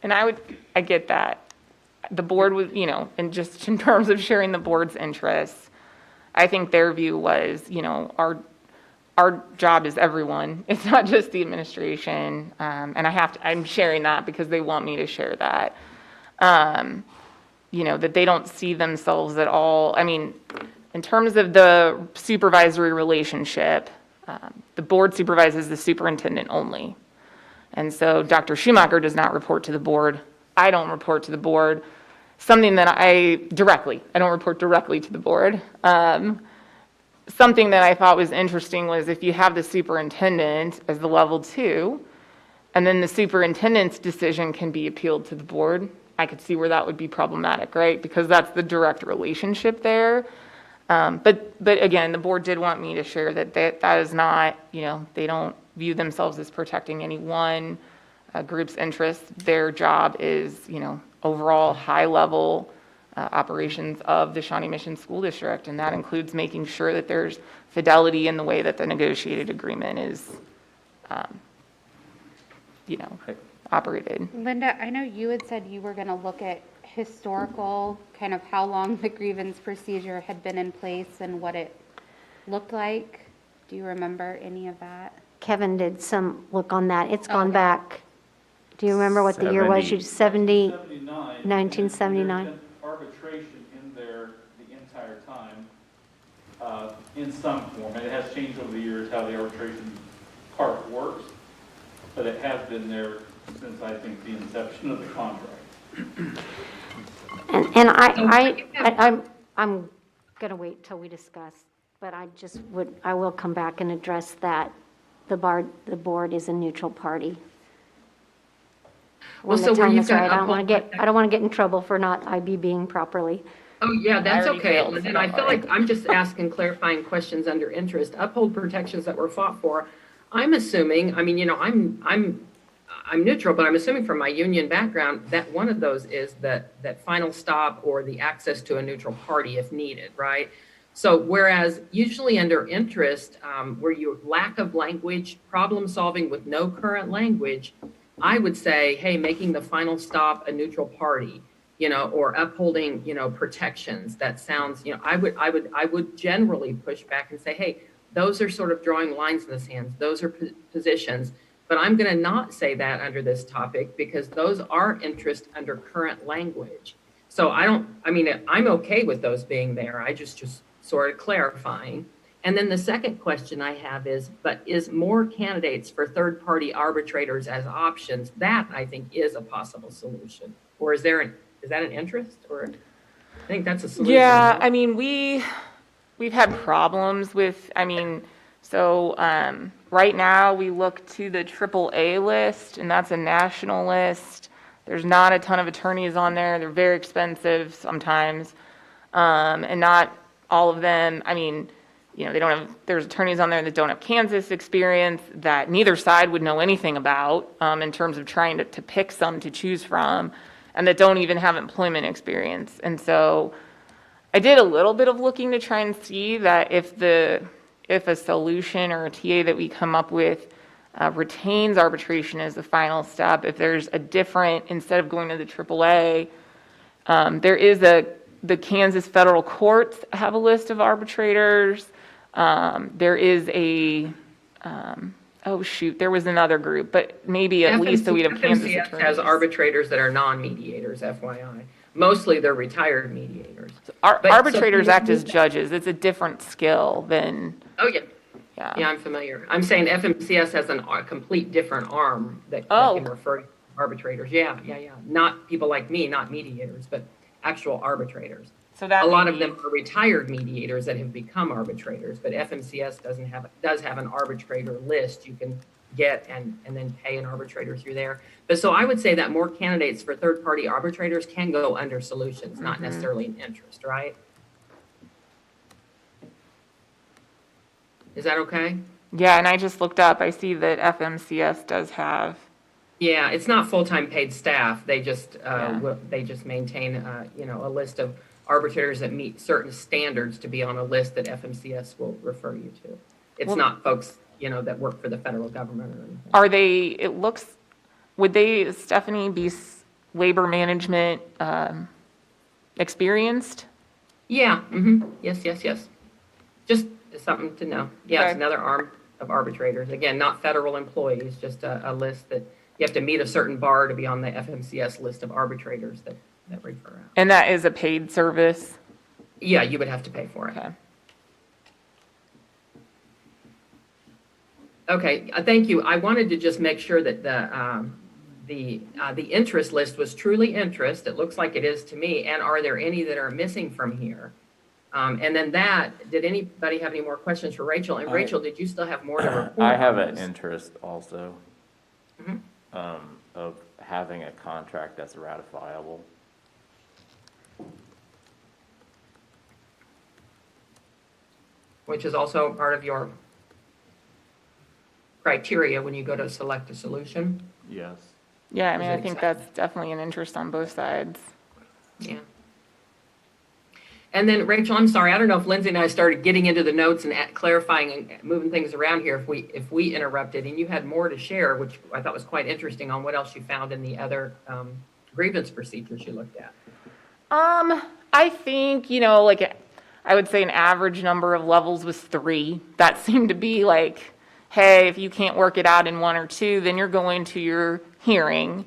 And I get that. The board was, and just in terms of sharing the board's interests, I think their view was, our job is everyone. It's not just the administration. And I'm sharing that because they want me to share that. That they don't see themselves at all. In terms of the supervisory relationship, the board supervises the superintendent only. And so Dr. Schumacher does not report to the board. I don't report to the board. Something that I don't report directly to the board. Something that I thought was interesting was if you have the superintendent as the level 2, and then the superintendent's decision can be appealed to the board, I could see where that would be problematic, right? Because that's the direct relationship there. But again, the board did want me to share that is not, they don't view themselves as protecting any one group's interests. Their job is, overall high-level operations of the Shawnee Mission School District, and that includes making sure that there's fidelity in the way that the negotiated agreement is, operated. Linda, I know you had said you were going to look at historical, kind of how long the grievance procedure had been in place and what it looked like. Do you remember any of that? Kevin did some look on that. It's gone back. Do you remember what the year was? 1979. Arbitration in there the entire time, in some form. And it has changed over the years how the arbitration part works, but it has been there since, I think, the inception of the contract. And I'm going to wait till we discuss But I will come back and address that. The board is a neutral party. Well, When so the where time you've is right. got I don't want to get in trouble for not IBBing properly. Oh, yeah, that's already okay. failed, so And then don't I feel worry. like I'm just asking clarifying questions under interest. Uphold protections that were fought for. I'm assuming, I mean, I'm neutral, but I'm assuming from my union background that one of those is that final stop or the access to a neutral party if needed, right? So whereas usually under interest, where you lack of language, problem solving with no current language, I would say, hey, making the final stop a neutral party, or upholding, protections. That sounds, I would generally push back and say, hey, those are sort of drawing lines in the sand. Those are positions. But I'm going to not say that under this topic because those are interest under current language. So I'm okay with those being there. I just sort of clarifying. And then the second question I have is more candidates for third-party arbitrators as options? That I think is a possible solution. Or is that an interest? Or I think that's a solution. Yeah, no? I mean, we've had problems with, right now we look to the AAA list, and that's a national list. There's not a ton of attorneys on there. They're very expensive sometimes. And not all of them, there's attorneys on there that don't have Kansas experience that neither side would know anything about in terms of trying to pick some to choose from, and that don't even have employment experience. And so I did a little bit of looking to try and see that if a solution or a TA that we come up with retains arbitration as the final step, if there's a different, instead of going to the AAA, there is the Kansas federal courts have a list of arbitrators. There is there was another group, but maybe at least so we'd have Kansas FMCS attorneys. has arbitrators that are non-mediators, FYI. Mostly they're retired mediators. Arbitrators act as judges. It's a different skill than. Oh, yeah. Yeah. Yeah, I'm familiar. I'm saying FMCS has a complete different arm that can refer to arbitrators. Yeah. Not people like me, not mediators, but actual arbitrators. So that a lot of them are retired mediators that have become arbitrators, but FMCS does have an arbitrator list you can get and then pay an arbitrator through there. But so I would say that more candidates for third-party arbitrators can go under solutions, not necessarily an interest, right? Is that okay? Yeah, and I just looked up. I see that FMCS does have. Yeah, it's not full-time paid staff. They just maintain a list of arbitrators that meet certain standards to be on a list that FMCS will refer you to. It's not folks that work for the federal government or anything. Are they? Would they, Stephanie, be labor management experienced? Yeah. Yes. Just something to know. Yeah, Okay. It's another arm of arbitrators. Again, not federal employees, just a list that you have to meet a certain bar to be on the FMCS list of arbitrators that refer out. And that is a paid service? Yeah, you would have to pay for it. Okay. Okay, thank you. I wanted to just make sure that the interest list was truly interest. It looks like it is to me. And are there any that are missing from here? And then did anybody have any more questions for Rachel? And Rachel, did you still have more to report? I have on an this? interest also of having a contract that's ratifiable. Which is also part of your criteria when you go to select a solution. Yes. Yeah, I Is mean, it I think that's definitely an interest on both sides. Yeah. And then Rachel, I'm sorry, I don't know if Lindsay and I started getting into the notes and clarifying and moving things around here if we interrupted, and you had more to share, which I thought was quite interesting on what else you found in the other grievance procedures you looked at. I think, I would say an average number of levels was 3. That seemed to be like, hey, if you can't work it out in 1 or 2, then you're going to your hearing,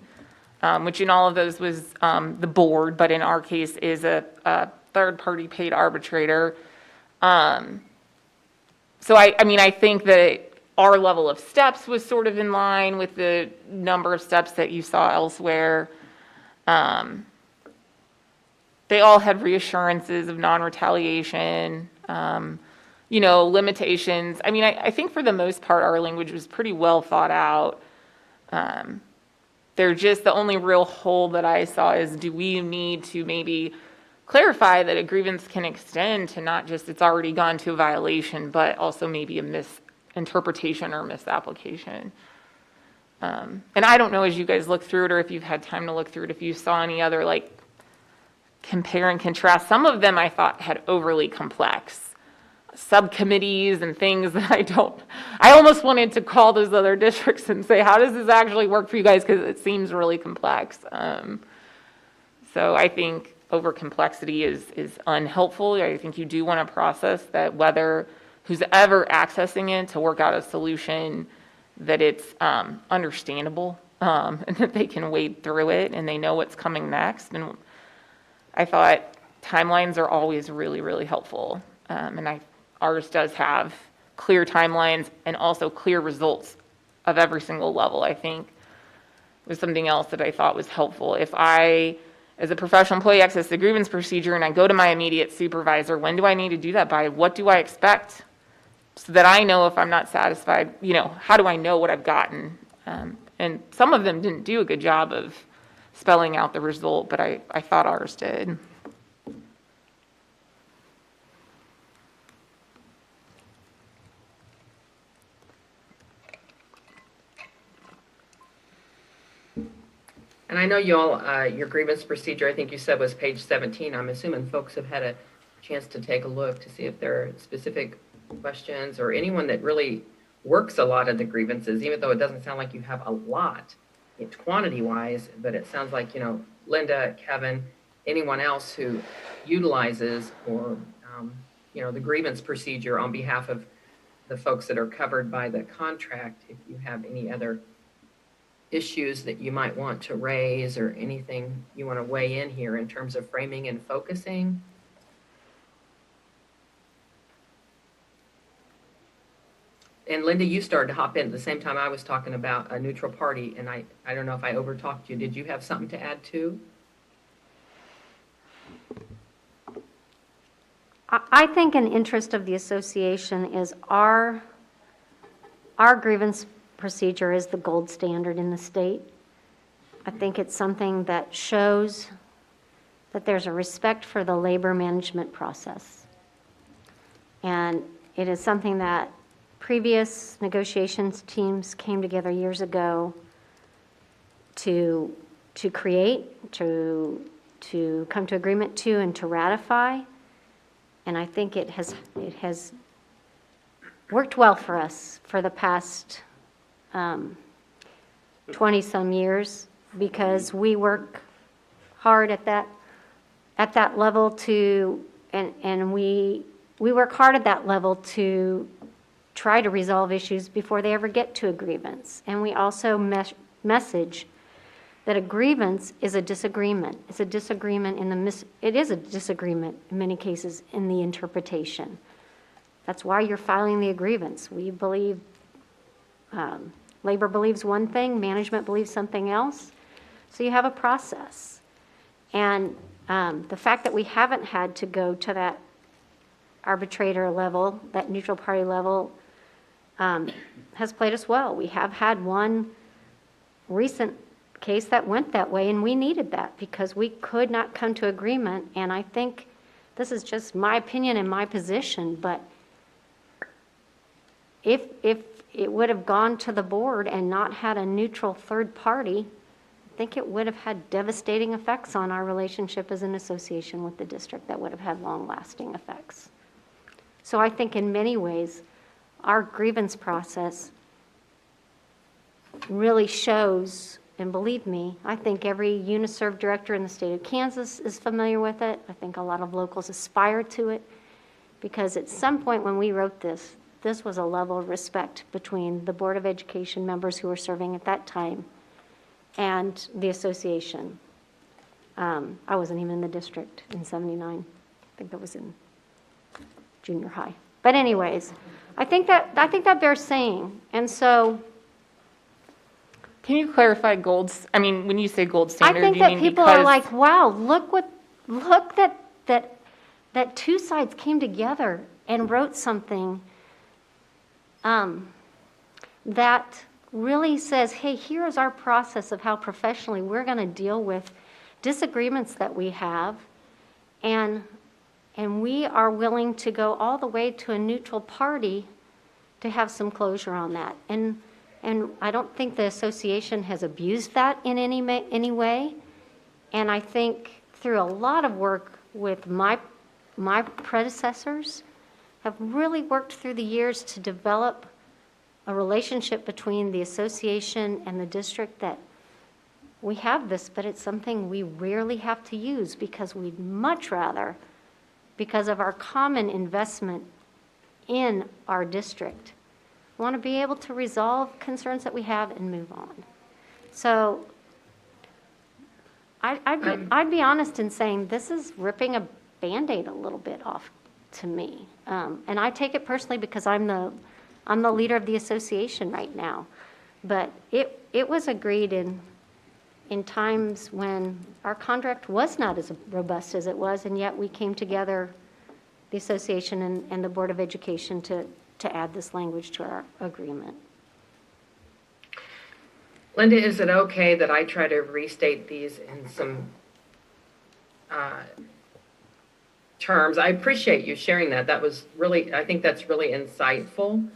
which in all of those was the board, but in our case is a third-party paid arbitrator. So I think that our level of steps was sort of in line with the number of steps that you saw elsewhere. They all had reassurances of non-retaliation. limitations. I mean, I think for the most part, our language was pretty well thought out. They're just, the only real hole that I saw is, do we need to maybe clarify that a grievance can extend to not just it's already gone to a violation, but also maybe a misinterpretation or misapplication. And I don't know, as you guys look through it, or if you've had time to look through it, if you saw any other like compare and contrast. Some of them I thought had overly complex subcommittees and things that I almost wanted to call those other districts and say, how does this actually work for you guys? Because it seems really complex. So I think over complexity is unhelpful. I think you do want to process that, whether who's ever accessing it, to work out a solution that it's understandable, and that they can wade through it and they know what's coming next. And I thought timelines are always really, really helpful. And ours does have clear timelines and also clear results of every single level, I think, was something else that I thought was helpful. If I, as a professional employee, access the grievance procedure and I go to my immediate supervisor, when do I need to do that by? What do I expect? So that I know if I'm not satisfied, how do I know what I've gotten? And some of them didn't do a good job of spelling out the result, but I thought ours did. And I know you all, your grievance procedure, I think you said was page 17. I'm assuming folks have had a chance to take a look to see if there are specific questions, or anyone that really works a lot of the grievances, even though it doesn't sound like you have a lot, it's quantity-wise, but it sounds like, Linda, Kevin, anyone else who utilizes or, the grievance procedure on behalf of the folks that are covered by the contract, if you have any other issues that you might want to raise or anything you want to weigh in here in terms of framing and focusing. And Linda, you started to hop in at the same time I was talking about a neutral party, and I don't know if I overtalked you. Did you have something to add too? I think an interest of the association is our grievance procedure is the gold standard in the state. I think it's something that shows that there's a respect for the labor management process. And it is something that previous negotiations teams came together years ago to create, to come to agreement to, and to ratify. And I think it has worked well for us for the past 20-some years, because we work hard at that level and we work hard at that level to try to resolve issues before they ever get to a grievance. And we also message that a grievance is a disagreement. It's a disagreement it is a disagreement in many cases in the interpretation. That's why you're filing the grievance. We believe, labor believes one thing, management believes something else. So you have a process. And the fact that we haven't had to go to that arbitrator level, that neutral party level, has played us well. We have had one recent case that went that way, and we needed that because we could not come to agreement. And I think this is just my opinion and my position, but if it would have gone to the board and not had a neutral third party, I think it would have had devastating effects on our relationship as an association with the district that would have had long-lasting effects. So I think in many ways, our grievance process really shows, and believe me, I think every UNISERV director in the state of Kansas is familiar with it. I think a lot of locals aspire to it, because at some point when we wrote this was a level of respect between the Board of Education members who were serving at that time and the association. I wasn't even in the district in '79. I think that was in junior high. But anyways, I think that bears saying. And so, Can you clarify when you say gold standard, I think do you that mean people because are like, wow, look that two sides came together and wrote something that really says, hey, here's our process of how professionally we're going to deal with disagreements that we have, and we are willing to go all the way to a neutral party to have some closure on that. And I don't think the association has abused that in any way. And I think through a lot of work with my predecessors, have really worked through the years to develop a relationship between the association and the district that we have this, but it's something we rarely have to use because we'd much rather, because of our common investment in our district, want to be able to resolve concerns that we have and move on. So I'd be honest in saying this is ripping a Band-Aid a little bit off to me. And I take it personally because I'm the leader of the association right now. But it was agreed in times when our contract was not as robust as it was, and yet we came together, the association and the Board of Education, to add this language to our agreement. Linda, is it okay that I try to restate these in some terms? I appreciate you sharing that. That was really, I think that's really insightful.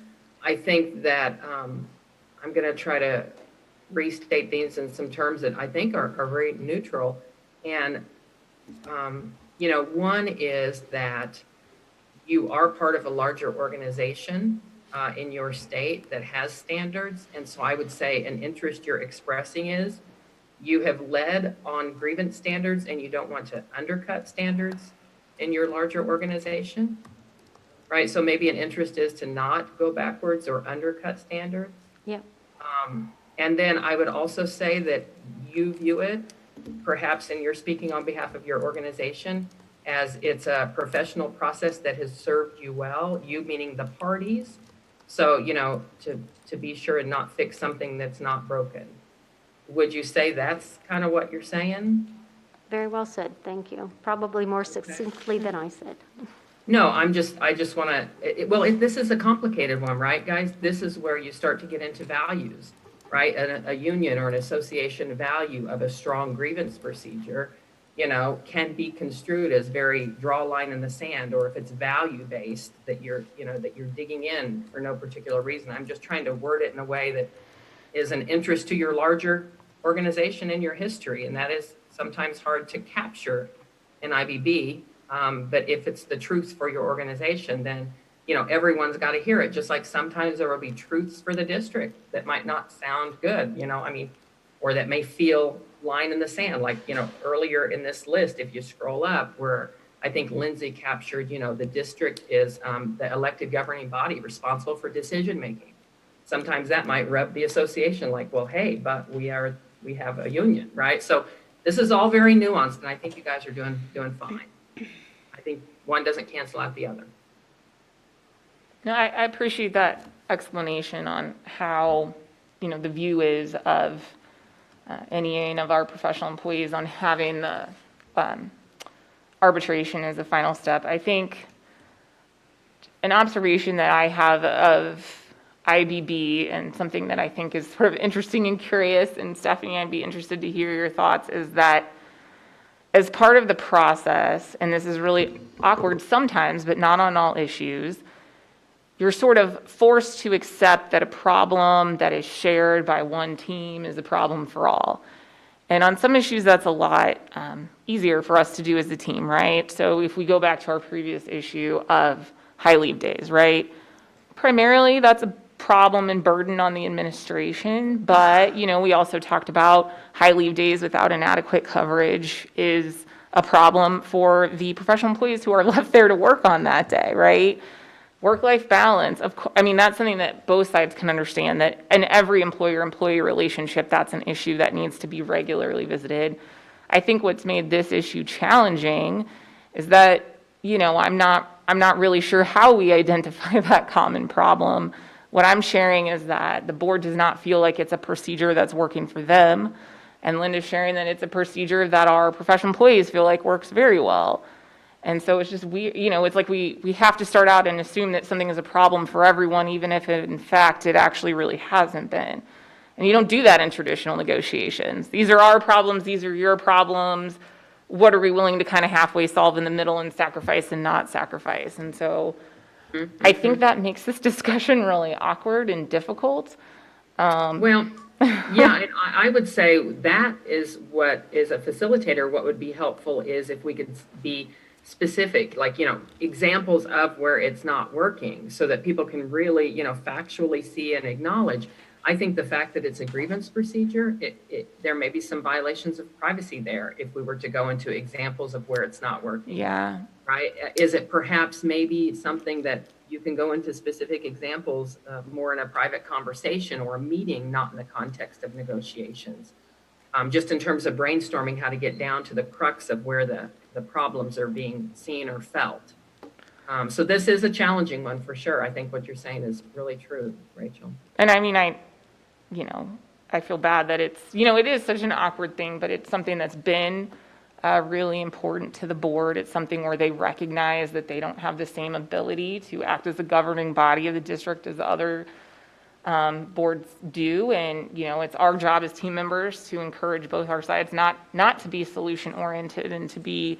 I think that I'm going to try to restate these in some terms that I think are very neutral. And, one is that you are part of a larger organization in your state that has standards. And so I would say an interest you're expressing is you have led on grievance standards and you don't want to undercut standards in your larger organization, right? So maybe an interest is to not go backwards or undercut standards. Yeah. And then I would also say that you view it, perhaps, and you're speaking on behalf of your organization, as it's a professional process that has served you well, you meaning the parties. So, to be sure and not fix something that's not broken. Would you say that's kind of what you're saying? Very well said, thank you. Probably more succinctly than I said. No, I just want to, this is a complicated one, right, guys? This is where you start to get into values, right? A union or an association value of a strong grievance procedure, can be construed as very draw a line in the sand, or if it's value-based, that you're digging in for no particular reason. I'm just trying to word it in a way that is an interest to your larger organization and your history, and that is sometimes hard to capture in IBB. But if it's the truth for your organization, then, everyone's got to hear it. Just like sometimes there will be truths for the district that might not sound good, or that may feel line in the sand. Like, earlier in this list, if you scroll up, where I think Lindsay captured, the district is the elected governing body responsible for decision-making. Sometimes that might rub the association like, well, hey, but we have a union, right? So this is all very nuanced, and I think you guys are doing fine. I think one doesn't cancel out the other. No, I appreciate that explanation on how, the view is of NEA and of our professional employees on having the arbitration as a final step. I think an observation that I have of IBB, and something that I think is sort of interesting and curious, and Stephanie, I'd be interested to hear your thoughts, is that as part of the process, and this is really awkward sometimes, but not on all issues, you're sort of forced to accept that a problem that is shared by one team is a problem for all. And on some issues, that's a lot easier for us to do as a team, right? So if we go back to our previous issue of high leave days, right? Primarily, that's a problem and burden on the administration, but, we also talked about high leave days without inadequate coverage is a problem for the professional employees who are left there to work on that day, right? Work-life balance, that's something that both sides can understand, that in every employer-employee relationship, that's an issue that needs to be regularly visited. I think what's made this issue challenging is that, I'm not really sure how we identify that common problem. What I'm sharing is that the board does not feel like it's a procedure that's working for them, and Linda's sharing that it's a procedure that our professional employees feel like works very well. And so it's just it's like we have to start out and assume that something is a problem for everyone, even if in fact it actually really hasn't been. And you don't do that in traditional negotiations. These are our problems, these are your problems. What are we willing to kind of halfway solve in the middle and sacrifice and not sacrifice? And so I think that makes this discussion really awkward and difficult. Well, yeah, and I would say that is what is a facilitator, what would be helpful is if we could be specific, like, examples of where it's not working so that people can really, factually see and acknowledge. I think the fact that it's a grievance procedure, there may be some violations of privacy there if we were to go into examples of where it's not working. Yeah. Right? Is it perhaps maybe something that you can go into specific examples more in a private conversation or a meeting, not in the context of negotiations? Just in terms of brainstorming how to get down to the crux of where the problems are being seen or felt. So this is a challenging one for sure. I think what you're saying is really true, Rachel. And I mean, I feel bad that it's, it is such an awkward thing, but it's something that's been really important to the board. It's something where they recognize that they don't have the same ability to act as a governing body of the district as other boards do. And, it's our job as team members to encourage both our sides not to be solution oriented and to be,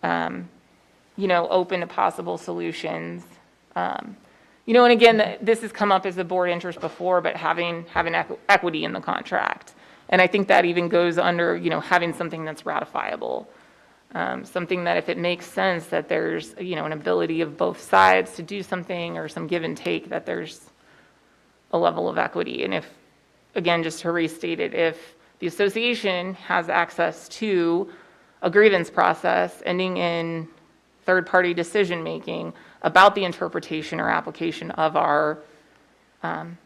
open to possible solutions. And again, this has come up as a board interest before, but having equity in the contract. And I think that even goes under, having something that's ratifiable. Something that if it makes sense that there's, an ability of both sides to do something or some give and take, that there's a level of equity. And if, again, just to restate it, if the association has access to a grievance process ending in third-party decision-making about the interpretation or application of our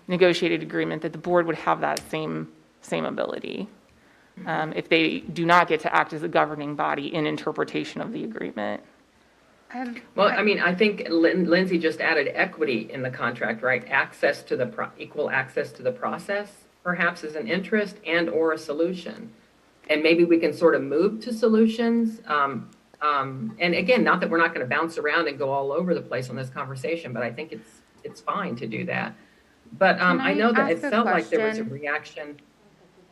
negotiated agreement, that the board would have that same ability if they do not get to act as a governing body in interpretation of the agreement. Well, I mean, I think Lindsay just added equity in the contract, right? Access to equal access to the process, perhaps as an interest and or a solution. And maybe we can sort of move to solutions. And again, not that we're not going to bounce around and go all over the place on this conversation, but I think it's fine to do that. But I know that it felt like there was a reaction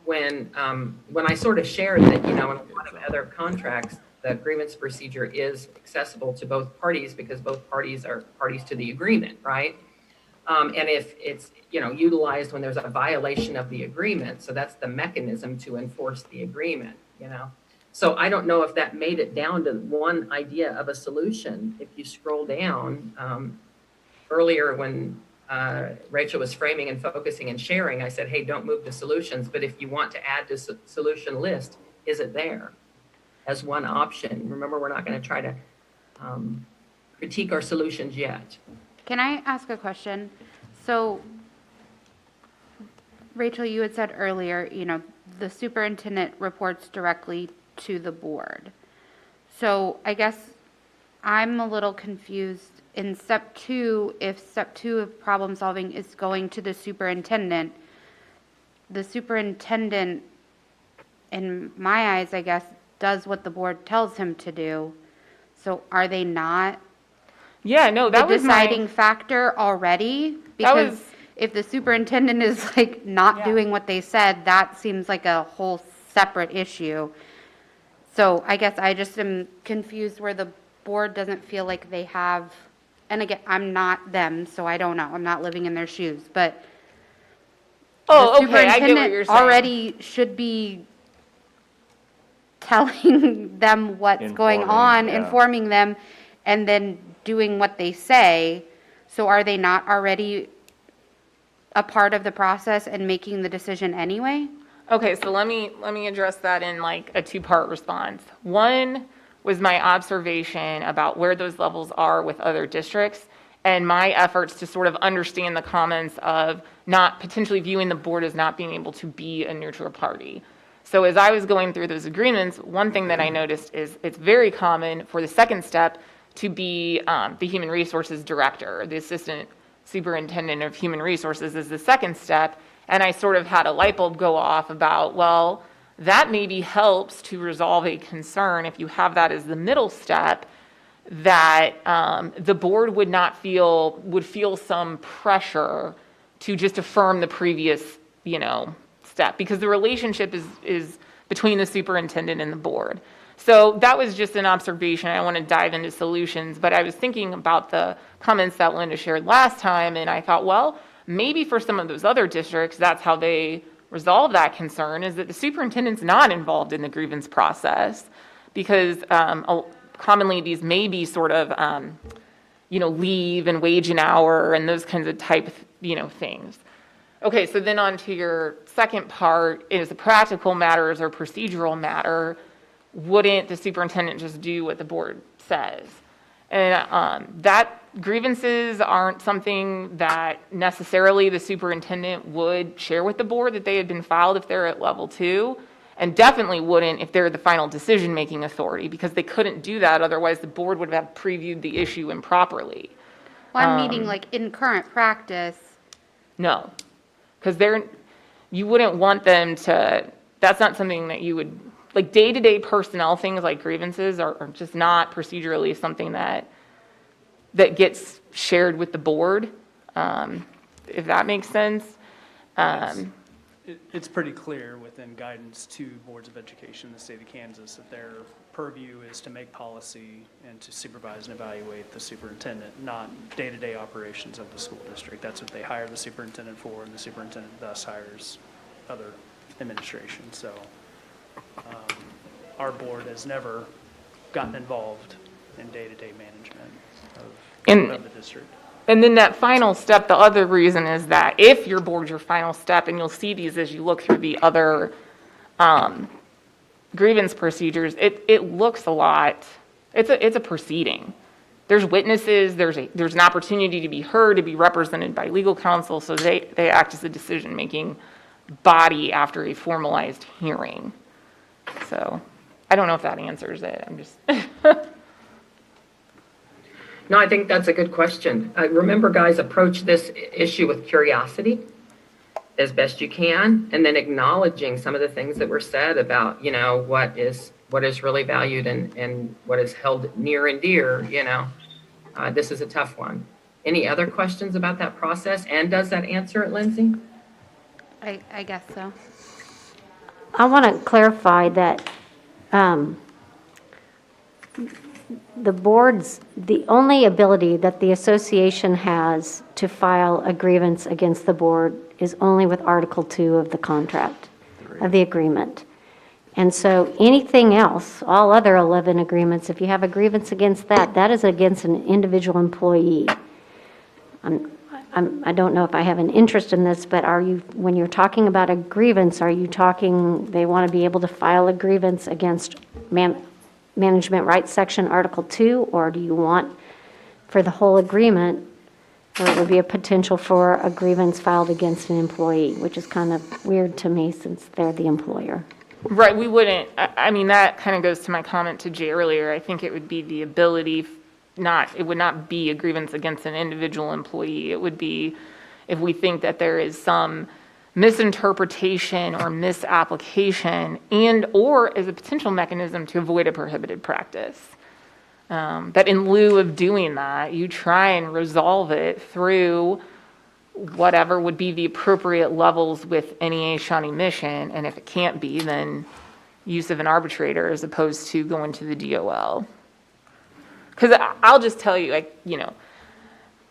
when I sort of shared that, in a lot of other contracts, the grievance procedure is accessible to both parties because both parties are parties to the agreement, right? And if it's, utilized when there's a violation of the agreement, so that's the mechanism to enforce the agreement, So I don't know if that made it down to one idea of a solution. If you scroll down, earlier when Rachel was framing and focusing and sharing, I said, hey, don't move to solutions, but if you want to add to solution list, is it there as one option? Remember, we're not going to try to critique our solutions yet. Can I ask a question? So, Rachel, you had said earlier, the superintendent reports directly to the board. So I guess I'm a little confused in step 2, if step 2 of problem solving is going to the superintendent, in my eyes, I guess, does what the board tells him to do. So are they not Yeah, no, that the was deciding factor already? Because if the superintendent is like not doing what they said, that seems like a whole separate issue. So I guess I just am confused where the board doesn't feel like they have, and again, I'm not them, so I don't know. I'm not living in their shoes, but the okay, I get what you're superintendent saying. already should be telling them what's going on, informing them, and then doing what they say. So are they not already a part of the process and making the decision anyway? Okay, so let me address that in like a 2-part response. One was my observation about where those levels are with other districts and my efforts to sort of understand the comments of not potentially viewing the board as not being able to be a neutral party. So as I was going through those agreements, one thing that I noticed is it's very common for the second step to be the human resources director, the assistant superintendent of human resources is the second step. And I sort of had a light bulb go off about, well, that maybe helps to resolve a concern if you have that as the middle step, that the board would feel some pressure to just affirm the previous, step, because the relationship is between the superintendent and the board. So that was just an observation. I don't want to dive into solutions, but I was thinking about the comments that Linda shared last time, and I thought, well, maybe for some of those other districts, that's how they resolve that concern, is that the superintendent's not involved in the grievance process, because commonly these may be sort of, leave and wage and hour and those kinds of things. Okay, so then on to your second part, is a practical matters or procedural matter, wouldn't the superintendent just do what the board says? And that grievances aren't something that necessarily the superintendent would share with the board that they had been filed if they're at level 2, and definitely wouldn't if they're the final decision-making authority, because they couldn't do that, otherwise the board would have previewed the issue improperly. Well, I'm meaning like in current practice. No, because you wouldn't want them to, that's not something that you would, like day-to-day personnel things like grievances are just not procedurally something that gets shared with the board, if that makes sense. It's pretty clear within guidance to boards of education in the state of Kansas that their purview is to make policy and to supervise and evaluate the superintendent, not day-to-day operations of the school district. That's what they hire the superintendent for, and the superintendent thus hires other administration. So our board has never gotten involved in day-to-day management of the district. And then that final step, the other reason is that if your board's your final step, and you'll see these as you look through the other grievance procedures, it looks a lot, it's a proceeding. There's witnesses, there's an opportunity to be heard, to be represented by legal counsel, so they act as a decision-making body after a formalized hearing. So I don't know if that answers it, I'm just. No, I think that's a good question. Remember, guys, approach this issue with curiosity as best you can, and then acknowledging some of the things that were said about, what is really valued and what is held near and dear, This is a tough one. Any other questions about that process? And does that answer it, Lindsay? I guess so. I want to clarify that the only ability that the association has to file a grievance against the board is only with Article 2 of the contract, of the agreement. And so anything else, all other 11 agreements, if you have a grievance against that is against an individual employee. I don't know if I have an interest in this, but when you're talking about a grievance, are you talking, they want to be able to file a grievance against Management Rights Section Article 2, or do you want for the whole agreement, there would be a potential for a grievance filed against an employee, which is kind of weird to me since they're the employer. Right, we wouldn't, I mean, that kind of goes to my comment to Jay earlier. I think it would be the ability, it would not be a grievance against an individual employee. It would be if we think that there is some misinterpretation or misapplication or as a potential mechanism to avoid a prohibited practice. That in lieu of doing that, you try and resolve it through whatever would be the appropriate levels with NEA-Shawnee mission, and if it can't be, then use of an arbitrator as opposed to going to the DOL. Because I'll just tell you,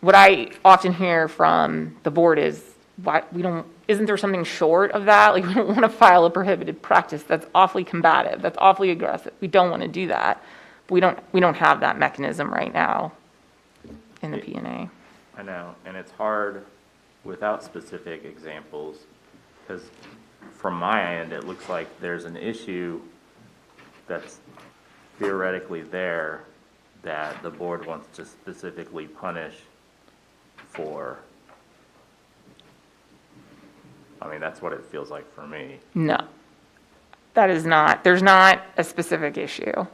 what I often hear from the board is, isn't there something short of that? Like, we don't want to file a prohibited practice. That's awfully combative. That's awfully aggressive. We don't want to do that. But we don't have that mechanism right now in the P&A. I know, and it's hard without specific examples, because from my end, it looks like there's an issue that's theoretically there that the board wants to specifically punish for. I mean, that's what it feels like for me. No, there's not a specific issue.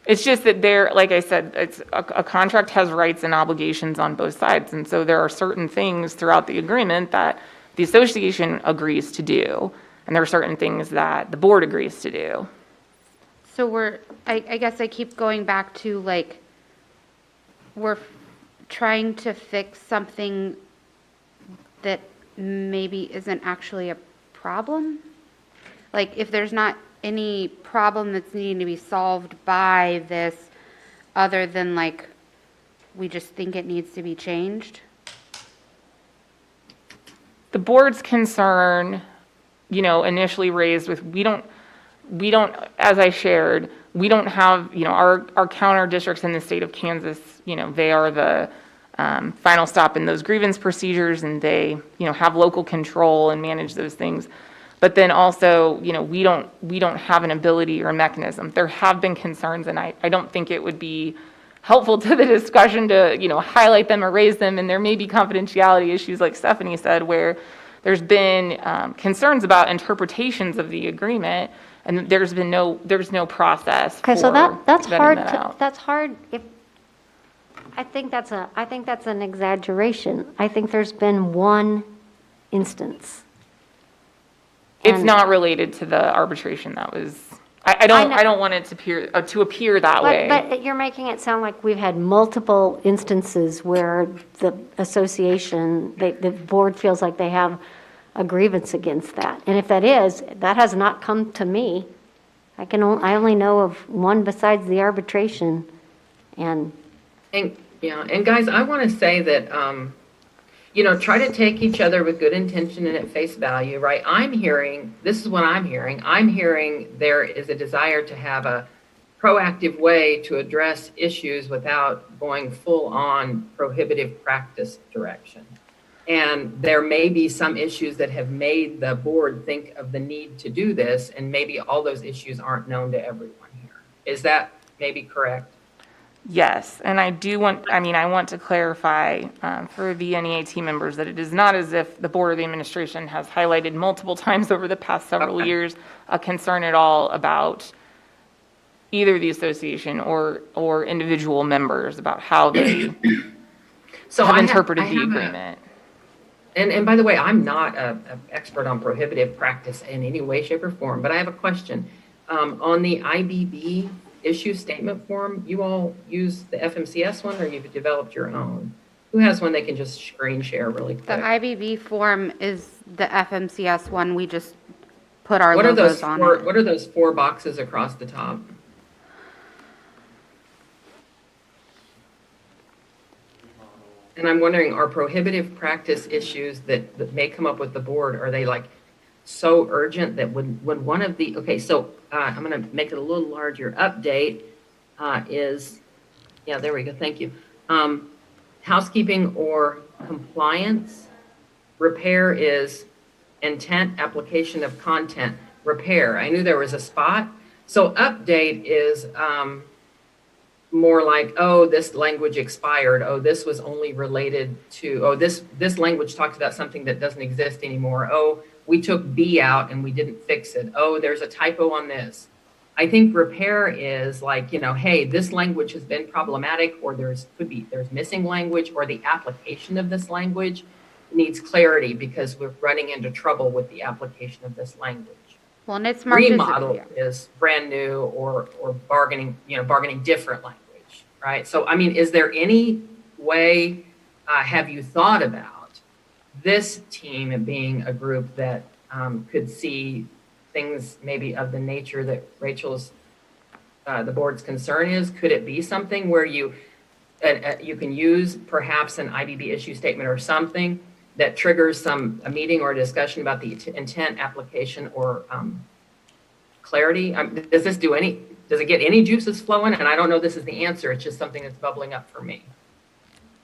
It's just that like I said, it's a contract has rights and obligations on both sides. And so there are certain things throughout the agreement that the association agrees to do. And there are certain things that the board agrees to do. So I guess I keep going back to like, we're trying to fix something that maybe isn't actually a problem? Like, if there's not any problem that's needing to be solved by this, other than like, we just think it needs to be changed? The board's concern, initially raised with, we don't, as I shared, we don't have, our counter districts in the state of Kansas, they are the final stop in those grievance procedures, and they, have local control and manage those things. But then also, we don't have an ability or a mechanism. There have been concerns, and I don't think it would be helpful to the discussion to, highlight them or raise them, and there may be confidentiality issues, like Stephanie said, where there's been concerns about interpretations of the agreement, and there's no process Okay, so for that's vetting hard, that out. that's hard if, I think that's an exaggeration. I think there's been one instance. It's And- not related to the arbitration that was, I know. don't want it to appear that way. But you're making it sound like we've had multiple instances where the association, the board feels like they have a grievance against that. And if that is, that has not come to me. I only know of one besides the arbitration. And And guys, I want to say that, try to take each other with good intention and at face value, right? This is what I'm hearing. I'm hearing there is a desire to have a proactive way to address issues without going full on prohibitive practice direction. And there may be some issues that have made the board think of the need to do this, and maybe all those issues aren't known to everyone here. Is that maybe correct? Yes, and I want to clarify for the NEA team members that it is not as if the board or the administration has highlighted multiple times over the past several years a concern at all about either the association or individual members about how they have interpreted the agreement. And by the way, I'm not an expert on prohibitive practice in any way, shape, or form, but I have a question. On the IBB issue statement form, you all use the FMCS one, or you've developed your own? Who has one they can just screen share really quick? The IBB form is the FMCS one, we just put our logos on it. What are those 4 boxes across the top? And I'm wondering, are prohibitive practice issues that may come up with the board, are they like so urgent that when one of the, okay, so I'm going to make it a little larger. Update is, yeah, there we go. Thank you. Housekeeping or compliance. Repair is intent, application of content. Repair, I knew there was a spot. So update is more like, oh, this language expired. Oh, this was only related to, oh, this language talks about something that doesn't exist anymore. Oh, we took B out and we didn't fix it. Oh, there's a typo on this. I think repair is like, hey, this language has been problematic, or there's missing language, or the application of this language needs clarity because we're running into trouble with the application of this language. Well, and it's marked as, Remodel is brand new or bargaining different language, right? So, I mean, is there any way, have you thought about this team being a group that could see things maybe of the nature that Rachel's, the board's concern is? Could it be something where you can use perhaps an IBB issue statement or something that triggers a meeting or a discussion about the intent, application, or clarity? Does it get any juices flowing? And I don't know this is the answer. It's just something that's bubbling up for me.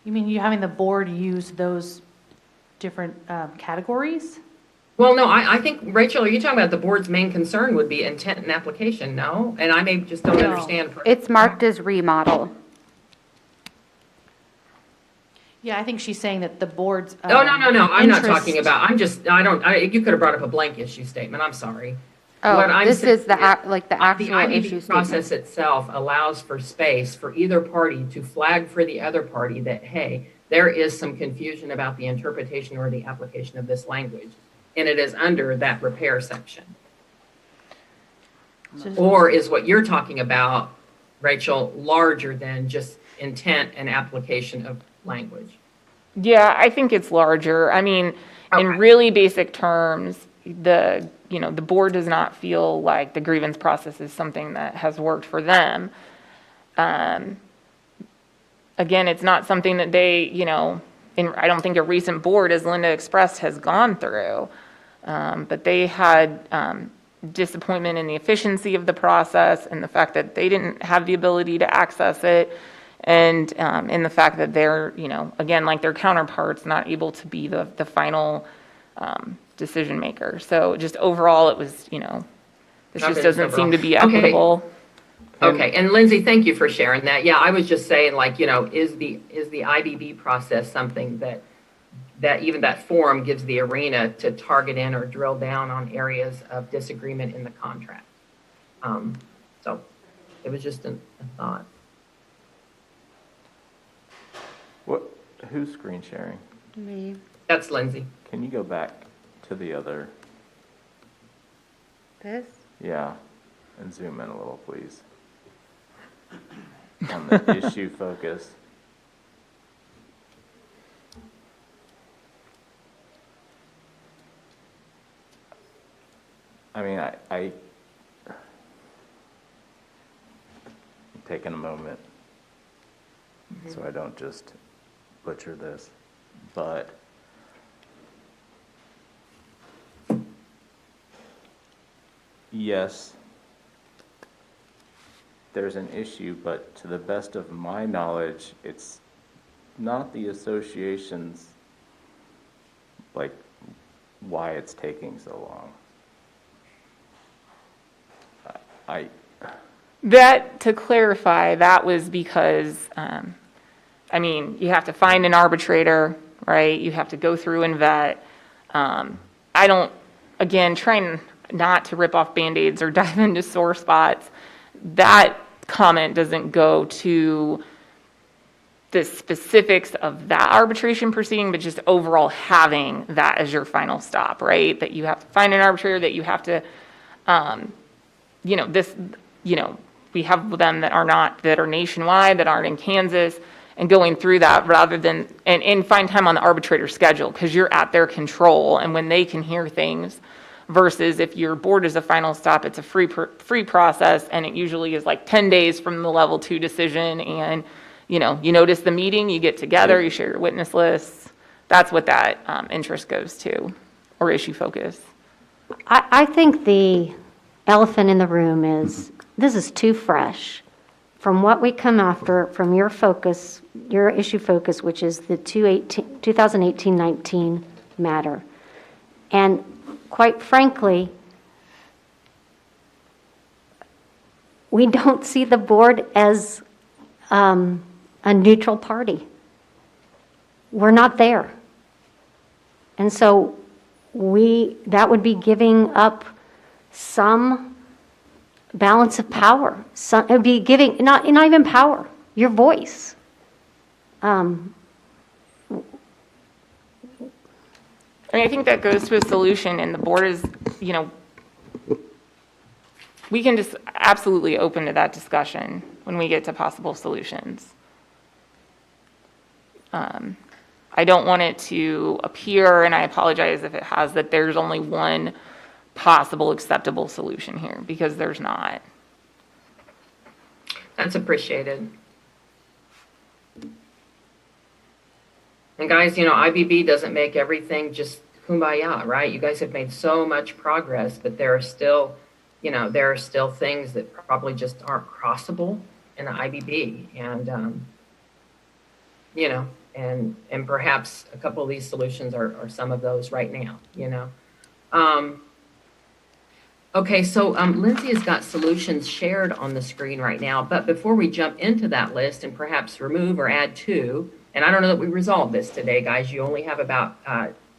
You mean you having the board use those different categories? Well, no, I think, Rachel, are you talking about the board's main concern would be intent and application? No? And I may just don't No. understand. it's marked as remodel. Yeah, I think she's saying that the board's. No, I'm not interest- talking about, you could have brought up a blank issue statement. I'm sorry. What Oh, I'm this saying is the actual The issue IBB process statement. itself allows for space for either party to flag for the other party that, hey, there is some confusion about the interpretation or the application of this language, and it is under that repair section. Or is what you're talking about, Rachel, larger than just intent and application of language? Yeah, I think it's larger. I mean, in Okay. really basic terms, the board does not feel like the grievance process is something that has worked for them. Again, it's not something that they, I don't think a recent board, as Linda expressed, has gone through. But they had disappointment in the efficiency of the process and the fact that they didn't have the ability to access it. And in the fact that they're, again, like their counterparts, not able to be the final decision maker. So just overall, it was, this just doesn't seem to be equitable. Okay, and Lindsay, thank you for sharing that. Yeah, I was just saying, like, is the IBB process something that even that forum gives the arena to target in or drill down on areas of disagreement in the contract? So it was just a thought. Who's screen sharing? Me. That's Lindsay. Can you go back to the other? This? Yeah, and zoom in a little, please. On the issue focus. I mean, I'm taking a moment so I don't just butcher this, but yes, there's an issue, but to the best of my knowledge, it's not the association's, like, why it's taking so long. That, to clarify, that was because, you have to find an arbitrator, right? You have to go through and vet. Trying not to rip off Band-Aids or dive into sore spots, that comment doesn't go to the specifics of that arbitration proceeding, but just overall having that as your final stop, right? That you have to find an arbitrator, that you have to, we have them that are nationwide, that aren't in Kansas, and going through that rather than, and find time on the arbitrator's schedule, because you're at their control and when they can hear things, versus if your board is a final stop, it's a free process, and it usually is like 10 days from the level 2 decision, and, you notice the meeting, you get together, you share your witness lists. That's what that interest goes to, or issue focus. I think the elephant in the room is, this is too fresh. From what we come after, from your focus, your issue focus, which is the 2018-19 matter. And quite frankly, we don't see the board as a neutral party. We're not there. And so that would be giving up some balance of power. It would be giving, not even power, your voice. I think that goes to a solution, and the board is, we can just absolutely open to that discussion when we get to possible solutions. I don't want it to appear, and I apologize if it has, that there's only one possible acceptable solution here, because there's not. That's appreciated. And guys, IBB doesn't make everything just kumbaya, right? You guys have made so much progress, but there are still, things that probably just aren't crossable in the IBB. And perhaps a couple of these solutions are some of those right now, Okay, so Lindsay has got solutions shared on the screen right now, but before we jump into that list and perhaps remove or add to, and I don't know that we resolved this today, guys, you only have about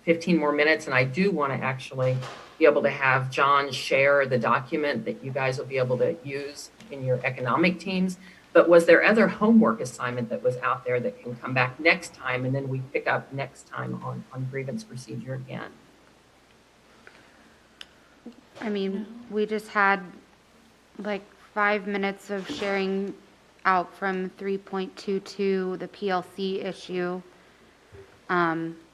15 more minutes, and I do want to actually be able to have John share the document that you guys will be able to use in your economic teams. But was there other homework assignment that was out there that can come back next time, and then we pick up next time on grievance procedure again? We just had like 5 minutes of sharing out from 3.22, the PLC issue.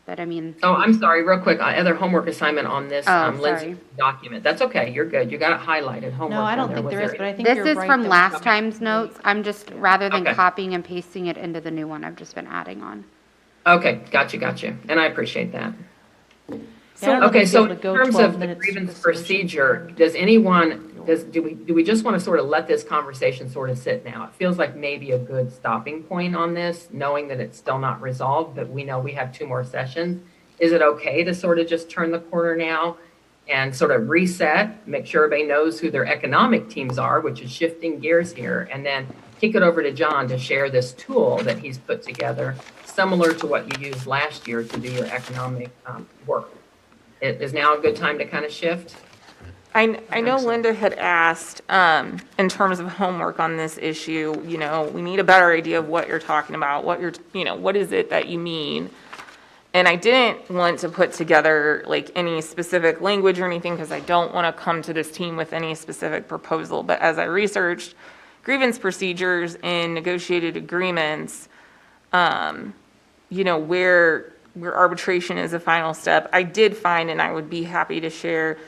But I mean, Oh, I'm sorry, real quick, other homework assignment on this, Oh, Lindsay sorry. document. That's okay, you're good. You got it highlighted, homework No, I on don't there. think Was there is, but I think this you're is right. from that we last got- time's notes. I'm just, rather than Okay. copying and pasting it into the new one, I've just been adding on. Okay, gotcha. And I appreciate that. Yeah, I don't know if Okay, we'd be so able in to go terms 12 of the minutes grievance with solutions procedure, and- does anyone, do we just want to sort of let this conversation sort of sit now? It feels like maybe a good stopping point on this, knowing that it's still not resolved, but we know we have 2 more sessions. Is it okay to sort of just turn the corner now and sort of reset, make sure everybody knows who their economic teams are, which is shifting gears here, and then kick it over to John to share this tool that he's put together, similar to what you used last year to do your economic work? Is now a good time to kind of shift? I know Linda had asked, in terms of homework on this issue, we need a better idea of what you're talking about, what is it that you mean? And I didn't want to put together like any specific language or anything because I don't want to come to this team with any specific proposal. But as I researched grievance procedures and negotiated agreements, where arbitration is a final step, I did find, and I would be happy to share,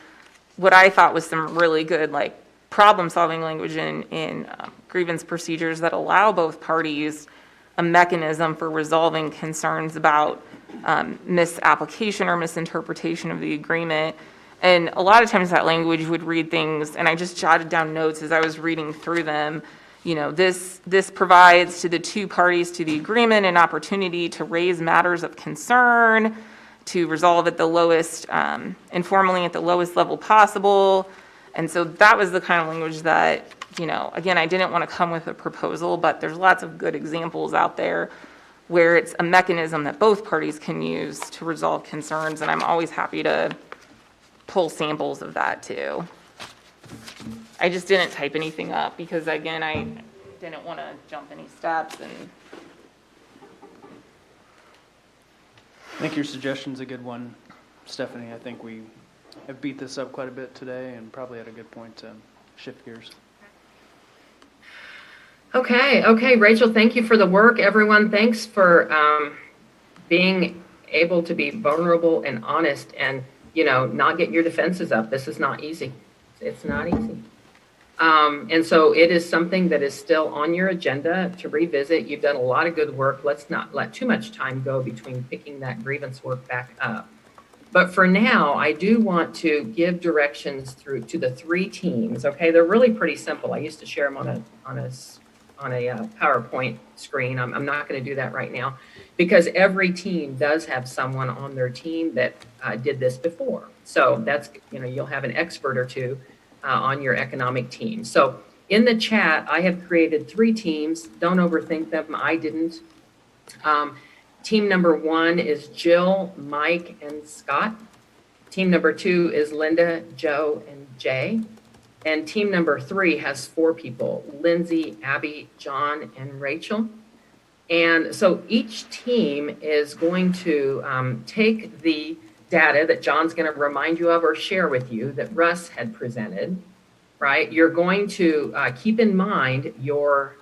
what I thought was some really good like problem-solving language in grievance procedures that allow both parties a mechanism for resolving concerns about misapplication or misinterpretation of the agreement. And a lot of times that language would read things, and I just jotted down notes as I was reading through them. This provides to the 2 parties to the agreement an opportunity to raise matters of concern, to resolve at the lowest, informally at the lowest level possible. And so that was the kind of language that, again, I didn't want to come with a proposal, but there's lots of good examples out there where it's a mechanism that both parties can use to resolve concerns, and I'm always happy to pull samples of that too. I just didn't type anything up because, again, I didn't want to jump any steps. And I think your suggestion's a good one, Stephanie. I think we have beat this up quite a bit today and probably at a good point to shift gears. Okay, Rachel, thank you for the work. Everyone, thanks for being able to be vulnerable and honest and, not get your defenses up. This is not easy. It's not easy. And so it is something that is still on your agenda to revisit. You've done a lot of good work. Let's not let too much time go between picking that grievance work back up. But for now, I do want to give directions through to the 3 teams. Okay, they're really pretty simple. I used to share them on a PowerPoint screen. I'm not going to do that right now because every team does have someone on their team that did this before. So that's, you'll have an expert or 2 on your economic team. So in the chat, I have created 3 teams. Don't overthink them. I didn't. Team number 1 is Jill, Mike, and Scott. Team number 2 is Linda, Joe, and Jay. And team number 3 has 4 people, Lindsay, Abby, John, and Rachel. And so each team is going to take the data that John's going to remind you of or share with you that Russ had presented, right? You're going to keep in mind your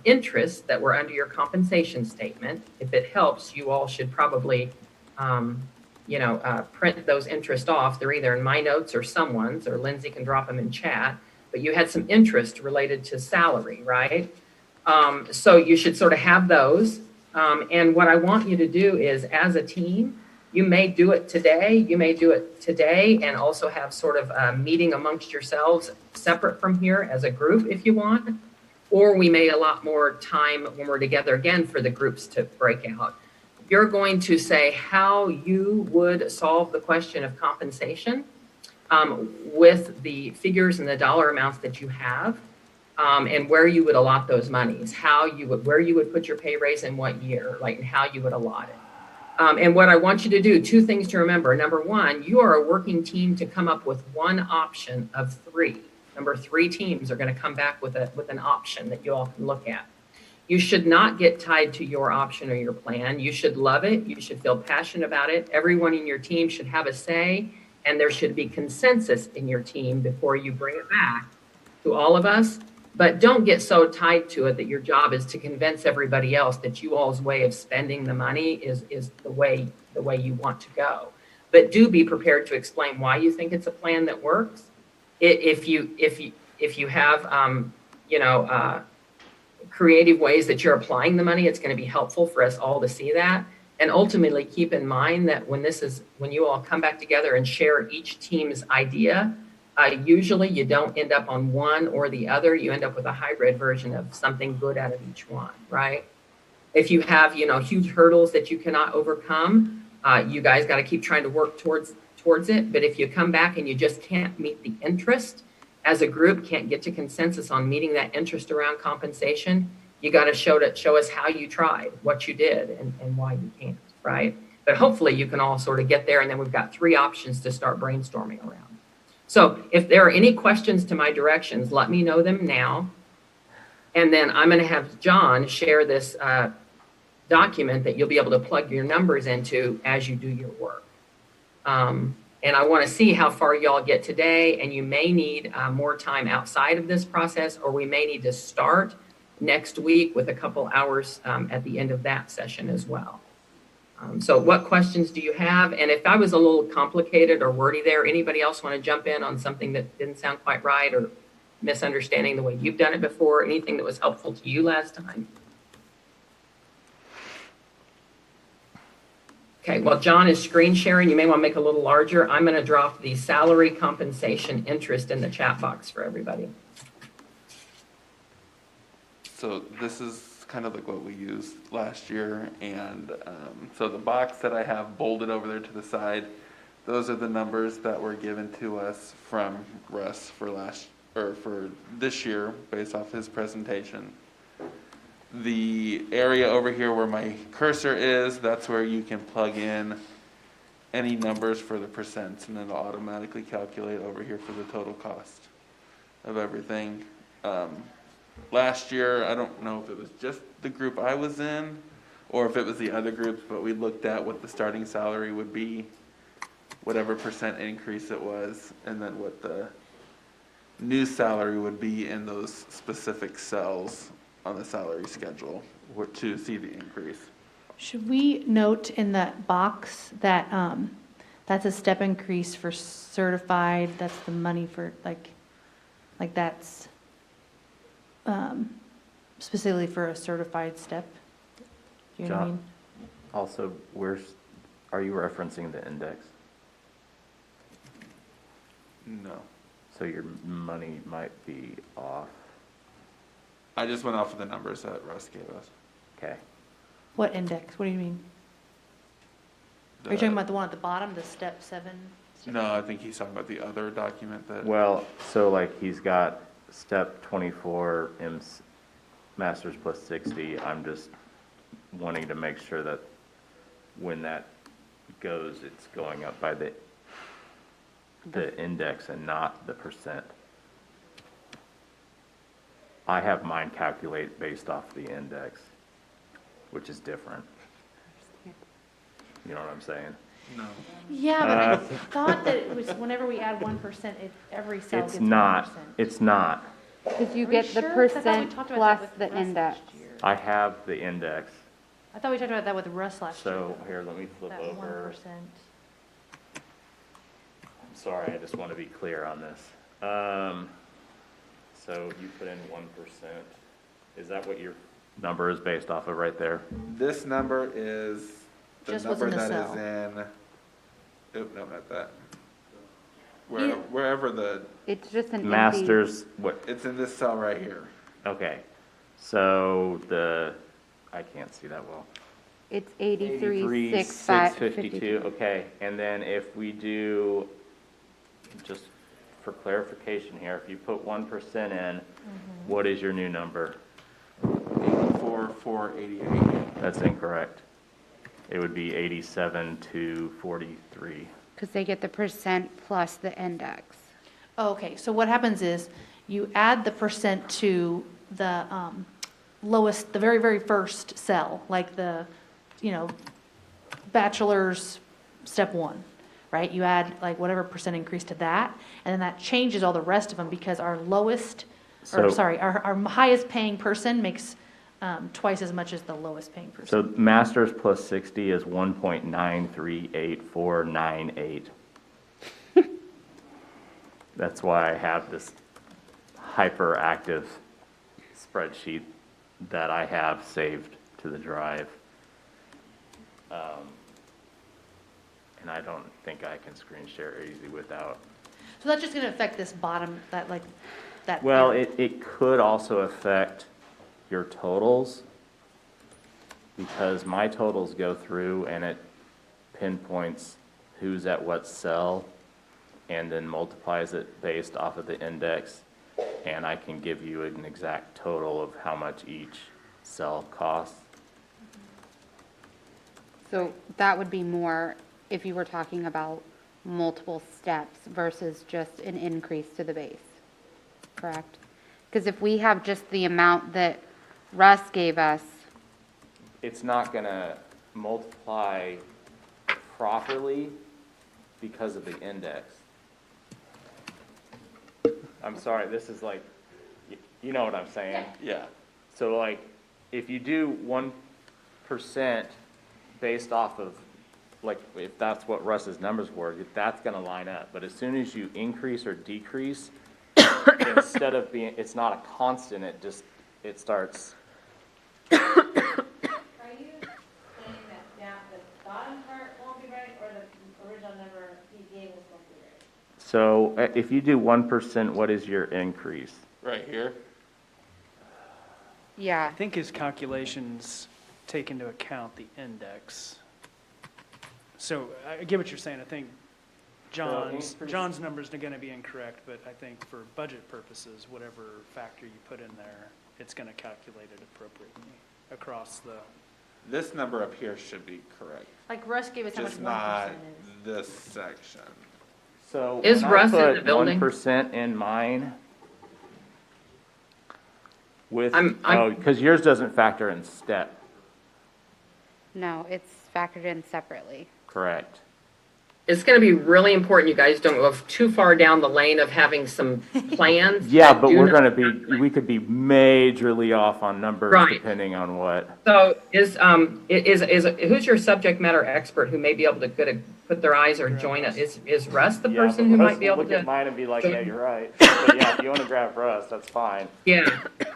interests that were under your compensation statement. If it helps, you all should probably, print those interests off. They're either in my notes or someone's, or Lindsay can drop them in chat. But you had some interest related to salary, right? So you should sort of have those. And what I want you to do is, as a team, you may do it today, and also have sort of a meeting amongst yourselves separate from here as a group if you want. Or we may allot more time when we're together again for the groups to break out. You're going to say how you would solve the question of compensation with the figures and the dollar amounts that you have, and where you would allot those monies, where you would put your pay raise in what year, like, and how you would allot it. And what I want you to do, 2 things to remember. Number 1, you are a working team to come up with one option of 3. Number 3 teams are going to come back with an option that you all can look at. You should not get tied to your option or your plan. You should love it. You should feel passionate about it. Everyone in your team should have a say, and there should be consensus in your team before you bring it back to all of us, but don't get so tied to it that your job is to convince everybody else that you all's way of spending the money is the way you want to go. But do be prepared to explain why you think it's a plan that works. If you have, creative ways that you're applying the money, it's going to be helpful for us all to see that. And ultimately, keep in mind that when you all come back together and share each team's idea, usually you don't end up on one or the other. You end up with a hybrid version of something good out of each one, right? If you have, huge hurdles that you cannot overcome, you guys got to keep trying to work towards it. But if you come back and you just can't meet the interest as a group, can't get to consensus on meeting that interest around compensation, you got to show us how you tried, what you did, and why you can't, right? But hopefully you can all sort of get there, and then we've got 3 options to start brainstorming around. So if there are any questions to my directions, let me know them now. And then I'm going to have John share this document that you'll be able to plug your numbers into as you do your work. And I want to see how far y'all get today, and you may need more time outside of this process, or we may need to start next week with a couple hours at the end of that session as well. So what questions do you have? And if I was a little complicated or wordy there, anybody else want to jump in on something that didn't sound quite right, or misunderstanding the way you've done it before, anything that was helpful to you last time? Okay, well, John is screen sharing. You may want to make a little larger. I'm going to drop the salary compensation interest in the chat box for everybody. So this is kind of like what we used last year, and so the box that I have bolded over there to the side, those are the numbers that were given to us from Russ for this year based off his presentation. The area over here where my cursor is, that's where you can plug in any numbers for the percents, and then it'll automatically calculate over here for the total cost of everything. Last year, I don't know if it was just the group I was in or if it was the other groups, but we looked at what the starting salary would be, whatever percent increase it was, and then what the new salary would be in those specific cells on the salary schedule to see the increase. Should we note in that box that that's a step increase for certified, that's the money for, like that's specifically for a certified step? Do you know what I mean? Also, are you referencing the index? No. So your money might be off. I just went off of the numbers that Russ gave us. Okay. What index? What do you mean? Are you talking about the one at the bottom, the step 7? No, I think he's talking about the other document that. Well, so like he's got step 24, masters plus 60. I'm just wanting to make sure that when that goes, it's going up by the index and not the percent. I have mine calculate based off the index, which is different. You know what I'm saying? No. Yeah, but I thought that it was whenever we add 1%, every cell gets 1%. It's not. Because you Are get you the sure? 'Cause I thought we percent talked about that plus with the Russ index. last year. I have the index. I thought we talked about that with Russ last year. So here, let me flip That over. 1%. I'm sorry, I just want to be clear on this. So you put in 1%. Is that what your number is based off of right there? This number is the Just what's number in the that cell. is in, no, not that. You- Wherever It's just an empty. Masters, what, it's in this cell right here. okay. So I can't see that well. It's 83,652. Okay, and then if we do, just for clarification here, if you put 1% in, what is your new number? 84,488. That's incorrect. It would be 87,243. Because they get the percent plus the index. Oh, okay, so what happens is you add the percent to the lowest, the very, very first cell, like the, bachelor's step 1, right? You add like whatever percent increase to that, and then that changes all the rest of them because our lowest or So- sorry, our highest paying person makes twice as much as the lowest paying person. So masters plus 60 is 1.938498. That's why I have this hyperactive spreadsheet that I have saved to the drive. And I don't think I can screen share easy without. So that's just gonna affect this bottom, that like, that. Well, area. it could also affect your totals, because my totals go through and it pinpoints who's at what cell and then multiplies it based off of the index. And I can give you an exact total of how much each cell costs. So that would be more if you were talking about multiple steps versus just an increase to the base, correct? Because if we have just the amount that Russ gave us, It's not gonna multiply properly because of the index. I'm sorry, this is like, you know what I'm saying? Yeah. So like, if you do 1% based off of, like, if that's what Russ's numbers were, that's gonna line up. But as soon as you increase or decrease, instead of being, it's not a constant, it starts. Are you saying that the bottom part won't be right, or the original number he gave us won't be right? So if you do 1%, what is your increase? Right here? yeah, I think his calculations take into account the index. So I get what you're saying. I think John's numbers are gonna be incorrect, but I think for budget purposes, whatever factor you put in there, it's gonna calculate it appropriately across the, This number up here should be correct, Like Russ gave us how much just 1% not is. this section. So Is when Russ in I the put building? 1% in mine with, I'm- oh, because yours doesn't factor in step, no, it's factored in separately. correct? It's going to be really important you guys don't go too far down the lane of having some plans. Yeah, that but do we're not gonna be, calculate. we could be majorly off on numbers Right. depending on what. So who's your subject matter expert who may be able to put their eyes or join us? Is Russ the Yeah, person but who Russ might be will able look at to? mine and be like, join- yeah, you're right. But yeah, if you wanna grab Russ, that's fine. Yeah,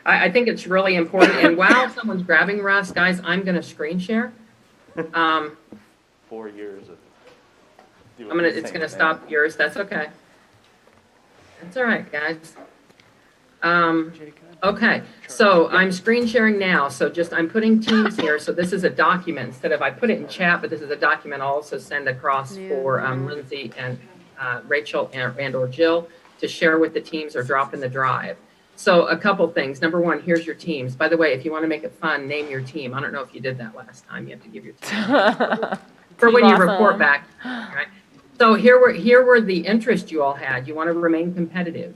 I think it's really important. And while someone's grabbing Russ, guys, I'm going to screen share. 4 years of doing It's the going same to thing. stop yours. That's okay. That's all right, guys. Jake, Okay, so I'm screen sharing now, so I'm putting teams here, so this is a document, instead of, I put it in chat, but this is a document I'll also send across for Lindsay and Rachel and/or Jill to share with the teams or drop in the drive. So a couple things. Number one, here's your teams. By the way, if you want to make it fun, name your team. I don't know if you did that last time. You have to give your team. For when you report Awesome. back, right? So here were the interests you all had. You want to remain competitive,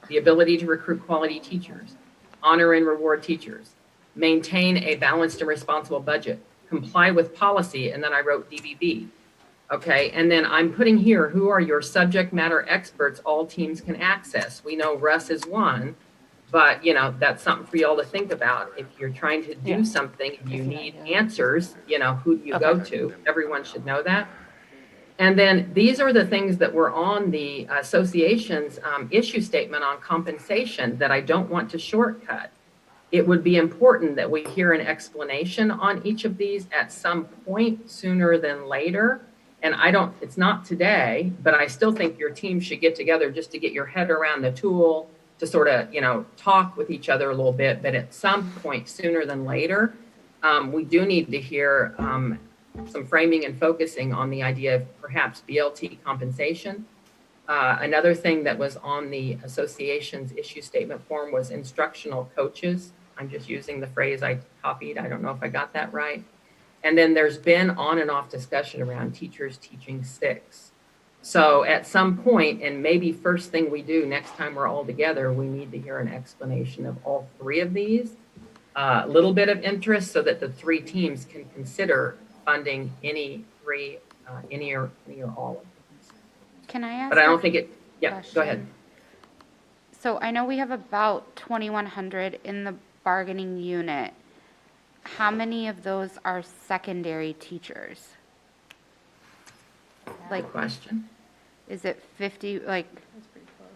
the ability to recruit quality teachers, honor and reward teachers, maintain a balanced and responsible budget, comply with policy, and then I wrote DBB. Okay, and then I'm putting here, who are your subject matter experts all teams can access? We know Russ is one, but that's something for y'all to think about. If you're trying to do something, and you need answers, who do you go to? Everyone should know that. And then these are the things that were on the association's issue statement on compensation that I don't want to shortcut. It would be important that we hear an explanation on each of these at some point sooner than later. And it's not today, but I still think your team should get together just to get your head around the tool, to sort of, talk with each other a little bit. But at some point sooner than later, we do need to hear some framing and focusing on the idea of perhaps BLT compensation. Another thing that was on the association's issue statement form was instructional coaches. I'm just using the phrase I copied. I don't know if I got that right. And then there's been on and off discussion around teachers teaching six. So at some point, and maybe first thing we do next time we're all together, we need to hear an explanation of all three of these. A little bit of interest so that the three teams can consider funding any three, any or all of them. Can I ask? But I don't a think go ahead. question? So I know we have about 2,100 in the bargaining unit. How many of those are secondary teachers? Like, Good question. is it 50, like, That's pretty close.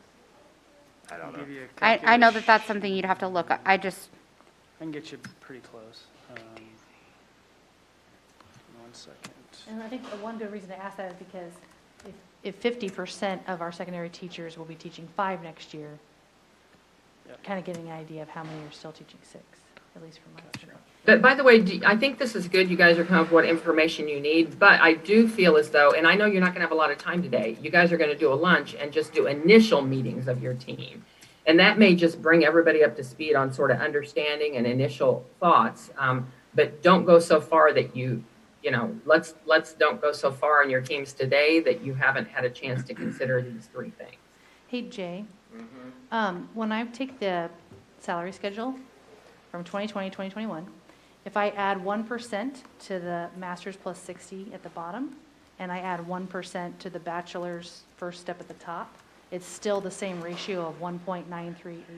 I don't know. Give you a I know that that's calculation. something you'd have to look at. I can get you pretty close. 1 second. And I think one good reason to ask that is because if 50% of our secondary teachers will be teaching 5 next year, Yep. kind of getting an idea of how many are still teaching 6, at least from my estimate. But by the way, I think this is good. You guys are kind of what information you need, but I do feel as though, and I know you're not going to have a lot of time today, you guys are going to do a lunch and just do initial meetings of your team. And that may just bring everybody up to speed on sort of understanding and initial thoughts. But don't go so far that let's don't go so far in your teams today that you haven't had a chance to consider these 3 things. Hey, Jay, when I take the salary schedule from 2020, 2021, if I add 1% to the master's plus 60 at the bottom, and I add 1% to the bachelor's first step at the top, it's still the same ratio of 1.938497.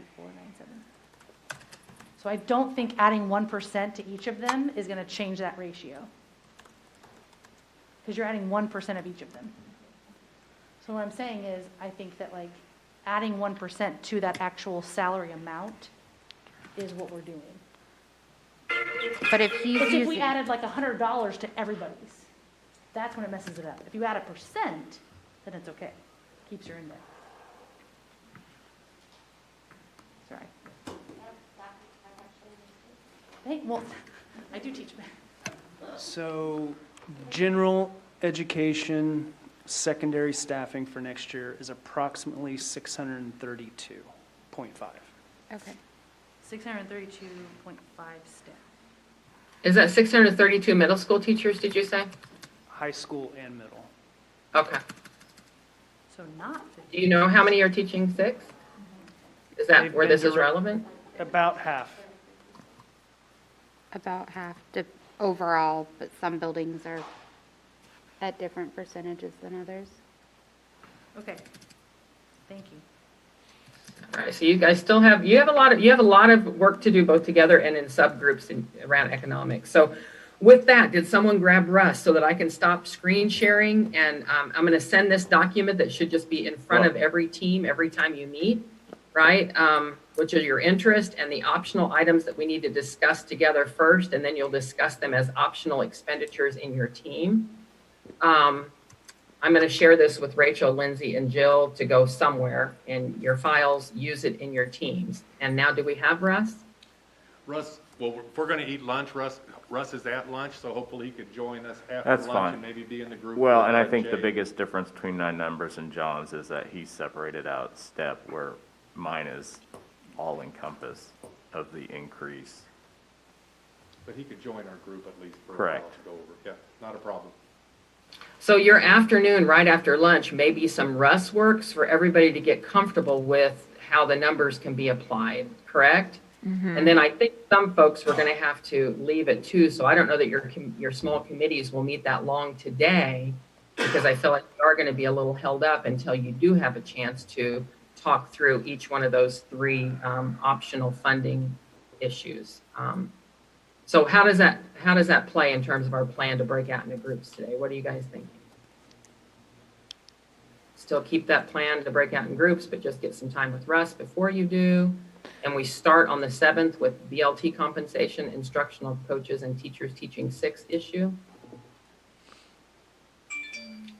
So I don't think adding 1% to each of them is going to change that ratio. Because you're adding 1% of each of them. So what I'm saying is, I think that like adding 1% to that actual salary amount is what we're doing. but if he's It's if we using, added like $100 to everybody's, that's when it messes it up. If you add a percent, then it's okay, keeps her in there. Sorry. Hey, well, I do teach math. So, general education, secondary staffing for next year is approximately 632.5. okay. 632.5 staff. Is that 632 middle school teachers, did you say? High school and middle. Okay. So not 50. Do you know how many are teaching 6? Is that They've where been this is direct- relevant? About half. About half to overall, but some buildings are at different percentages than others. Okay, thank you. All right, so you guys still have, you have a lot of work to do both together and in subgroups around economics. So with that, did someone grab Russ so that I can stop screen sharing? And I'm going to send this document that should just be in front of every team every time you meet, right? Which is your interest and the optional items that we need to discuss together first, and then you'll discuss them as optional expenditures in your team. I'm going to share this with Rachel, Lindsay, and Jill to go somewhere in your files, use it in your teams. And now do we have Russ? Russ, well, if we're going to eat lunch, Russ is at lunch, so hopefully he could join us after That's lunch fine. and maybe be in the group. Well, with, and I think the Jay. biggest difference between my numbers and John's is that he separated out step where mine is all encompass of the increase. But he could join our group at least for a while Correct. to go over. Yeah, not a problem. So your afternoon, right after lunch, maybe some Russ works for everybody to get comfortable with how the numbers can be applied, correct? And then I think some folks were going to have to leave at 2, so I don't know that your small committees will meet that long today, because I feel like you are going to be a little held up until you do have a chance to talk through each one of those 3 optional funding issues. So how does that play in terms of our plan to break out into groups today? What are you guys thinking? Still keep that plan to break out in groups, but just get some time with Russ before you do. And we start on the 7th with BLT compensation, instructional coaches and teachers teaching 6 issue.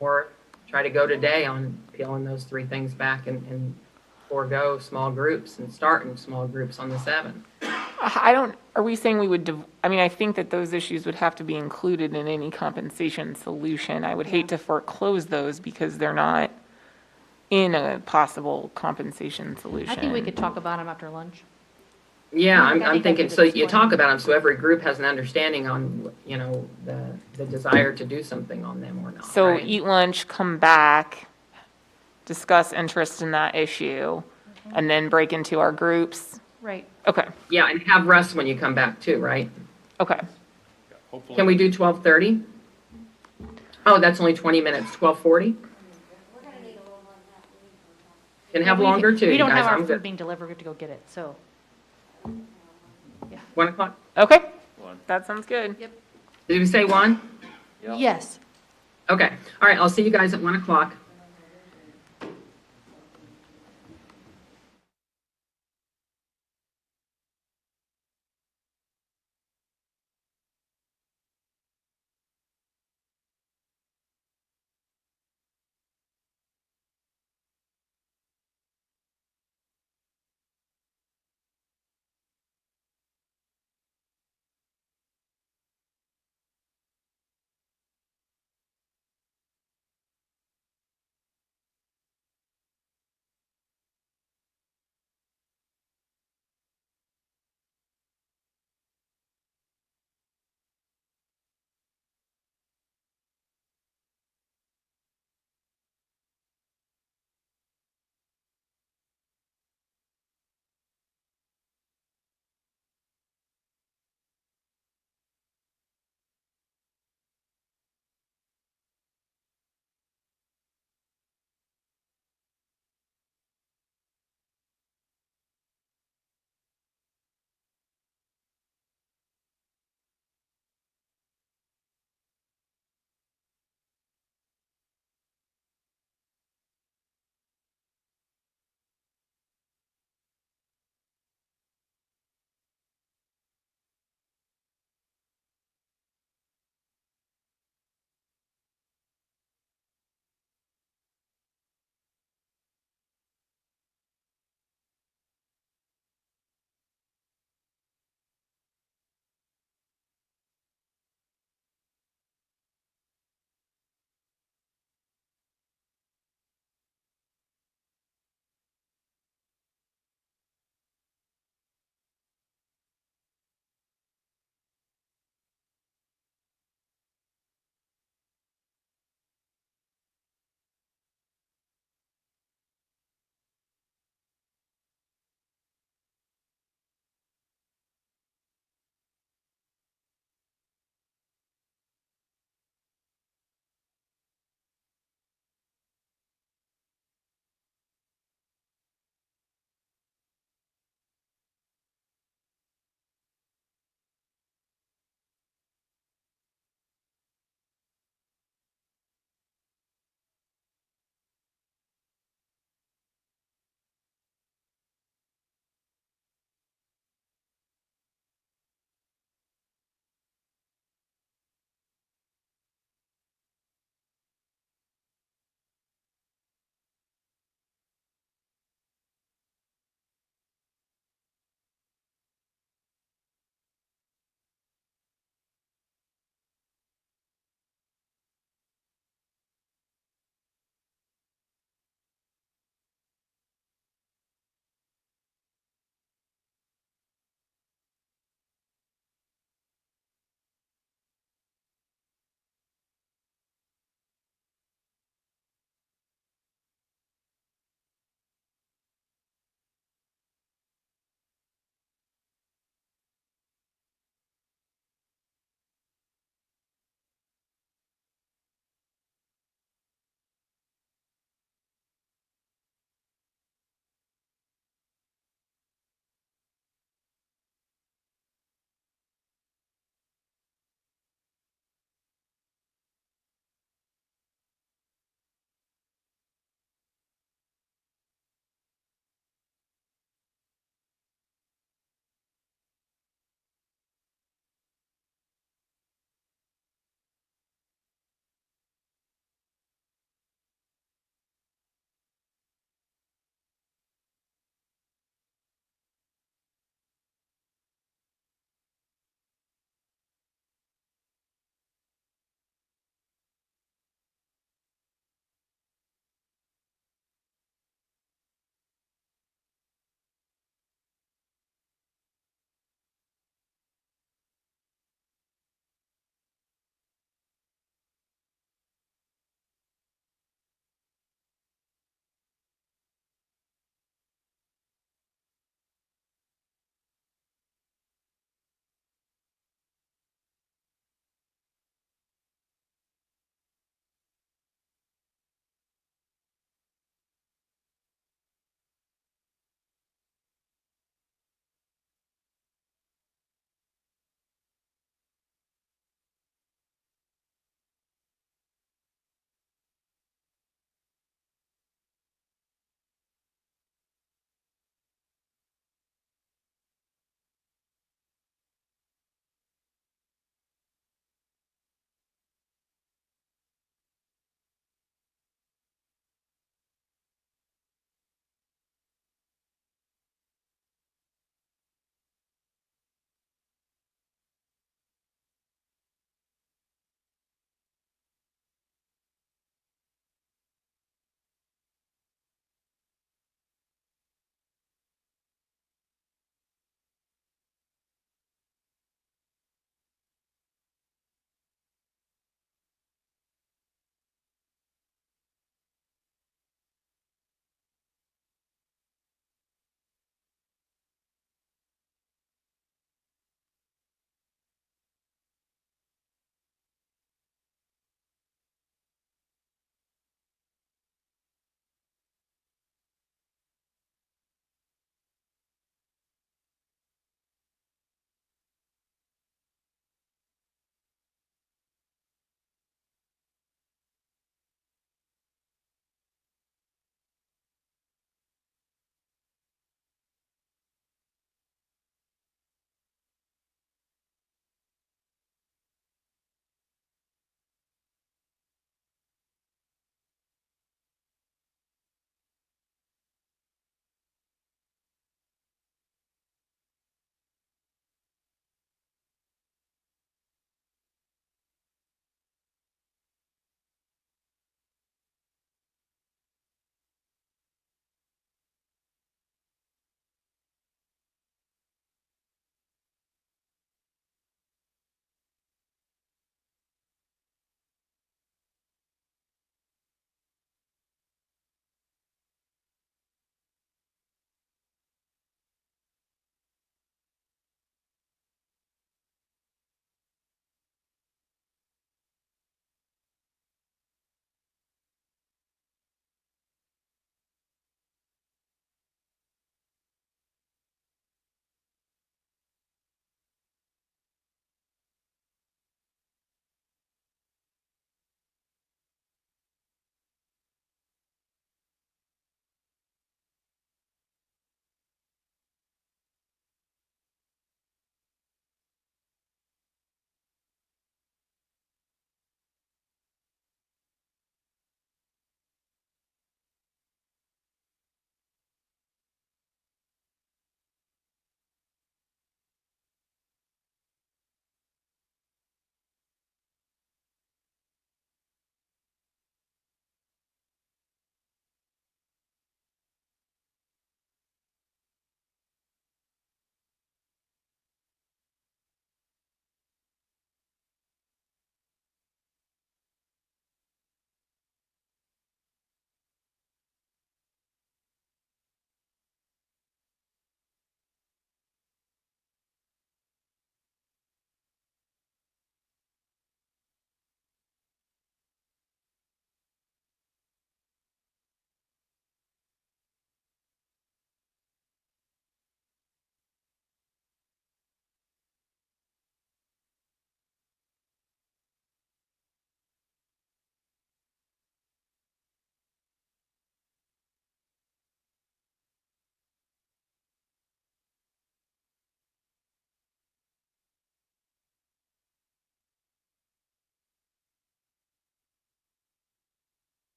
Or try to go today on peeling those 3 things back and forego small groups and start in small groups on the 7th. Are we saying we would, I think that those issues would have to be included in any compensation solution. I would hate to foreclose those because they're not in a possible compensation solution. I think we could talk about them after lunch. Yeah, I think I'm I thinking, could so you explain. talk about them, so every group has an understanding on, the desire to do something on them or not, So right? eat lunch, come back, discuss interest in that issue, and then break into our groups. Right. Okay, Yeah, and have Russ when you come back too, right? okay. Yeah, hopefully. Can we do 12:30? Oh, that's only 20 minutes, 12:40? Can have We longer too, We you don't guys. have our I'm food good. being delivered, we have to go get it, so. 1 o'clock? Okay, One. that sounds good. Yep. Did we say 1? Yes. Okay, all right, I'll see you guys at 1 o'clock.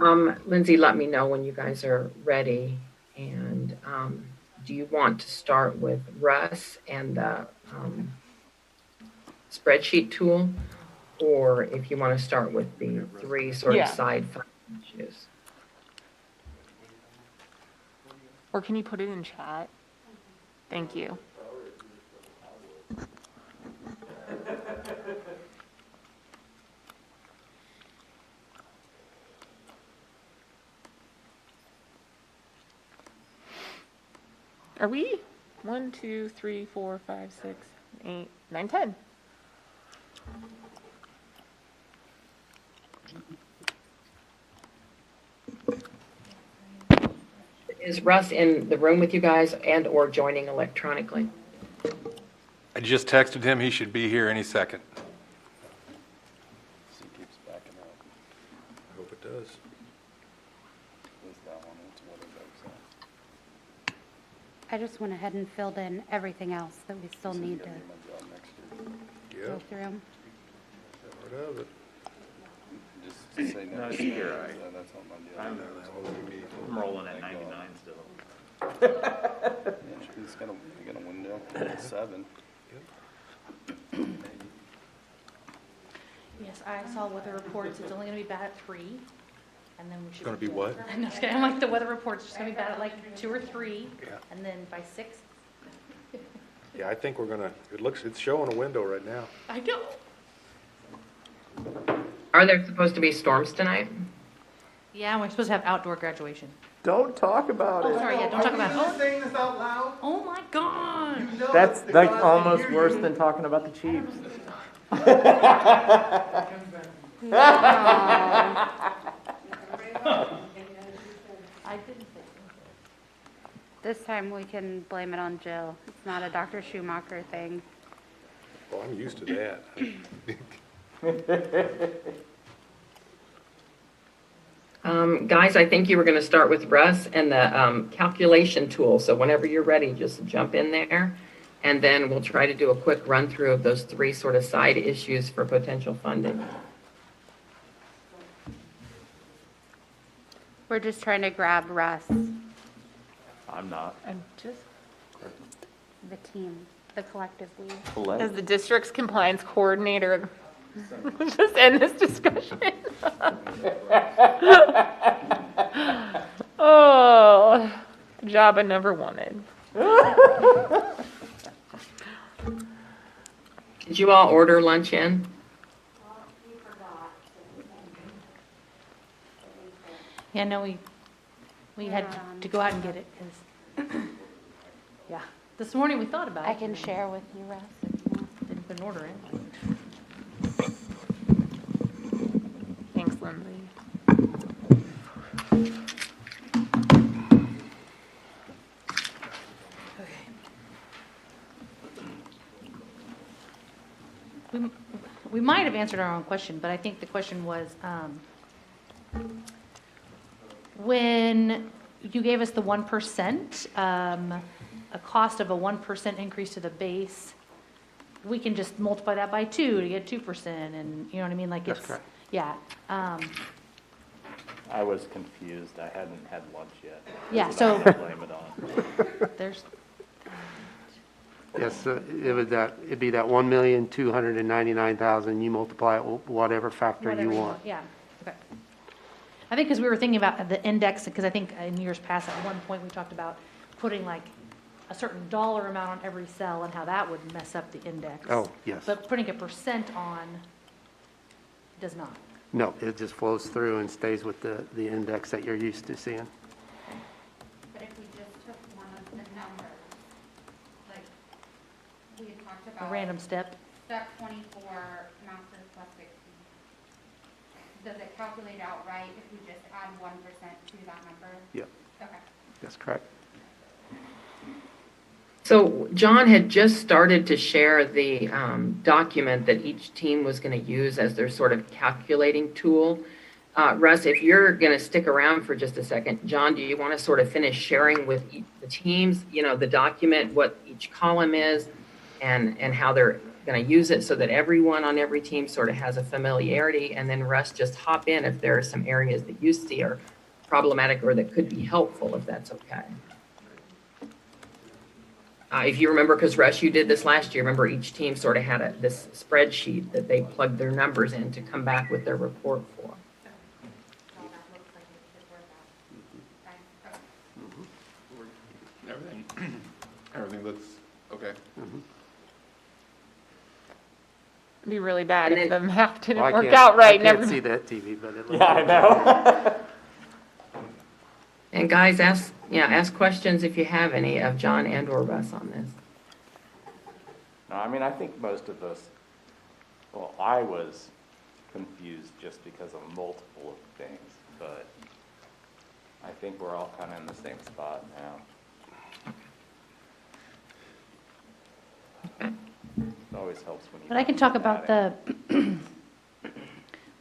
Lindsay, let me know when you guys are ready. And do you want to start with Russ and the spreadsheet tool? Or if you want to start with the three sort Yeah. of side issues? Or can you put it in chat? Thank you. Are we 1, 2, 3, 4, 5, 6, 8, 9, 10? Is Russ in the room with you guys and or joining electronically? I just texted him, he should be here any second. He keeps backing up. I hope it does. Is that one, it's what it does. I just went ahead and filled in everything else that we still need to Yeah, go through. part of it. Just to say no. No, you're right. That's not my deal. I'm rolling at 99 still. He's got a window, 7. Yes, I saw weather reports, it's only gonna be bad at 3, and then we should. Gonna be what? I'm just kidding. I'm like, the weather report's just gonna be bad at like 2 or 3, Yeah. and then by 6, Yeah, I think we're gonna, it's showing a window right now. I know. Are there supposed to be storms tonight? Yeah, and we're supposed to have outdoor graduation. Don't talk about Oh, sorry, yeah, don't talk about it. Oh, saying this out loud? oh my God. That's like almost worse than talking about the Chiefs. I didn't say. This time we can blame it on Jill. It's not a Dr. Schumacher thing. Well, I'm used to that. Guys, I think you were going to start with Russ and the calculation tool. So whenever you're ready, just jump in there. And then we'll try to do a quick run through of those three sort of side issues for potential funding. We're just trying to grab Russ, I'm not. I'm just, the team, the collective we. as the district's compliance coordinator, let's just end this discussion. Oh, job I never wanted. Did you all order lunch in? Yeah, no, we had to go out and get it, because, yeah. This morning we thought about it. I can share with you, Russ, if you want. Didn't put an order in. Thanks, Lindsay. We might have answered our own question, but I think the question was, when you gave us the 1%, a cost of a 1% increase to the base, we can just multiply that by 2 to get 2%, and you know what I mean? Like That's it's, correct. yeah. I was confused. I hadn't had lunch yet. Yeah, That's so- what I blame it on. There's, Yes, it'd be that 1,299,000, you multiply it with whatever factor whatever you you want. want, yeah, okay. I think because we were thinking about the index, because I think in years past, at one point, we talked about putting like a certain dollar amount on every cell and how that would mess up the index. Oh, yes. But putting a percent on does not. No, it just flows through and stays with the index that you're used to seeing. But if we just took one of the numbers, like, we had talked A about. random step. Step 24, master's plus 60. Does it calculate out right if we just add 1% to that number? Yep, Okay. that's correct. So John had just started to share the document that each team was going to use as their sort of calculating tool. Russ, if you're going to stick around for just a second, John, do you want to sort of finish sharing with the teams, the document, what each column is, and how they're going to use it so that everyone on every team sort of has a familiarity, and then Russ, just hop in if there are some areas that you see are problematic or that could be helpful, if that's okay. If you remember, because Russ, you did this last year, remember each team sort of had this spreadsheet that they plugged their numbers in to come back with their report for. Everything looks okay. It'd be really bad And if then- the math didn't Well, I work can't- out right. I can't see that TV, but it looks. Yeah, I know. And guys, ask questions if you have any of John and or Russ on this. No, I mean, I think most of us, well, I was confused just because of multiple things, but I think we're all kind of in the same spot now. It always helps when you. But I can talk about the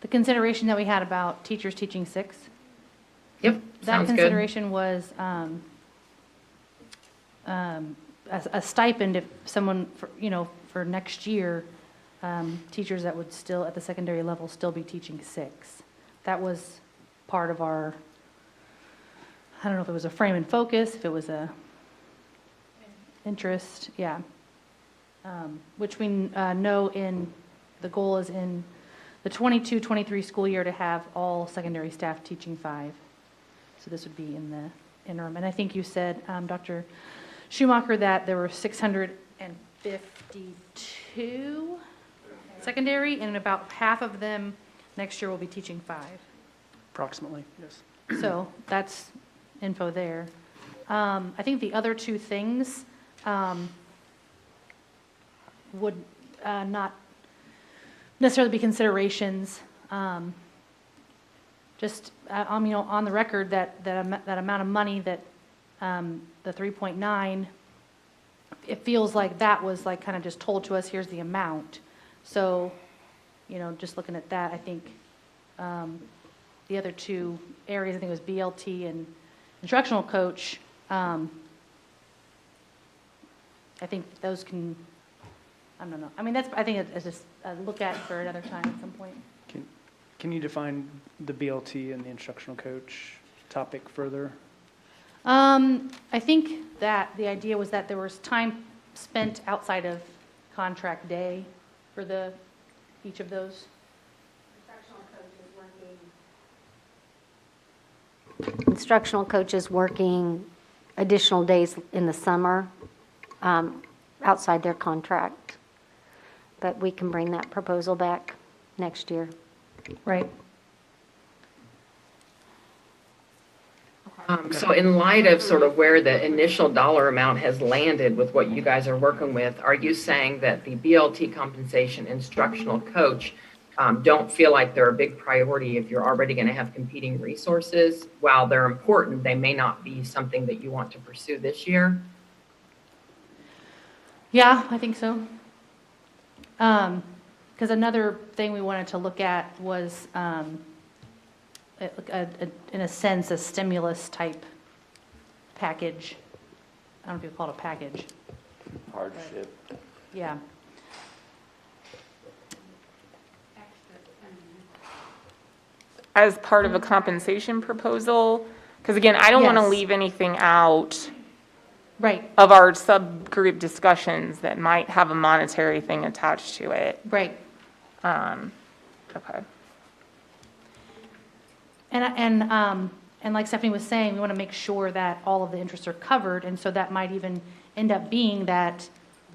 consideration that we had about teachers teaching 6. Yep, That sounds good. consideration was a stipend if someone, for next year, teachers that would still, at the secondary level, still be teaching 6. That was part of our, I don't know if it was a frame and focus, if it was a interest, yeah. Which we know the goal is in the 22-23 school year to have all secondary staff teaching 5. So this would be in the interim. And I think you said, Dr. Schumacher, that there were 652 secondary, and about half of them next year will be teaching 5. Approximately, yes. So that's info there. I think the other 2 things would not necessarily be considerations. Just, on the record, that amount of money, that the 3.9, it feels like that was like kind of just told to us, here's the amount. So, just looking at that, I think the other 2 areas, I think it was BLT and instructional coach, I think those can, I don't know. I mean, I think it's just a look at for another time at some point. Can you define the BLT and the instructional coach topic further? I think that the idea was that there was time spent outside of contract day for each of those. Instructional coaches working additional days in the summer outside their contract. But we can bring that proposal back next year. Right. So in light of sort of where the initial dollar amount has landed with what you guys are working with, are you saying that the BLT compensation instructional coach don't feel like they're a big priority if you're already going to have competing resources? While they're important, they may not be something that you want to pursue this year? Yeah, I think so. Because another thing we wanted to look at was, in a sense, a stimulus type package. I don't know if you call it a package. Hardship. Yeah. As part of a compensation proposal, because again, I don't want to Yes. leave anything out Right, of our subgroup discussions that might have a monetary thing attached to it. right. Okay. And like Stephanie was saying, we want to make sure that all of the interests are covered, and so that might even end up being that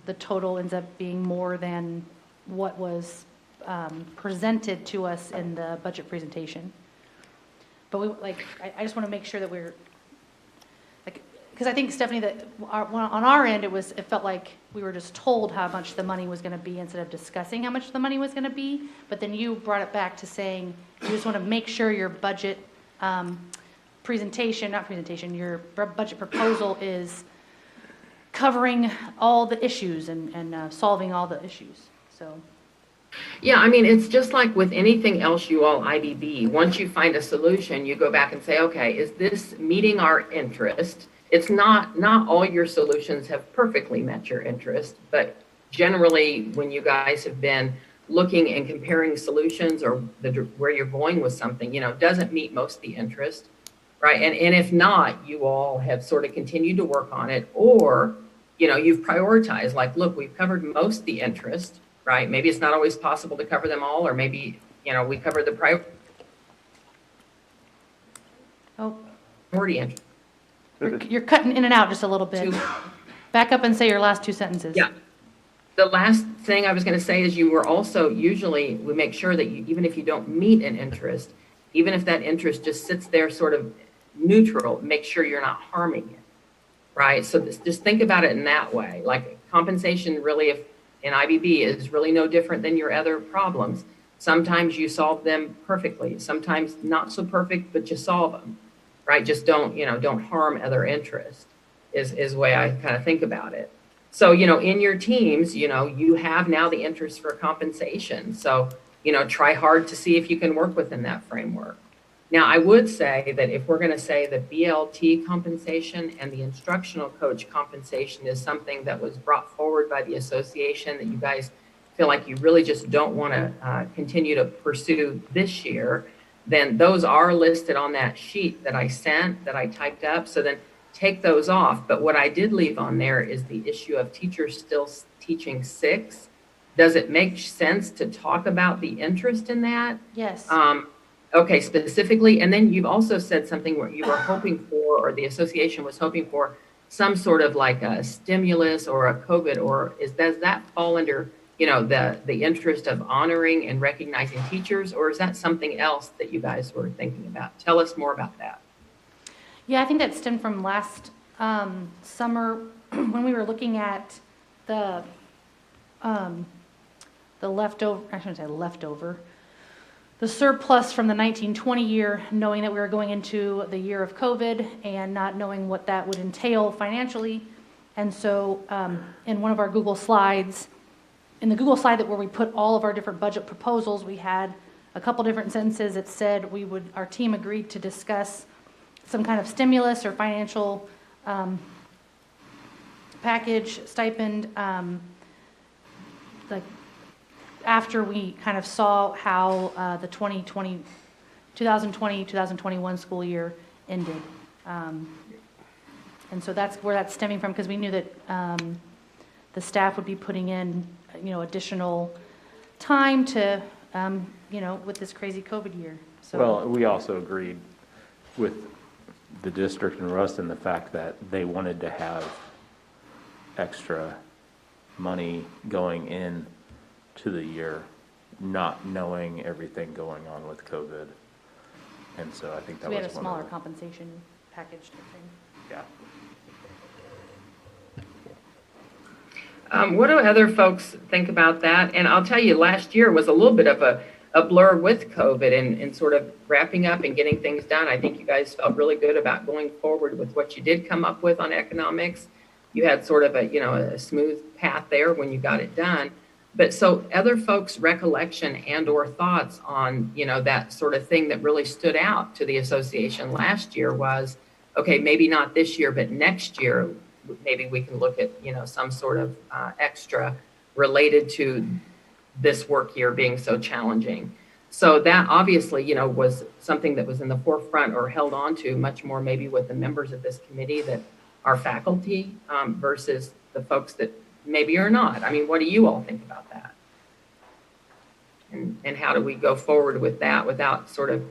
the total ends up being more than what was presented to us in the budget presentation. But I just want to make sure that we're, because I think, Stephanie, that on our end, it felt like we were just told how much the money was going to be instead of discussing how much the money was going to be. But then you brought it back to saying you just want to make sure your budget your budget proposal is covering all the issues and solving all the issues, so. Yeah, I mean, it's just like with anything else you all IBB. Once you find a solution, you go back and say, okay, is this meeting our interest? It's not all your solutions have perfectly met your interest, but generally, when you guys have been looking and comparing solutions or where you're going with something, doesn't meet most of the interest, right? And if not, you all have sort of continued to work on it, or, you've prioritized, like, look, we've covered most of the interest, right? Maybe it's not always possible to cover them all, or maybe, we covered the priority interest. You're cutting in and out just a little bit. Back up and say your last two sentences. Yeah. The last thing I was going to say is you were also, usually, we make sure that even if you don't meet an interest, even if that interest just sits there sort of neutral, make sure you're not harming it, right? So just think about it in that way. Like compensation really, if in IBB, is really no different than your other problems. Sometimes you solve them perfectly, sometimes not so perfect, but you solve them, right? Just don't harm other interests is the way I kind of think about it. So, in your teams, you have now the interest for compensation. So, try hard to see if you can work within that framework. Now, I would say that if we're going to say the BLT compensation and the instructional coach compensation is something that was brought forward by the association that you guys feel like you really just don't want to continue to pursue this year, then those are listed on that sheet that I sent, that I typed up. So then take those off. But what I did leave on there is the issue of teachers still teaching 6. Does it make sense to talk about the interest in that? Yes. Okay, specifically. And then you've also said something where you were hoping for, or the association was hoping for, some sort of like a stimulus or a COVID, or does that fall under, the interest of honoring and recognizing teachers, or is that something else that you guys were thinking about? Tell us more about that. Yeah, I think that stemmed from last summer when we were looking at the leftover, I shouldn't say leftover, the surplus from the 1920 year, knowing that we were going into the year of COVID and not knowing what that would entail financially. And so in one of our Google slides, in the Google slide where we put all of our different budget proposals, we had a couple different sentences that said our team agreed to discuss some kind of stimulus or financial package, stipend, like after we kind of saw how the 2020-2021 school year ended. And so that's where that's stemming from, because we knew that the staff would be putting in, additional time to, with this crazy COVID year. So. Well, we also agreed with the district and Russ in the fact that they wanted to have extra money going in to the year, not knowing everything going on with COVID. And so I think that was one of the... We had a smaller compensation package type thing. Yeah. What do other folks think about that? And I'll tell you, last year was a little bit of a blur with COVID and sort of wrapping up and getting things done. I think you guys felt really good about going forward with what you did come up with on economics. You had sort of a smooth path there when you got it done. But so other folks' recollection and or thoughts on, that sort of thing that really stood out to the association last year was, okay, maybe not this year, but next year, maybe we can look at, some sort of extra related to this work year being so challenging. So that obviously, was something that was in the forefront or held on to much more maybe with the members of this committee that are faculty versus the folks that maybe are not. I mean, what do you all think about that? And how do we go forward with that without sort of,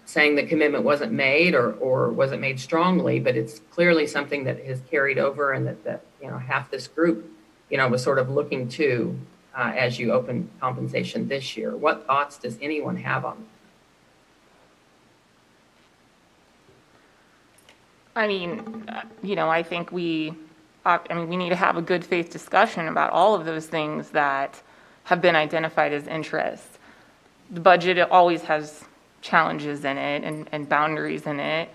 saying the commitment wasn't made or wasn't made strongly, but it's clearly something that has carried over and that half this group, was sort of looking to as you open compensation this year. What thoughts does anyone have on that? I mean, I think we need to have a good faith discussion about all of those things that have been identified as interests. The budget always has challenges in it and boundaries in it.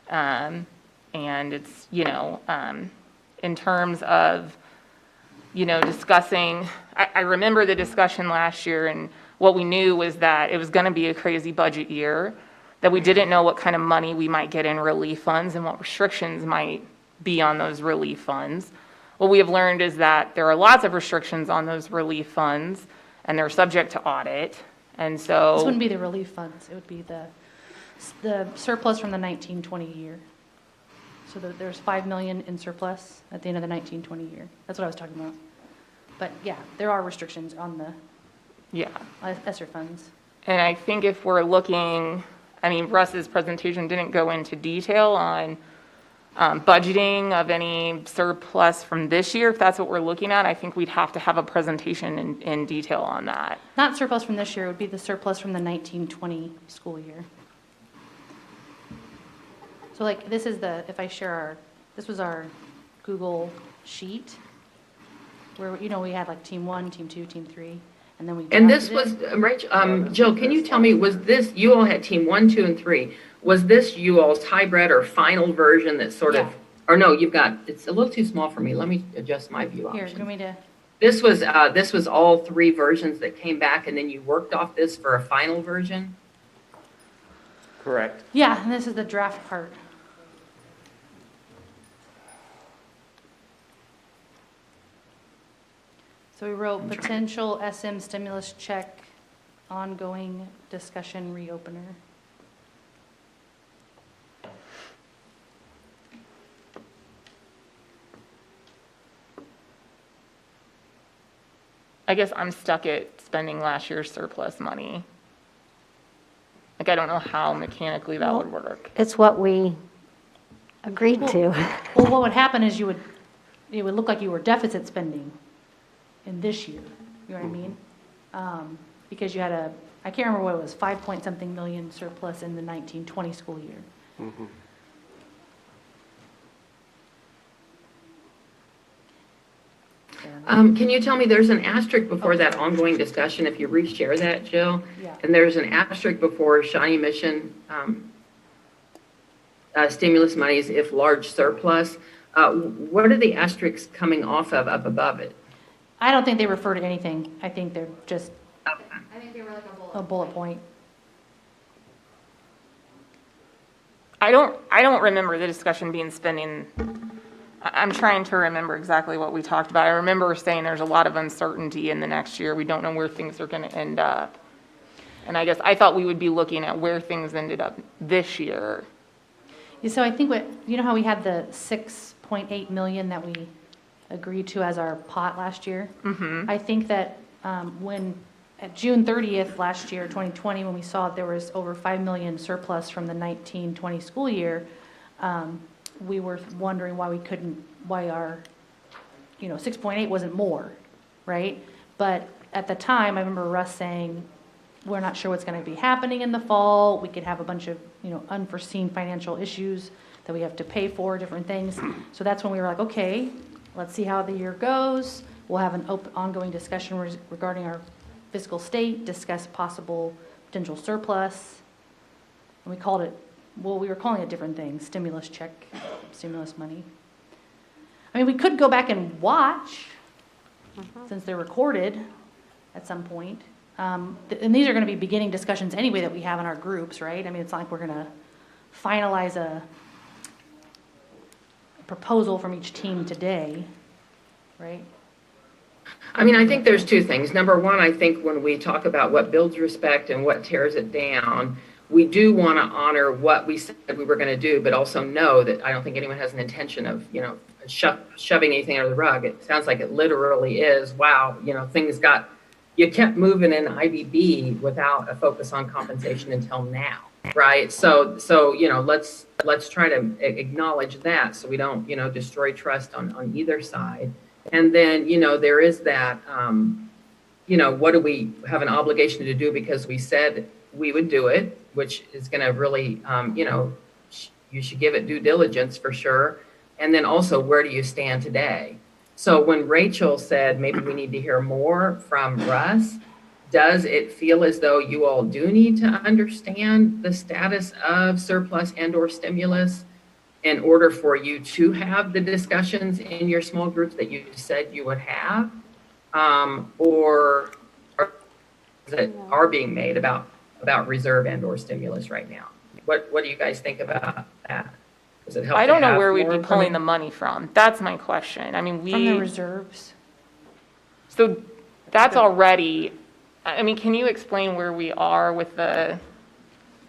And it's, in terms of, discussing, I remember the discussion last year, and what we knew was that it was going to be a crazy budget year, that we didn't know what kind of money we might get in relief funds and what restrictions might be on those relief funds. what we have learned is that there are lots of restrictions on those relief funds, and they're subject to audit, and so. This wouldn't be the relief funds, it would be the surplus from the 1920 year. So there's 5 million in surplus at the end of the 1920 year. That's what I was talking about. But yeah, there are restrictions on the Yeah. ESSER funds. And I think if we're looking, I mean, Russ's presentation didn't go into detail on budgeting of any surplus from this year. If that's what we're looking at, I think we'd have to have a presentation in detail on that. Not surplus from this year, it would be the surplus from the 1920 school year. So like, this is the, if I share this was our Google sheet, where, we had like team 1, team 2, team 3, and then we. And this drafted was, it. Rachel, Jill, can you tell me, was this, you all had team 1, 2, and 3. Was this you all's hybrid or final version that sort of, Yeah. or no, you've got, it's a little too small for me. Let me adjust my view Here, option. you want me to, This was all 3 versions that came back, and then you worked off this for a final version? Correct. yeah, and this is the draft part. So we wrote potential SM stimulus check, ongoing discussion reopener. I guess I'm stuck at spending last year's surplus money. Like, I don't know how mechanically that would work. It's what we agreed to. Well, what would happen is it would look like you were deficit spending in this year, you know what I mean? Because you had I can't remember what it was, 5 point something million surplus in the 1920 school year. Can you tell me, there's an asterisk before that ongoing discussion, if you reshare that, Jill? Yeah. And there's an asterisk before Shawnee Mission stimulus monies if large surplus. What are the asterisks coming off of up above it? I don't think they refer to anything. I think they're just I think they were like a bullet point. I don't remember the discussion being spending. I'm trying to remember exactly what we talked about. I remember saying there's a lot of uncertainty in the next year. We don't know where things are going to end up. And I guess I thought we would be looking at where things ended up this year. Yeah, so I think how we had the 6.8 million that we agreed to as our pot last year? I think that at June 30th last year, 2020, when we saw there was over 5 million surplus from the 1920 school year, we were wondering why our, 6.8 wasn't more, right? But at the time, I remember Russ saying, we're not sure what's going to be happening in the fall. We could have a bunch of, unforeseen financial issues that we have to pay for, different things. So that's when we were like, okay, let's see how the year goes. We'll have an ongoing discussion regarding our fiscal state, discuss possible potential surplus. And we called it, we were calling it different things, stimulus check, stimulus money. I mean, we could go back and watch, since they're recorded at some point. And these are going to be beginning discussions anyway that we have in our groups, right? I mean, it's not like we're going to finalize a proposal from each team today, right? I mean, I think there's 2 things. Number one, I think when we talk about what builds respect and what tears it down, we do want to honor what we said we were going to do, but also know that I don't think anyone has an intention of, shoving anything under the rug. It sounds like it literally is, wow, you kept moving in IBB without a focus on compensation until now, right? So let's try to acknowledge that so we don't, destroy trust on either side. And then, there is that, what do we have an obligation to do because we said we would do it, which is going to really, you should give it due diligence for sure. And then also, where do you stand today? So when Rachel said maybe we need to hear more from Russ, does it feel as though you all do need to understand the status of surplus and/or stimulus in order for you to have the discussions in your small groups that you said you would have? Or that are being made about reserve and/or stimulus right now? What do you guys think about that? Does it help I to don't know have where we'd more be pulling the information? money from. That's my question. I mean, From the reserves. so that's already, I mean, can you explain where we are with the,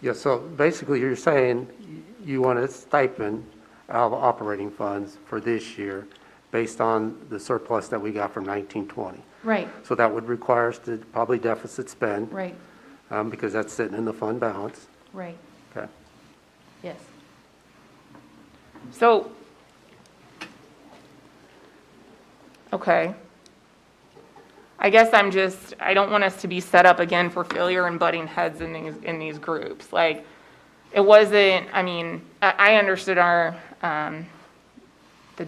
Yeah, so basically you're saying you want a stipend out of operating funds for this year based on the surplus that we got from 1920. Right, So that would require us to probably deficit spend, right, because that's sitting in the fund balance. right, Okay. yes. so, okay. I guess I don't want us to be set up again for failure and butting heads in these groups. Like, it wasn't, I mean, I understood the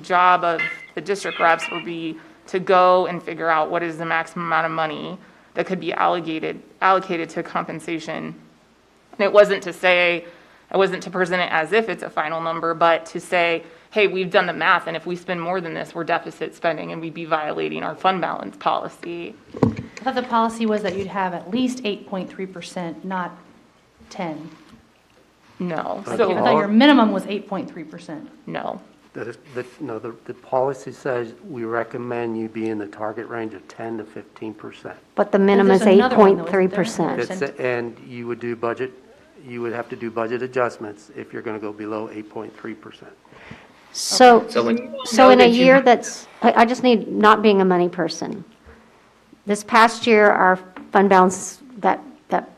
job of the district reps would be to go and figure out what is the maximum amount of money that could be allocated to compensation. And it wasn't to present it as if it's a final number, but to say, hey, we've done the math, and if we spend more than this, we're deficit spending, and we'd be violating our fund balance policy. I thought the policy was that you'd have at least 8.3%, not 10. No, I so, thought your minimum was 8.3%. no. No, the policy says we recommend you be in the target range of 10 to 15%. But the minimum is there's another one, though, isn't there? 8.3%. And you would have to do budget adjustments if you're going to go below 8.3%. So, So when you all so know in a that you year have- that's, I just need, not being a money person. This past year, our fund balance, that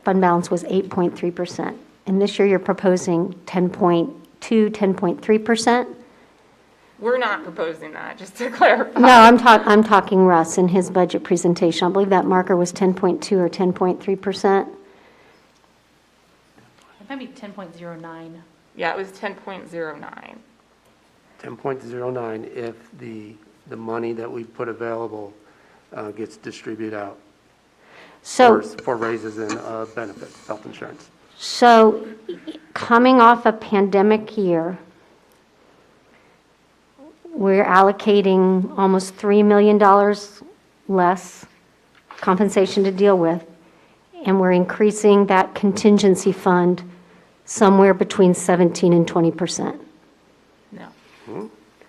fund balance was 8.3%. And this year, you're proposing 10.2, 10.3%? We're not proposing that, just to clarify. No, I'm talking Russ in his budget presentation. I believe that marker was 10.2 or 10.3%. It might be 10.09. Yeah, it was 10.09. 10.09 if the money that we put available gets distributed out for raises and benefits, health insurance. So coming off a pandemic year, we're allocating almost $3 million less compensation to deal with, and we're increasing that contingency fund somewhere between 17 and 20%. No.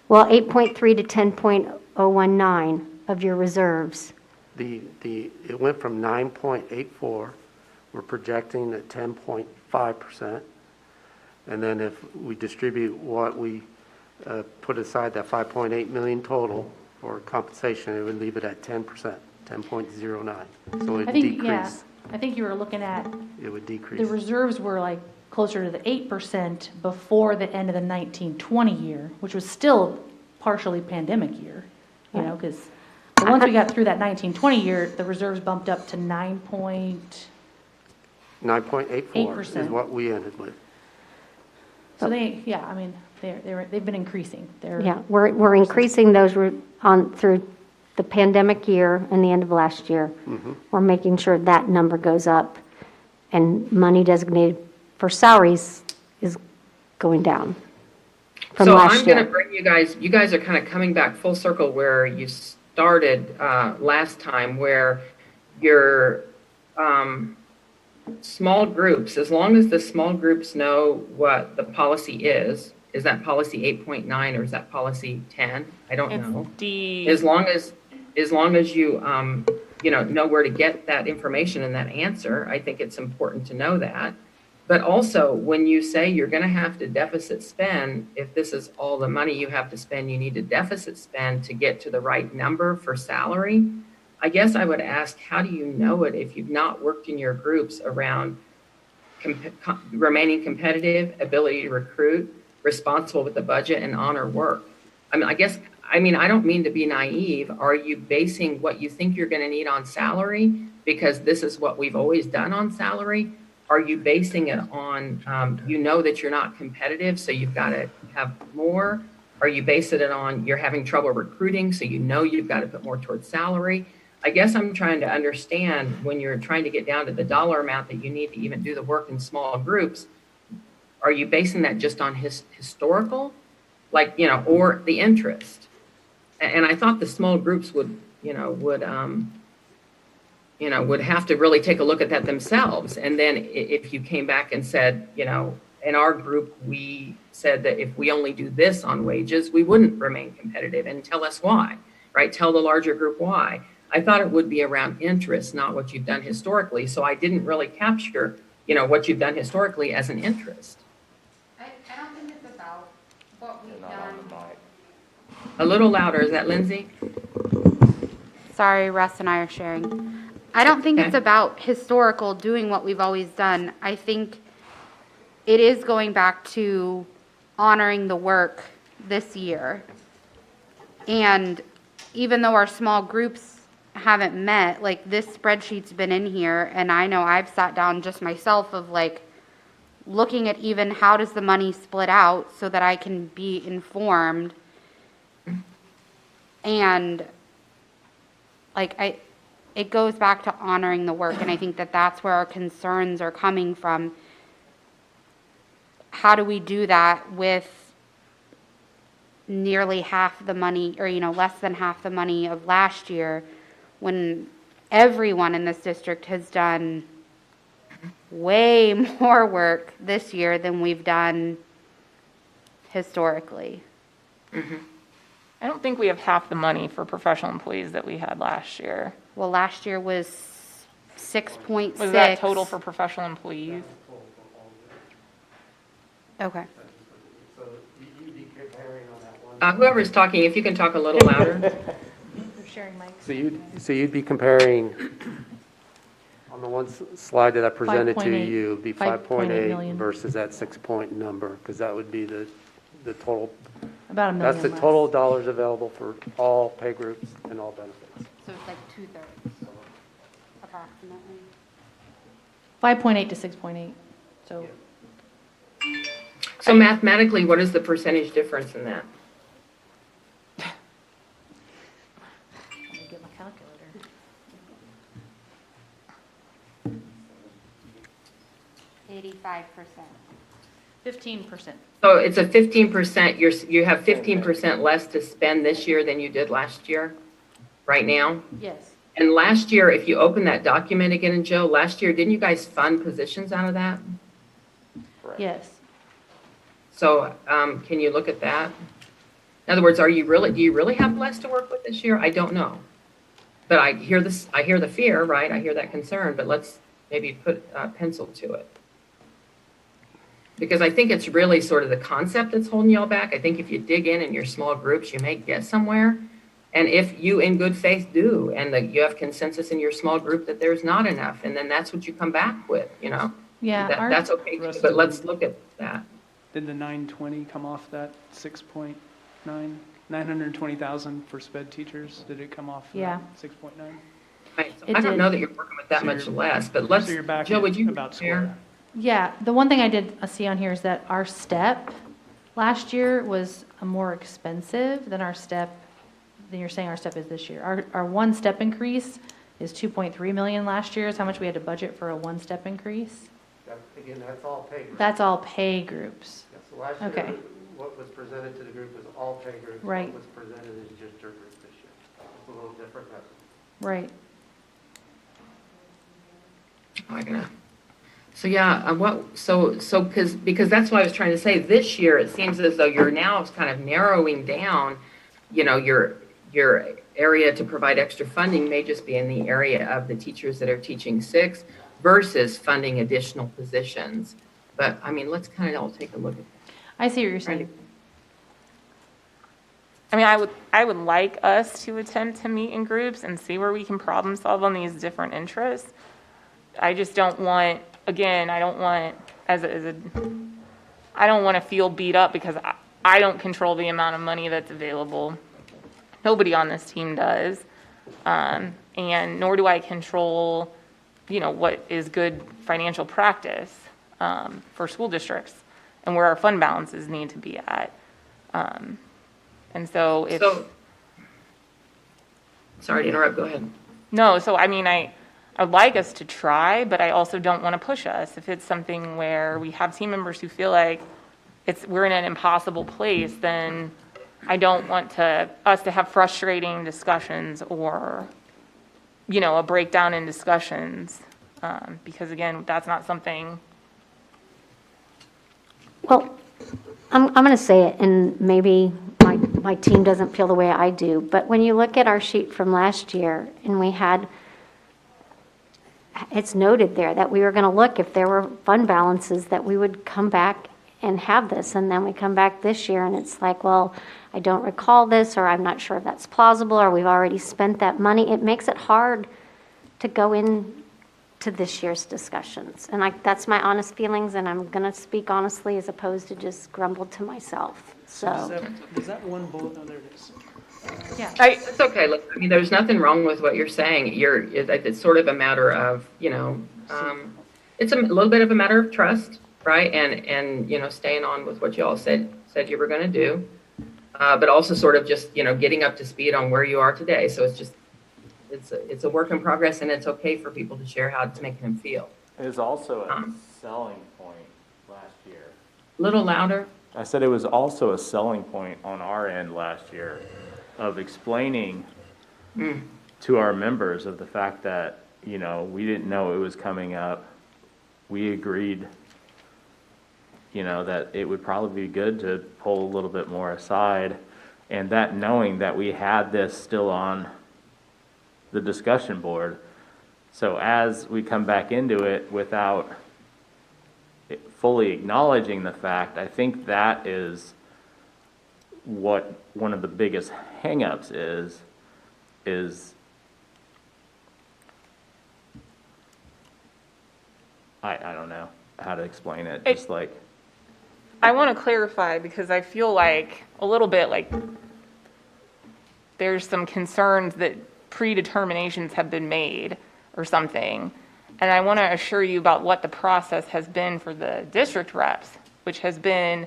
Well, 8.3 to 10.019 of your reserves. It went from 9.84, we're projecting at 10.5%. And then if we distribute what we put aside, that 5.8 million total for compensation, it would leave it at 10%, 10.09. So it I think, yeah, decrease. I think you were looking at, It would decrease. the reserves were like closer to the 8% before the end of the 1920 year, which was still partially pandemic year, you know, because once we got through that 1920 year, the reserves bumped up to 9.84 is 8%. what we ended with. So they, yeah, I mean, they've been increasing. Yeah, we're increasing those through the pandemic year and the end of last year. We're making sure that number goes up, and money designated for salaries is going down from So last I'm going to year. bring you guys are kind of coming back full circle where you started last time, where your small groups, as long as the small groups know what the policy is that policy 8.9 or is that policy 10? I don't know. As long as you, know where to get that information and that answer, I think it's important to know that. But also, when you say you're going to have to deficit spend, if this is all the money you have to spend, you need to deficit spend to get to the right number for salary. I guess I would ask, how do you know it if you've not worked in your groups around remaining competitive, ability to recruit, responsible with the budget, and honor work? I don't mean to be naive. Are you basing what you think you're going to need on salary because this is what we've always done on salary? Are you basing it on, that you're not competitive, so you've got to have more? Are you basing it on you're having trouble recruiting, so you've got to put more towards salary? I guess I'm trying to understand when you're trying to get down to the dollar amount that you need to even do the work in small groups, are you basing that just on historical, or the interest? And I thought the small groups would have to really take a look at that themselves. And then if you came back and said, in our group, we said that if we only do this on wages, we wouldn't remain competitive, and tell us why, right? Tell the larger group why. I thought it would be around interest, not what you've done historically. So I didn't really capture, what you've done historically as an interest. I don't think it's about what we've done. A little louder, is that Lindsay? Sorry, Russ and I are sharing. I don't think it's Okay. about historical doing what we've always done. I think it is going back to honoring the work this year. And even though our small groups haven't met, like this spreadsheet's been in here, and I know I've sat down just myself of like looking at even how does the money split out so that I can be informed. And like it goes back to honoring the work, and I think that that's where our concerns are coming from. How do we do that with nearly half the money, or less than half the money of last year, when everyone in this district has done way more work this year than we've done historically? I don't think we have half the money for professional employees that we had last year. Well, last year was 6.6. Was that total for professional employees? Okay. So you'd be comparing on that one. Whoever's talking, if you can talk a little louder. We're sharing mics. So you'd be comparing, on the one slide that I presented to 5.8 you, it'd be 5.8 5.8 million. versus that 6-point number, because that would be the total, About $1 million that's the less. total dollars available for all pay groups and all benefits. So it's like 2/3, approximately. 5.8 to 6.8, so. So mathematically, what is the percentage difference in that? Let me get my calculator. 85%. 15%. So it's a 15%, you have 15% less to spend this year than you did last year, right now? Yes. And last year, if you open that document again, and Joe, last year, didn't you guys fund positions out of that? Yes. So, can you look at that? In other words, do you really have less to work with this year? I don't know. But I hear the fear, right? I hear that concern, but let's maybe put a pencil to it. Because I think it's really sort of the concept that's holding y'all back. I think if you dig in your small groups, you may get somewhere. And if you in good faith do, and you have consensus in your small group that there's not enough, and then that's what you come back with, Yeah. that's okay too, but let's look at that. Did the 920 come off that 6.9? 920,000 for sped teachers, did it come off Yeah. that 6.9? Right, so It I don't did. know that you're working with that So much you're- less, but let's, So you're back Joe, would you about compare? square. Yeah, the one thing I did see on here is that our step last year was more expensive than than you're saying our step is this year. Our one step increase is 2.3 million last year, is how much we had to budget for a one step increase. Again, that's all pay groups. That's all pay groups. So last Okay. year, what was presented to the group was all pay groups. Right. What was presented is just your group this year. It's a little different message. Right. So yeah, because that's what I was trying to say. This year, it seems as though you're now kind of narrowing down, your area to provide extra funding may just be in the area of the teachers that are teaching 6 versus funding additional positions. But I mean, let's kind of all take a look at that. I see what you're saying. I mean, I would like us to attempt to meet in groups and see where we can problem solve on these different interests. I just don't want, again, I don't want I don't want to feel beat up because I don't control the amount of money that's available. Nobody on this team does. And nor do I control, what is good financial practice for school districts and where our fund balances need to be at. And so if... Sorry to interrupt, go ahead. No, so I mean, I'd like us to try, but I also don't want to push us. If it's something where we have team members who feel like we're in an impossible place, then I don't want us to have frustrating discussions or, a breakdown in discussions. Because again, that's not something Well, I'm going to say it, and maybe my team doesn't feel the way I do, but when you look at our sheet from last year, and it's noted there that we were going to look if there were fund balances, that we would come back and have this, and then we come back this year, and it's like, well, I don't recall this, or I'm not sure if that's plausible, or we've already spent that money. It makes it hard to go in to this year's discussions. And that's my honest feelings, and I'm going to speak honestly as opposed to just grumble to myself. So, Does that one bullet, oh, there it is. Yeah. It's okay. Look, I mean, there's nothing wrong with what you're saying. It's sort of a matter of, it's a little bit of a matter of trust, right? And staying on with what you all said you were going to do, but also sort of just, getting up to speed on where you are today. So it's a work in progress, and it's okay for people to share how it's making them feel. It was also a selling point last year. A little louder. I said it was also a selling point on our end last year of explaining to our members of the fact that, we didn't know it was coming up. We agreed, that it would probably be good to pull a little bit more aside, and that knowing that we had this still on the discussion board. So as we come back into it without fully acknowledging the fact, I think that is what one of the biggest hangups is I don't know how to explain it. Just like, I want to clarify because I feel like a little bit like there's some concerns that predeterminations have been made or something. And I want to assure you about what the process has been for the district reps, which has been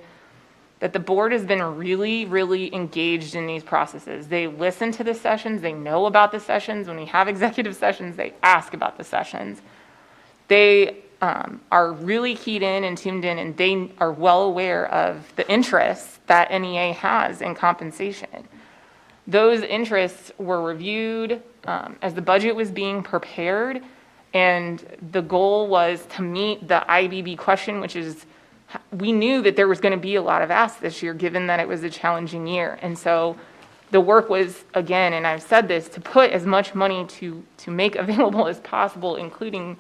that the board has been really, really engaged in these processes. They listen to the sessions, they know about the sessions. When we have executive sessions, they ask about the sessions. They are really keyed in and tuned in, and they are well aware of the interests that NEA has in compensation. Those interests were reviewed as the budget was being prepared, and the goal was to meet the IBB question, which is, we knew that there was going to be a lot of asks this year, given that it was a challenging year. And so the work was, again, and I've said this, to put as much money to make available as possible, including,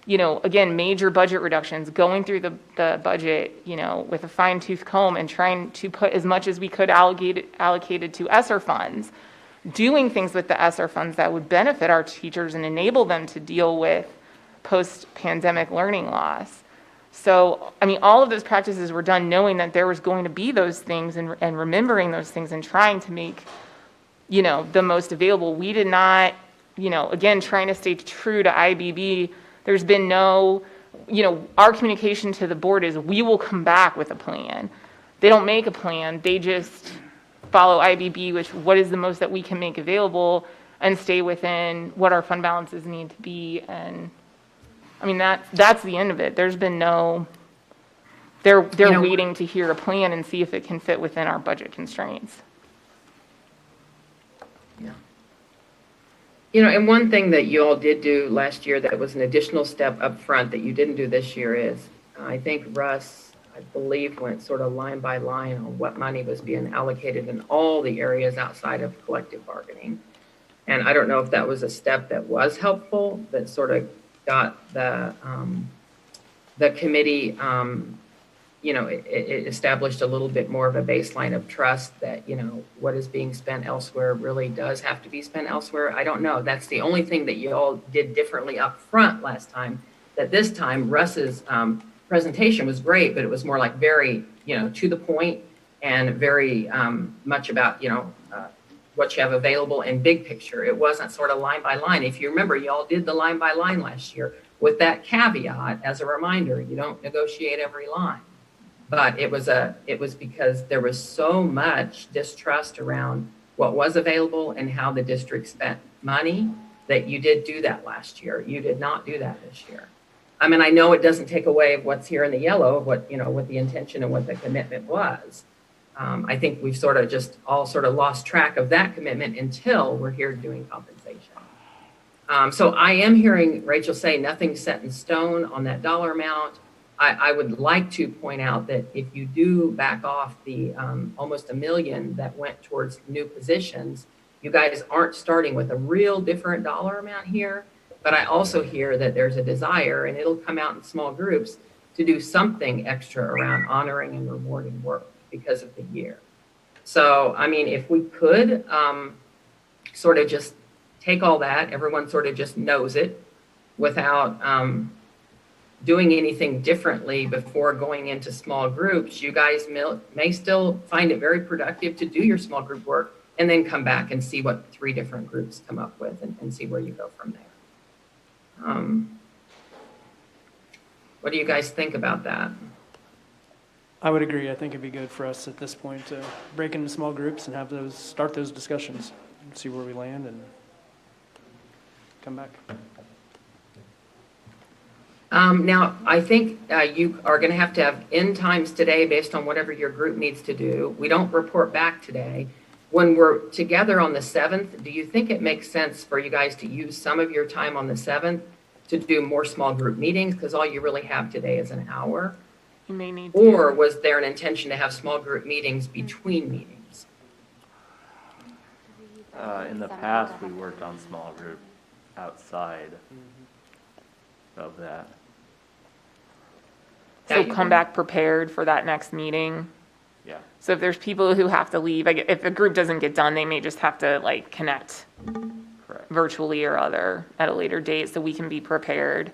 again, major budget reductions, going through the budget, with a fine tooth comb and trying to put as much as we could allocated to ESSER funds, doing things with the ESSER funds that would benefit our teachers and enable them to deal with post-pandemic learning loss. So, all of those practices were done knowing that there was going to be those things and remembering those things and trying to make, the most available. We did not, again, trying to stay true to IBB. There's been no, our communication to the board is we will come back with a plan. They don't make a plan. They just follow IBB, which what is the most that we can make available and stay within what our fund balances need to be. And that's the end of it. There's been no, they're waiting to hear a plan and see if it can fit within our budget constraints. Yeah. And one thing that you all did do last year that was an additional step up front that you didn't do this year is, I think Russ, I believe, went sort of line by line on what money was being allocated in all the areas outside of collective bargaining. And I don't know if that was a step that was helpful, that sort of got the committee, it established a little bit more of a baseline of trust that, what is being spent elsewhere really does have to be spent elsewhere. I don't know. That's the only thing that you all did differently up front last time, that this time Russ's presentation was great, but it was more like very, to the point and very much about, what you have available in big picture. It wasn't sort of line by line. If you remember, y'all did the line by line last year with that caveat as a reminder, you don't negotiate every line. But it was because there was so much distrust around what was available and how the district spent money that you did do that last year. You did not do that this year. I know it doesn't take away what's here in the yellow, what the intention and what the commitment was. I think we've sort of lost track of that commitment until we're here doing compensation. So I am hearing Rachel say nothing's set in stone on that dollar amount. I would like to point out that if you do back off the almost $1 million that went towards new positions, you guys aren't starting with a real different dollar amount here. But I also hear that there's a desire, and it'll come out in small groups, to do something extra around honoring and rewarding work because of the year. So, I mean, if we could sort of just take all that, everyone sort of just knows it without doing anything differently before going into small groups, you guys may still find it very productive to do your small group work and then come back and see what 3 different groups come up with and see where you go from there. What do you guys think about that? I would agree. I think it'd be good for us at this point to break into small groups and have those, start those discussions, and see where we land and come back. Now, I think you are going to have end times today based on whatever your group needs to do. We don't report back today. When we're together on the 7th, do you think it makes sense for you guys to use some of your time on the 7th to do more small group meetings? Because all you really have today is an hour. You may need to. Or was there an intention to have small group meetings between meetings? In the past, we worked on small group outside of that. So come back prepared for that next meeting. Yeah. So if there's people who have to leave, like if a group doesn't get done, they may just have to like connect Correct. virtually or other at a later date so we can be prepared.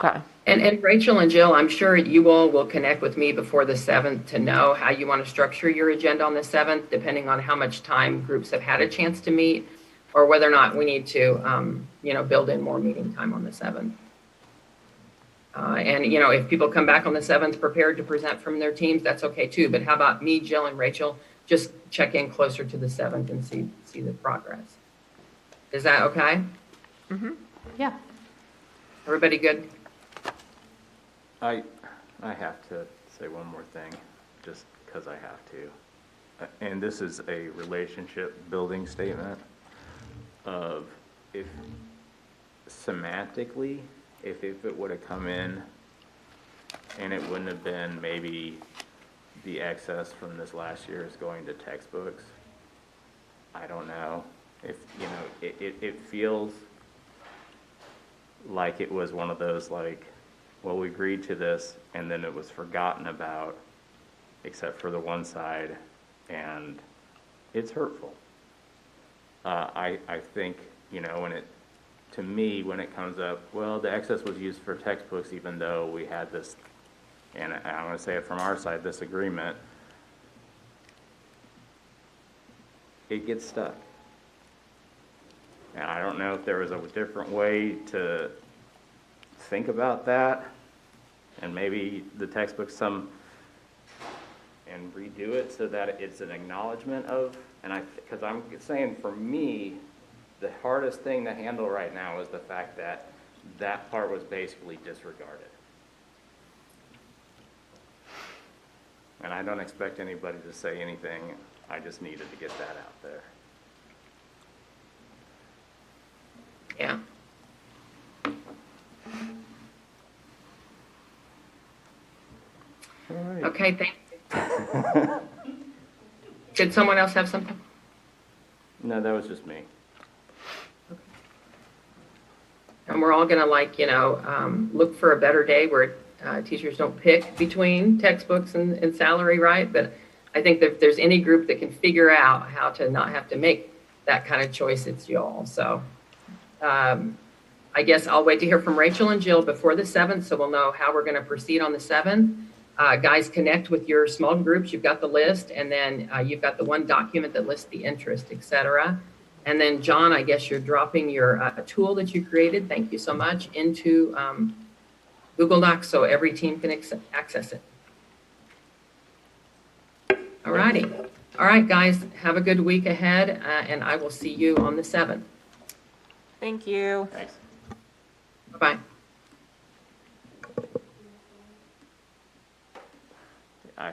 Okay. And Rachel and Jill, I'm sure you all will connect with me before the 7th to know how you want to structure your agenda on the 7th, depending on how much time groups have had a chance to meet, or whether or not we need to, build in more meeting time on the 7th. And if people come back on the 7th prepared to present from their teams, that's okay too. But how about me, Jill, and Rachel, just check in closer to the 7th and see the progress. Is that okay? Mm-hmm. Yeah. Everybody good? I have to say one more thing, just because I have to. And this is a relationship building statement of if semantically, if it would have come in and it wouldn't have been maybe the excess from this last year is going to textbooks, I don't know. If, it feels like it was one of those like, well, we agreed to this, and then it was forgotten about, except for the one side, and it's hurtful. I think, to me, when it comes up, well, the excess was used for textbooks, even though we had this, and I'm going to say it from our side, this agreement, it gets stuck. And I don't know if there was a different way to think about that, and maybe the textbook and redo it so that it's an acknowledgement of, because I'm saying for me, the hardest thing to handle right now is the fact that that part was basically disregarded. And I don't expect anybody to say anything, I just needed to get that out there. Yeah. Okay, thank you. Did someone else have something? No, that was just me. And we're all gonna look for a better day where teachers don't pick between textbooks and salary, right? But I think that if there's any group that can figure out how to not have to make that kind of choice, it's y'all. So I guess I'll wait to hear from Rachel and Jill before the 7th, so we'll know how we're gonna proceed on the 7th. Guys, connect with your small groups. You've got the list, and then you've got the one document that lists the interest, et cetera. And then, John, I guess you're dropping your tool that you created, thank you so much, into Google Docs so every team can access it. All righty. All right, guys, have a good week ahead, and I will see you on the 7th. Thank you. Thanks. Bye-bye.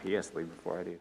He has to leave before I do.